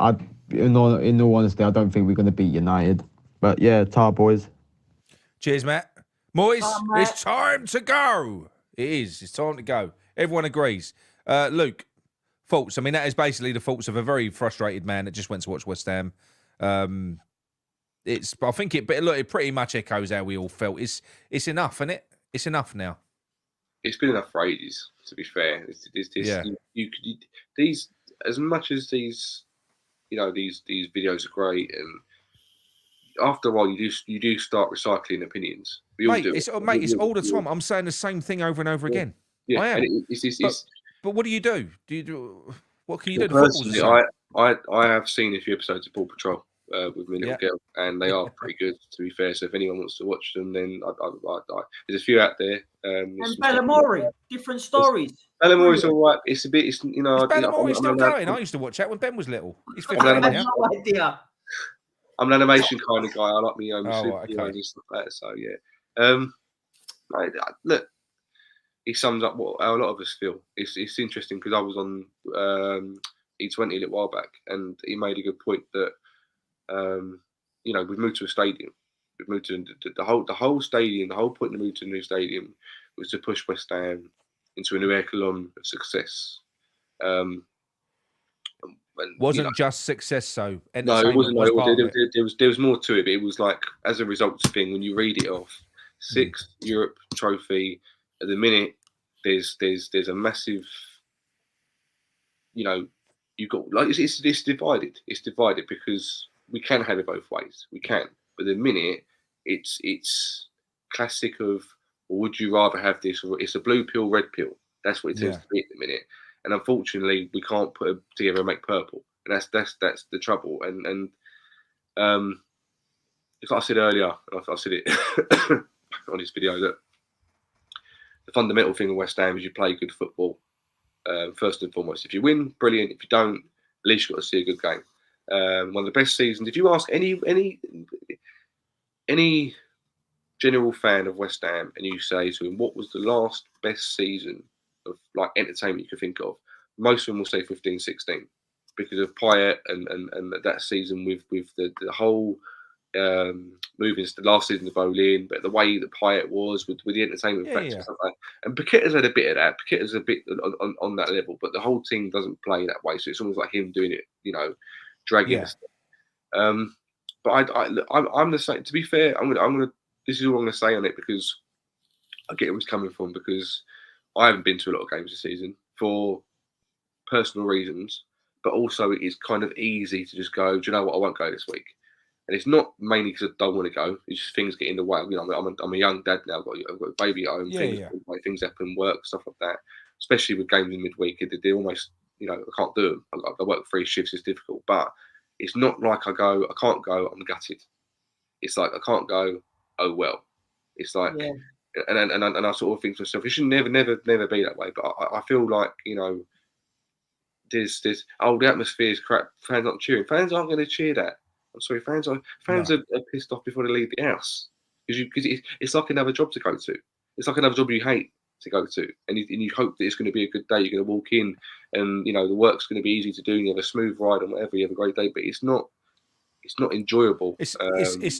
In all honesty, I don't think we're going to beat United. But yeah, tar boys. Cheers, Matt. Moyes, Matt. it's time to go. It is. It's time to go. Everyone agrees. Luke, thoughts? I mean, that is basically the thoughts of a very frustrated man that just went to watch West Ham. I think it pretty much echoes how we all felt. It's enough, isn't it? It's enough now. It's been enough for ages, to be fair. Yeah. These, as much as these, you know, these videos are great, and after a while you do start recycling opinions. We all do. It's all the time. I'm saying the same thing over and over again. Yeah, I am. And but what do you do? What can you do? The personally, football's the same. I have seen a few episodes of Paw Patrol with my little girl, and they are pretty good, to be fair. So if anyone wants to watch them, then there's a few out there. And Balamory, different stories. Ballamory's all right. It's you know. Is Ballamory still going? I used to watch that when Ben was little. He's 15 I now. have no idea. I'm an animation kind of guy. I like me okay. and stuff like that. So yeah. Look, he sums up what a lot of us feel. It's interesting because I was on E20 a little while back, and he made a good point that you know, we've moved to a stadium. We've moved to the whole stadium. The whole point of moving to a new stadium was to push West Ham into a new echelon of success. Wasn't just success, though. No, it wasn't. Was there was more to it. But it was like, as a results thing, when you read it off, 6th Europe trophy. At the minute, there's a massive, you know, you've got like it's divided. It's divided because we can have it both ways. We can. But the minute it's classic of, well, would you rather have this? Or it's a blue pill, red pill. That's what it tends to be at the minute. And unfortunately, we can't put it together and make purple. And that's the trouble. And like I said earlier, I said it on this video, that the fundamental thing in West Ham is you play good football. First and foremost, if you win, brilliant. If you don't, at least you've got to see a good game. One of the best seasons. If you ask any general fan of West Ham and you say to him, what was the last best season of like entertainment you could think of, most of them will say 15-16 because of Payet and that season with the whole moving the last season of Bolin, but the way that Payet was with the entertainment factor and stuff like that. And Paqueta's had a bit of that. Paqueta's a bit on that level, but the whole team doesn't play that way. So it's almost like him doing it, dragging us. But I'm the same. To be fair, I'm gonna. This is all I'm gonna say on it because I get where he's coming from, because I haven't been to a lot of games this season for personal reasons, but also it is kind of easy to just go, do you know what, I won't go this week. And it's not mainly because I don't want to go. It's just things get in the way. I'm a young dad now. I've got a baby at home. Things happen, work, stuff like that. Especially with games in midweek, they almost, I can't do them. I work 3 shifts. It's difficult. But it's not like I can't go, I'm gutted. It's like I can't go, oh well. It's like, and I sort of think to myself, it should never be that way. But I feel like, there's the atmosphere is crap. Fans aren't cheering. Fans aren't going to cheer that. I'm sorry, fans are pissed off before they leave the house because it's like another job to go to. It's like another job you hate to go to, and you hope that it's going to be a good day. You're going to walk in, and the work's going to be easy to do. And you have a smooth ride and whatever. You have a great day, but it's not enjoyable. It's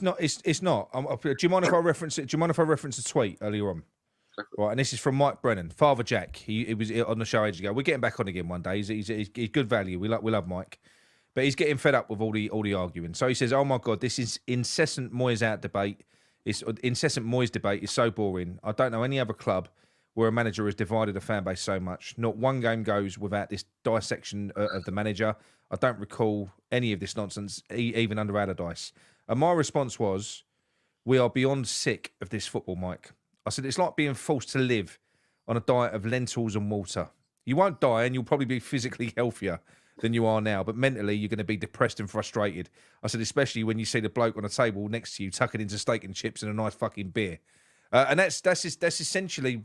not. Do you mind if I reference it? Do you mind if I reference a tweet earlier on? Right, and this is from Mike Brennan, Father Jack. He was on the show ages ago. We're getting back on again one day. He's good value. We love Mike. But he's getting fed up with all the arguing. So he says, "Oh my God, this is incessant Moyes out debate. This incessant Moyes debate is so boring. I don't know any other club where a manager has divided a fan base so much. Not one game goes without this dissection of the manager. I don't recall any of this nonsense, even under Allardyce." And my response was, "We are beyond sick of this football, Mike." I said, "It's like being forced to live on a diet of lentils and water. You won't die, and you'll probably be physically healthier than you are now, but mentally you're going to be depressed and frustrated." I said, especially when you see the bloke on the table next to you tucking into steak and chips and a nice fucking beer. And that's essentially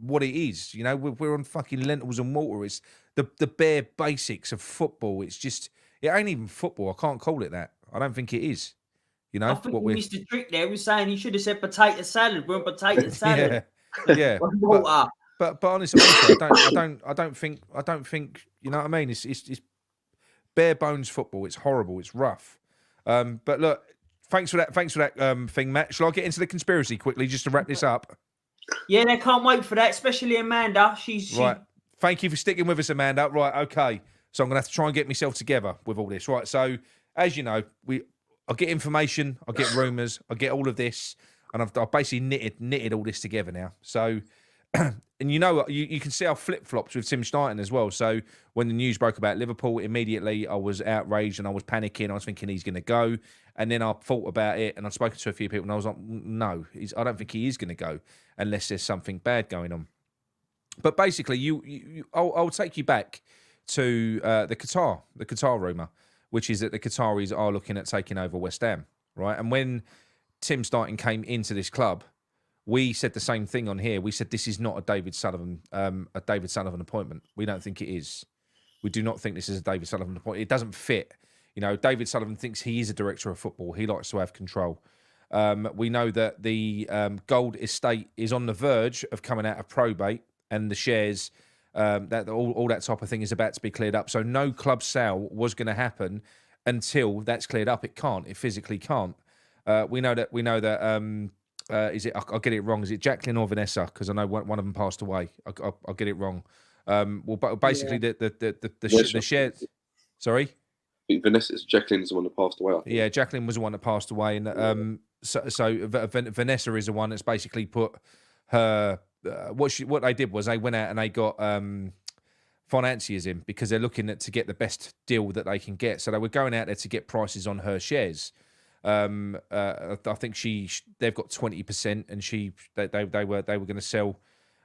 what it is. We're on fucking lentils and water. It's the bare basics of football. It's just, it ain't even football. I can't call it that. I don't think it is. I think you missed the trick there. We're saying you should have said potato salad. We're on potato salad. Yeah. But honestly, I don't think. You know what I mean? It's bare bones football. It's horrible. It's rough. But look, thanks for that thing, Matt. Shall I get into the conspiracy quickly just to wrap this up? Yeah, they can't wait for that, especially Amanda. She's right. Thank you for sticking with us, Amanda. Right, okay. So I'm gonna have to try and get myself together with all this. Right. So as you know, I get information, I get rumours, I get all of this, and I've basically knitted all this together now. So. And you can see our flip-flops with Tim Steidten as well. So when the news broke about Liverpool, immediately I was outraged and I was panicking. I was thinking he's going to go. And then I thought about it and I've spoken to a few people and I was like, no, I don't think he is going to go unless there's something bad going on. But basically, I'll take you back to the Qatar rumour, which is that the Qataris are looking at taking over West Ham, right? And when Tim Steidten came into this club, we said the same thing on here. We said this is not a David Sullivan appointment. We don't think it is. We do not think this is a David Sullivan appointment. It doesn't fit. David Sullivan thinks he is a director of football. He likes to have control. We know that the Gold estate is on the verge of coming out of probate, and the shares, that all that type of thing is about to be cleared up. So no club sale was going to happen until that's cleared up. It can't. It physically can't. We know that. I'll get it wrong. Is it Jacqueline or Vanessa? Because I know one of them passed away. I'll get it wrong. But basically, the shares. Sorry, I think Jacqueline is the one that passed away. Yeah, Jacqueline was the one that passed away, and so Vanessa is the one that's basically put her. What they did was they went out and they got financiers in because they're looking to get the best deal that they can get. So they were going out there to get prices on her shares. I think they've got 20%, and they were going to sell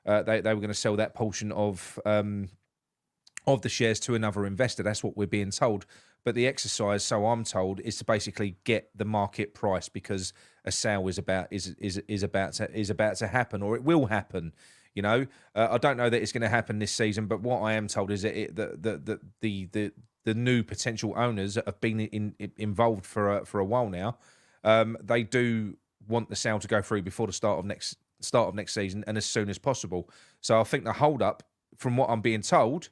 they were going to sell that portion of the shares to another investor. That's what we're being told. But the exercise, so I'm told, is to basically get the market price, because a sale is about to happen, or it will happen. You know, I don't know that it's going to happen this season, but what I am told is that the new potential owners that have been involved for a while now, they do want the sale to go through before the start of next season, and as soon as possible. So I think the hold up, from what I'm being told,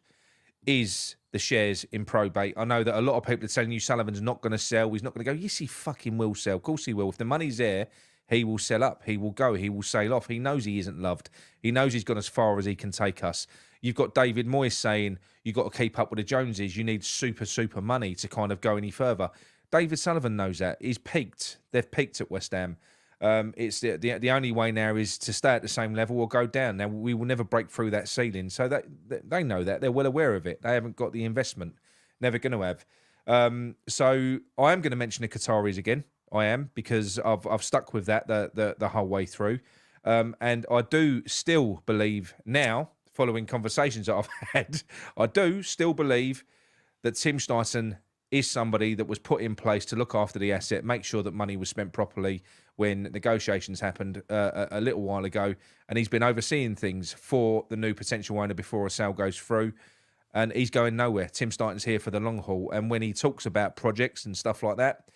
is the shares in probate. I know that a lot of people are telling you Sullivan's not going to sell. He's not going to go. Yes, he fucking will sell. Of course he will. If the money's there, he will sell up. He will go. He will sail off. He knows he isn't loved. He knows he's gone as far as he can take us. You've got David Moyes saying you've got to keep up with the Joneses. You need super money to kind of go any further. David Sullivan knows that. He's peaked. They've peaked at West Ham. It's the only way now is to stay at the same level or go down. Now, we will never break through that ceiling. So that they know that. They're well aware of it. They haven't got the investment. Never going to have. So I am going to mention the Qataris again. I am, because I've stuck with that the whole way through. And I do still believe now, following conversations that I've had, I do still believe that Tim Steidten is somebody that was put in place to look after the asset, make sure that money was spent properly when negotiations happened a little while ago. And he's been overseeing things for the new potential owner before a sale goes through. And he's going nowhere. Tim Steidten's here for the long haul. And when he talks about projects and stuff like that,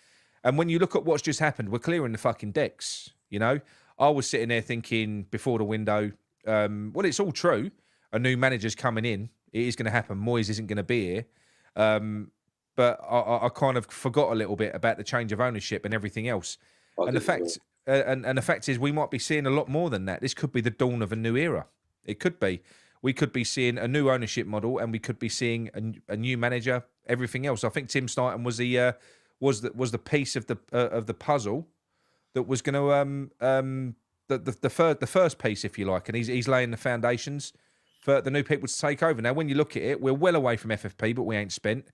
and when you look at what's just happened, we're clearing the fucking decks, you know? I was sitting there thinking before the window, well, it's all true. A new manager's coming in. It is going to happen. Moyes isn't going to be here. But I kind of forgot a little bit about the change of ownership and everything else. And the fact is, we might be seeing a lot more than that. This could be the dawn of a new era. It could be. We could be seeing a new ownership model, and we could be seeing a new manager. Everything else. I think Tim Steidten was the piece of the puzzle that was going to the first piece, if you like, and he's laying the foundations for the new people to take over. Now, when you look at it, we're well away from FFP, but we ain't spent.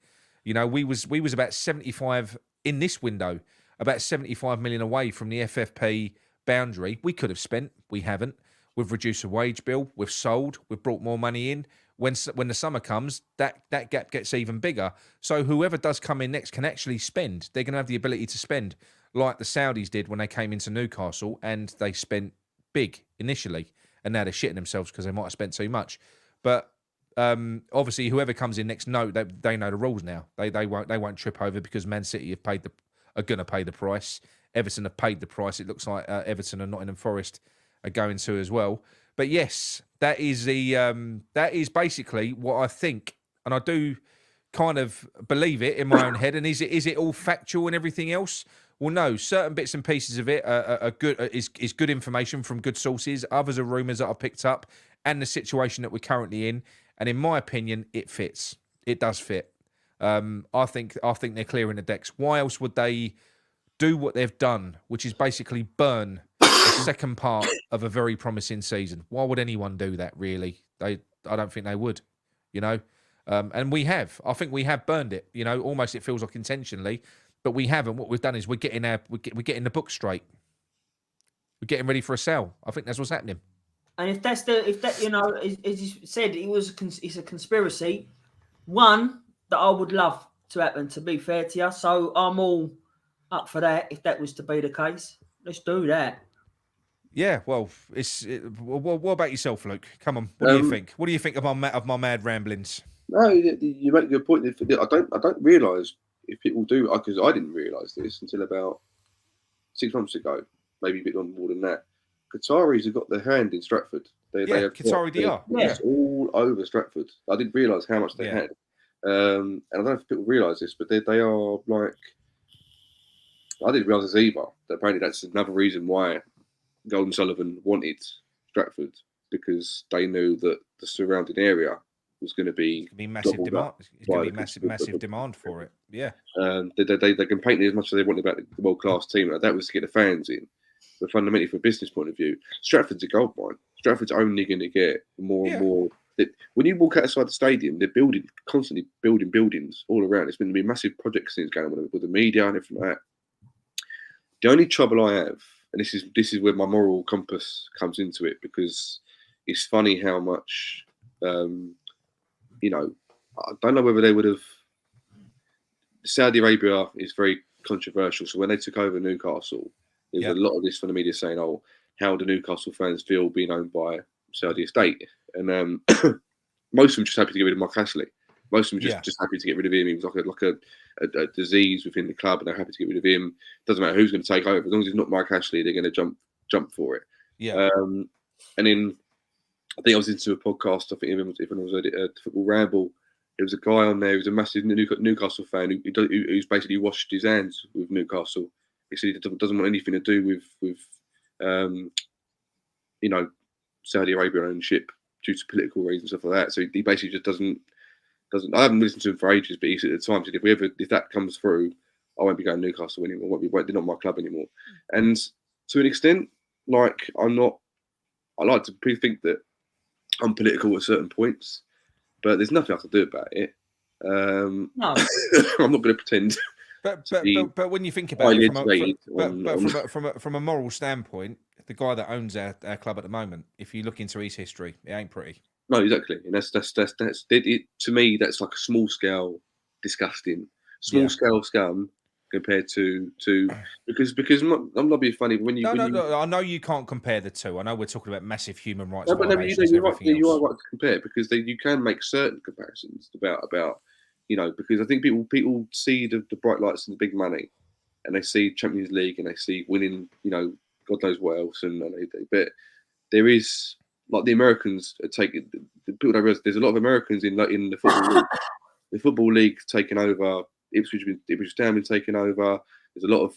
You know, we was about 75 in this window, about 75 million away from the FFP boundary. We could have spent, we haven't. We've reduced the wage bill, we've sold, we've brought more money in. When the summer comes, that gap gets even bigger. So whoever does come in next can actually spend. They're going to have the ability to spend, like the Saudis did when they came into Newcastle, and they spent big initially, and now they're shitting themselves because they might have spent too much. But obviously, whoever comes in next, they know the rules now. They won't trip over, because Man City are going to pay the price. Everton have paid the price. It looks like Everton and Nottingham Forest are going to as well. But yes, that is basically what I think, and I do kind of believe it in my own head. And is it all factual and everything else? Well, no. Certain bits and pieces of it are good. Is good information from good sources. Others are rumours that I've picked up, and the situation that we're currently in. And in my opinion, it fits. It does fit. I think they're clearing the decks. Why else would they do what they've done, which is basically burn the second part of a very promising season? Why would anyone do that, really? I don't think they would, you know? And we have. I think we have burned it, you know? Almost it feels like intentionally, but we haven't. What we've done is we're getting the book straight. We're getting ready for a sale. I think that's what's happening. And if that you know, as you said, it's a conspiracy. One that I would love to happen, to be fair to you. So I'm all up for that. If that was to be the case, let's do that. Yeah, well, what about yourself, Luke? Come on, what do you think? What do you think of my mad ramblings? No, you make a good point. I don't realise if people do, because I didn't realise this until about 6 months ago, maybe a bit more than that. Qataris have got their hand in Stratford. They have Qatari DR. It's all over Stratford. I didn't realise how much they had. And I don't know if people realise this, but they are like, I didn't realise this either. That apparently that's another reason why Golden Sullivan wanted Stratford, because they knew that the surrounding area was going to be massive demand. It's going to be massive demand for it. Yeah. They can paint it as much as they wanted about the world-class team. That was to get the fans in. But fundamentally, from a business point of view, Stratford's a gold mine. Stratford's only going to get more and more. When you walk outside the stadium, they're constantly building buildings all around. It's been a massive project since going on with the media and everything like that. The only trouble I have, and this is where my moral compass comes into it, because it's funny how much, you know, I don't know whether they would have. Saudi Arabia is very controversial. So when they took over Newcastle, there was a lot of this from the media saying, "Oh, how do Newcastle fans feel being owned by Saudi estate?" And most of them just happy to get rid of Mark Ashley. Most of them just happy to get rid of him. He was like a disease within the club, and they're happy to get rid of him. Doesn't matter who's going to take over, as long as it's not Mark Ashley, they're going to jump for it. Yeah. And then I think I was into a podcast. I think even if it was a Football Ramble, there was a guy on there who's a massive Newcastle fan who's basically washed his hands with Newcastle. He said he doesn't want anything to do with you know, Saudi Arabian ownership due to political reasons, stuff like that. So he basically just doesn't. I haven't listened to him for ages, but he said at the time, if that comes through, I won't be going to Newcastle anymore. They're not my club anymore. And to an extent, like I like to think that I'm political at certain points, but there's nothing I can do about it. No. I'm not going to pretend. But when you think about it, from a moral standpoint, the guy that owns our club at the moment, if you look into his history, it ain't pretty. No, exactly, and that's it, to me. That's like a small scale, disgusting, small scale scum compared to because I'm not being funny. But No, I know you can't compare the two. I know we're talking about massive human rights. No, but you're right. You are right to compare because you can make certain comparisons about you know, because I think people see the bright lights and the big money, and they see Champions League and they see winning, you know, God knows what else, but there is. Like the Americans are taking, people don't realize there's a lot of Americans in the football league. The football league taking over. Ipswich Town been taken over. There's a lot of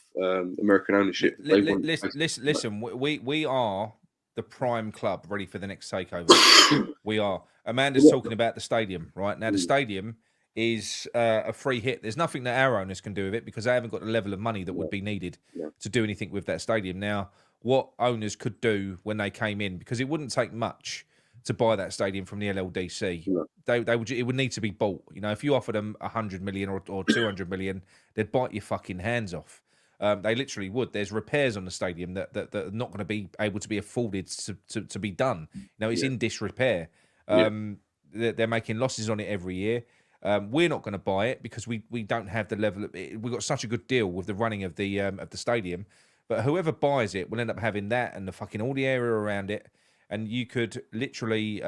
American ownership. Listen, we are the prime club ready for the next takeover. We are. Amanda's talking about the stadium right now. The stadium is a free hit. There's nothing that our owners can do with it because they haven't got the level of money that would be needed to do anything with that stadium. Now, what owners could do when they came in, because it wouldn't take much to buy that stadium from the LLDC. It would need to be bought. You know, if you offered them 100 million or 200 million, they'd bite your fucking hands off. They literally would. There's repairs on the stadium that are not going to be able to be afforded to be done. You know, it's in disrepair. They're making losses on it every year. We're not going to buy it because we don't have the level. We've got such a good deal with the running of the stadium. But whoever buys it will end up having that and all the area around it, and you could literally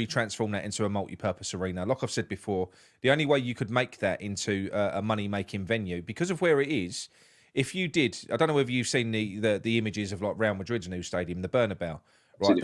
transform that into a multi-purpose arena. Like I've said before, the only way you could make that into a money-making venue, because of where it is, if you did, I don't know whether you've seen the images of like Real Madrid's new stadium, the Bernabeu, right?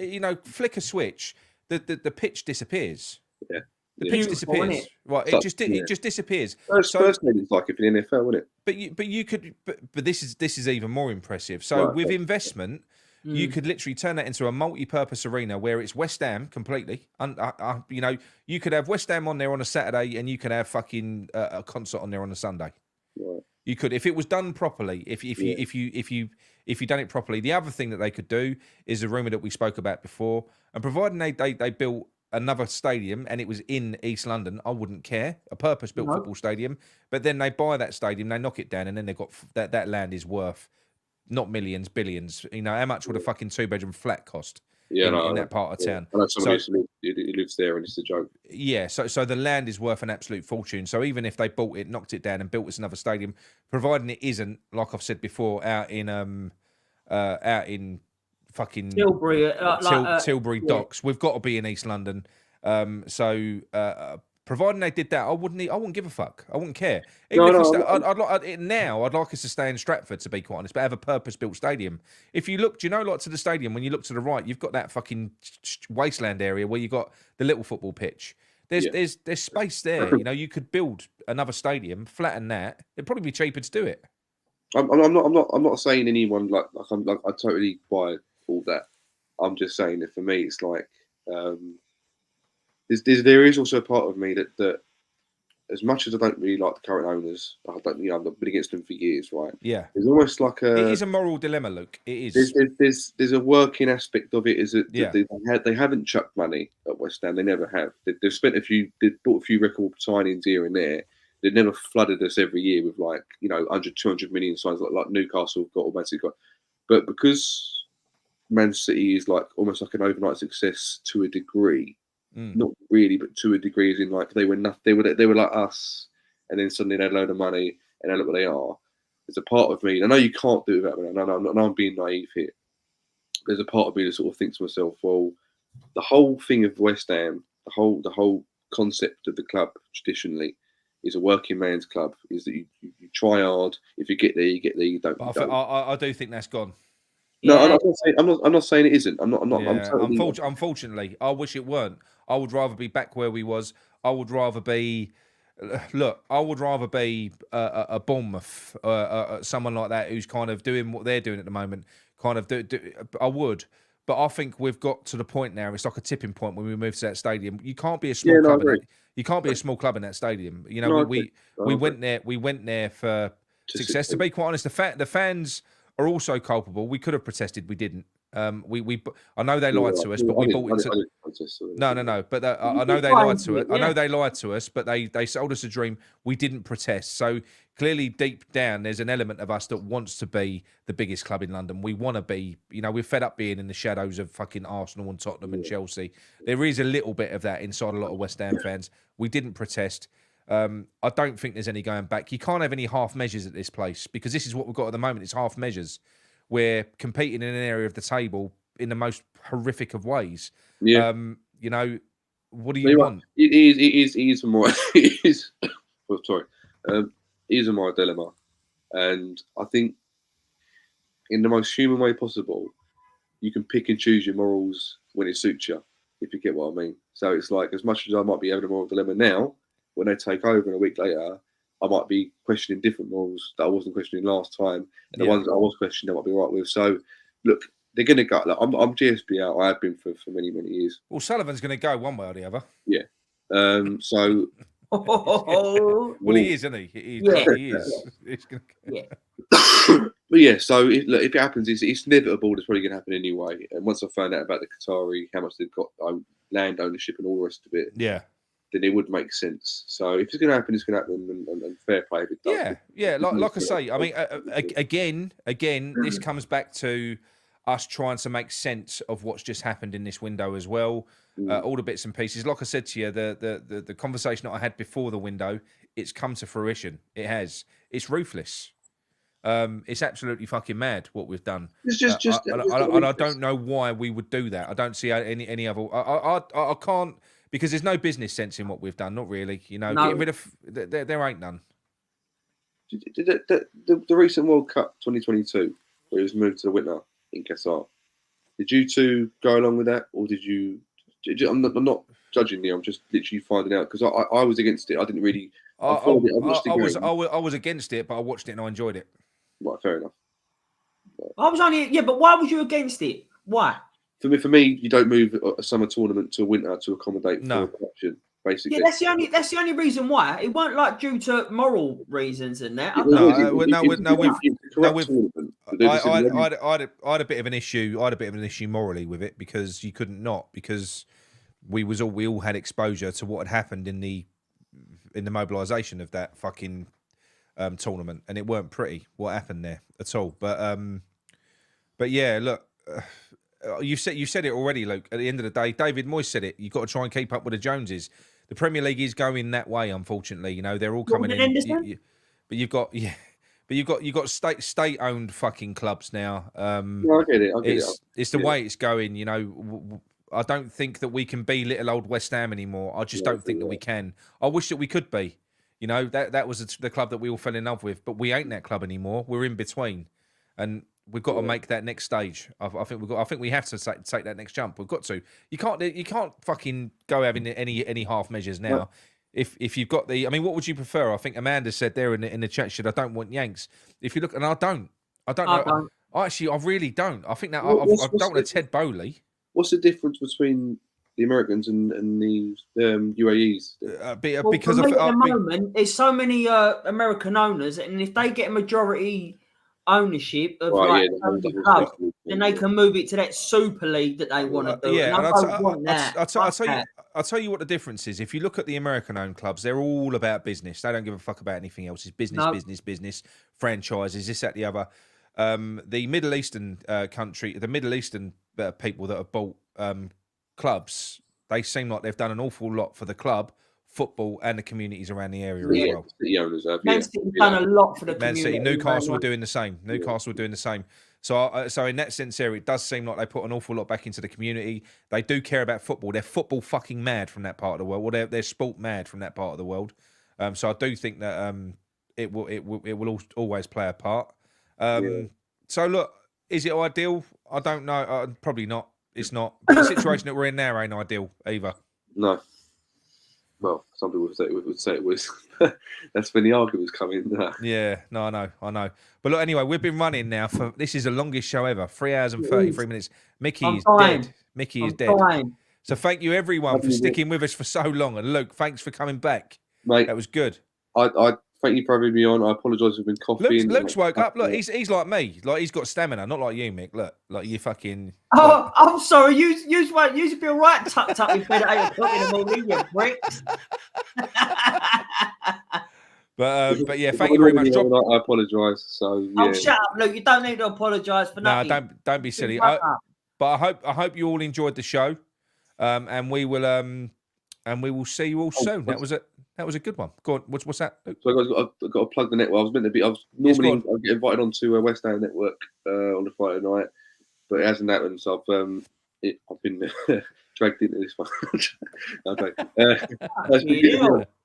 You know, flick a switch, the pitch disappears. Yeah. The pitch disappears. Right, it just disappears. First it's like if in the NFL, wouldn't it? But you could. But this is even more impressive. So with investment, you could literally turn that into a multi-purpose arena where it's West Ham completely. You know, you could have West Ham on there on a Saturday, and you could have fucking a concert on there on a Sunday. Right. You could, if it was done properly. If you done it properly. The other thing that they could do is a rumor that we spoke about before, and providing they built another stadium and it was in East London, I wouldn't care. A purpose-built football stadium, but then they buy that stadium, they knock it down, and then they've got that land is worth not millions, billions. You know, how much would a fucking 2-bedroom flat cost in that part of town? I know someone who lives there, and it's a joke. Yeah, so the land is worth an absolute fortune. So even if they bought it, knocked it down, and built us another stadium, providing it isn't, like I've said before, out in fucking Tilbury Docks. We've got to be in East London. Providing they did that, I wouldn't give a fuck. I wouldn't care. I'd like us to stay in Stratford, to be quite honest, but have a purpose-built stadium. If you look, do you know, like to the stadium, when you look to the right, you've got that fucking wasteland area where you've got the little football pitch. There's space there. You know, you could build another stadium, flatten that. It'd probably be cheaper to do it. I'm not saying anyone I totally buy all that. I'm just saying that for me, it's like there is also a part of me that as much as I don't really like the current owners, I've been against them for years, right? Yeah. There's almost like it is a moral dilemma, Luke. It is. There's a working aspect of it. Is that they haven't chucked money at West Ham. They never have. They've spent they've bought a few record signings here and there, They never flooded us every year with 100, 200 million signs like Newcastle got or Man City got. But because Man City is almost like an overnight success to a degree, not really, but to a degree, as in they were nothing. They were like us, and then suddenly they had a load of money, and now look what they are. There's a part of me. I know you can't do that. I'm being naive here. There's a part of me that sort of thinks to myself, well, the whole thing of West Ham, the whole concept of the club traditionally is a working man's club. Is that you try hard. If you get there, you get there. You don't. But you don't. I do think that's gone. No, I'm not saying it isn't. I'm not. Yeah, I'm totally unfortunately, I wish it weren't. I would rather be back where we was. I would rather be. Look, I would rather be a Bournemouth, someone like that who's kind of doing what they're doing at the moment. Kind of I would, but I think we've got to the point now. It's like a tipping point when we move to that stadium. You can't be a small club. You can't be a small club in that stadium. You know, we went there. We went there for success. To be quite honest, the fans are also culpable. We could have protested. We didn't. I know they lied to us, but we bought into. No. But I know they lied to it. I know they lied to us, but they sold us a dream. We didn't protest. So clearly, deep down, there's an element of us that wants to be the biggest club in London. We want to be. We're fed up being in the shadows of fucking Arsenal and Tottenham and Chelsea. There is a little bit of that inside a lot of West Ham fans. We didn't protest. I don't think there's any going back. You can't have any half measures at this place because this is what we've got at the moment. It's half measures. We're competing in an area of the table in the most horrific of ways. Yeah. What do you want? It is more. It is. Oh, sorry. It is a moral dilemma, and I think in the most human way possible, you can pick and choose your morals when it suits you. If you get what I mean. So it's like as much as I might be having a moral dilemma now, when they take over and a week later, I might be questioning different morals that I wasn't questioning last time, and the ones that I was questioning I might be right with. So, look, they're going to go. Like, I'm GSP out. I have been for many years. Well, Sullivan's going to go one way or the other. Yeah. So. Well, he is, isn't he? He is. Yeah. But yeah, so if it happens, it's inevitable. It's probably going to happen anyway. And once I found out about the Qatari, how much they've got land ownership and all the rest of it, then it would make sense. So if it's going to happen, it's going to happen, and fair play if it does. Yeah. Like I say, I mean, again, this comes back to us trying to make sense of what's just happened in this window as well. All the bits and pieces. Like I said to you, the conversation that I had before the window, it's come to fruition. It has. It's ruthless. It's absolutely fucking mad what we've done. It's just and I don't know why we would do that. I don't see any other. I can't, because there's no business sense in what we've done. Not really. Getting rid of there ain't none. The recent World Cup 2022, where it was moved to the winter in Qatar. Did you two go along with that, or did you? I'm not judging you. I'm just literally finding out because I was against it. I didn't really. I was against it, but I watched it and I enjoyed it. Right, fair enough. I was only but why was you against it? Why? For me, you don't move a summer tournament to a winter to accommodate for corruption. Basically, yeah, that's the only reason why. It weren't like due to moral reasons and that. I had a bit of an issue. I had a bit of an issue morally with it because you couldn't not, because we all had exposure to what had happened in the mobilisation of that fucking tournament, and it weren't pretty what happened there at all. But yeah, look. You said it already, Luke. At the end of the day, David Moyes said it. You've got to try and keep up with the Joneses. The Premier League is going that way, unfortunately. They're all coming in. But you've got state-owned fucking clubs now. I get it. It's the way it's going. I don't think that we can be little old West Ham anymore. I just don't think that we can. I wish that we could be. That was the club that we all fell in love with, but we ain't that club anymore. We're in between, and we've got to make that next stage. I think we have to take that next jump. We've got to. You can't fucking go having any half measures now. Well, if you've got the, I mean, what would you prefer? I think Amanda said there in the chat sheet, I don't want Yanks. If you look, and I don't know. I really don't. I think that I don't want a Ted Bowley. What's the difference between the Americans and the UAEs? Because at the moment, there's so many American owners, and if they get a majority ownership of the club, then they can move it to that Super League that they want to do. Yeah, and I don't want that. I'll tell you. I'll tell you what the difference is. If you look at the American-owned clubs, they're all about business. They don't give a fuck about anything else. It's business, business, franchises, this, that, the other. The Middle Eastern the Middle Eastern people that have bought clubs, they seem like they've done an awful lot for the club, football, and the communities around the area as well. The owners have, Man City's done a lot for the Man community. City, Newcastle are doing the same. Newcastle are doing the same. So, so in that sense, it does seem like they put an awful lot back into the community. They do care about football. They're football fucking mad from that part of the world. Well, they're sport mad from that part of the world. So I do think that it will always play a part. So look, is it ideal? I don't know. Probably not. It's not. The situation that we're in now ain't ideal either. No. Well, some people would say it was. That's when the arguments come in. Yeah, no, I know. But look, anyway, we've been running now for, this is the longest show ever, 3 hours and 33 minutes. Mickey is dead. Mickey is dead. So thank you everyone for sticking with us for so long. And Luke, thanks for coming back. Mate, that was good. I thank you for having me on. I apologise for being coffee. Luke's woke up. Look, he's like me. Like, he's got stamina, not like you, Mick. Look, like you fucking... Oh, I'm sorry. You should be all right tucked up in bed at 8 o'clock in the morning, you bricks. But yeah, thank you very much. I apologise. So yeah. Oh, shut up, Luke. You don't need to apologise for nothing. No, don't be silly. But I hope you all enjoyed the show, and we will see you all soon. That was a good one. Go on. What's that, Luke? So I've got to plug the network. I was normally I get invited onto a West Ham network on the Friday night, but it hasn't happened. So I've been dragged into this one.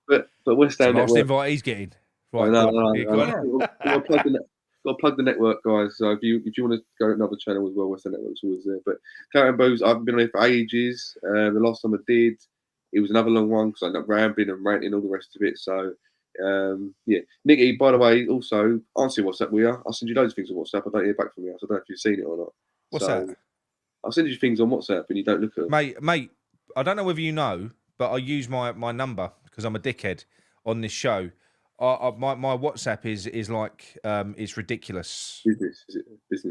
But West Ham network. Network. Invite he's getting. Right, I'll plug the network, guys. So if you want to go to another channel as well, West Ham Network's always there. But Claret Booze, I've been on it for ages. The last time I did, it was another long one because I ended up rambling and ranting all the rest of it. So yeah, Nicky, by the way, also answer WhatsApp. I'll send you loads of things on WhatsApp. I don't hear back from you, so I don't know if you've seen it or not. What's that? I'll send you things on WhatsApp and you don't look at them. Mate, I don't know whether you know, but I use my number because I'm a dickhead on this show. My WhatsApp is like it's ridiculous. Business.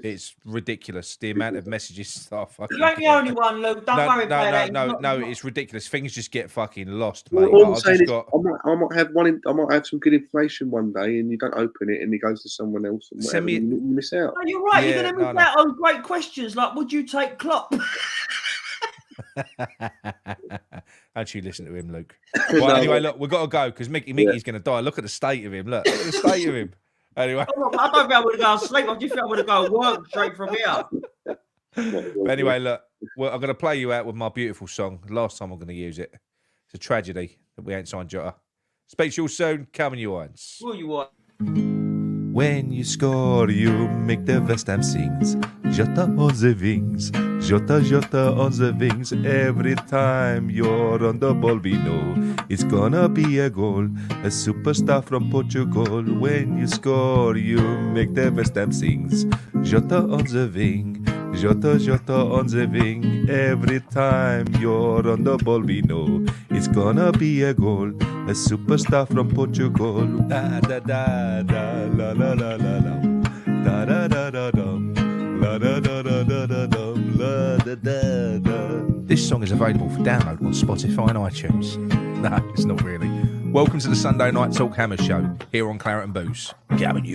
It's ridiculous. The amount of messages that I fucking... You ain't the only one, Luke. Don't worry about that. No, it's ridiculous. Things just get fucking lost, mate. All I'm saying is, I might have some good information one day, and you don't open it, and it goes to someone else, and whatever, you miss out. No, you're right. You're going to miss out on great questions like, would you take Klopp? Don't you listen to him, Luke. Well, anyway, look, we've got to go because Mickey's going to die. Look at the state of him. Look at the state of him. Anyway, I don't think I would go to sleep. I just think I would go work straight from here. But anyway, look, I'm going to play you out with my beautiful song. Last time I'm going to use it. It's a tragedy that we ain't signed Jota. Speak to you all soon. Come on, you ones. Who you want? When you score, you make the West Ham sings. Jota on the wings, Jota, Jota on the wings. Every time you're on the ball, we know it's gonna be a goal. A superstar from Portugal. When you score, you make the West Ham sings. Jota on the wing, Jota, Jota on the wing. Every time you're on the ball, we know it's gonna be a goal. A superstar from Portugal. Da da da da la la la la la. Da da da da dum. La da da da da da dum. La da da da. This song is available for download on Spotify and iTunes. No, it's not really. Welcome to the Sunday Night Talk Hammer Show here on Claret and Booze. Come on, you.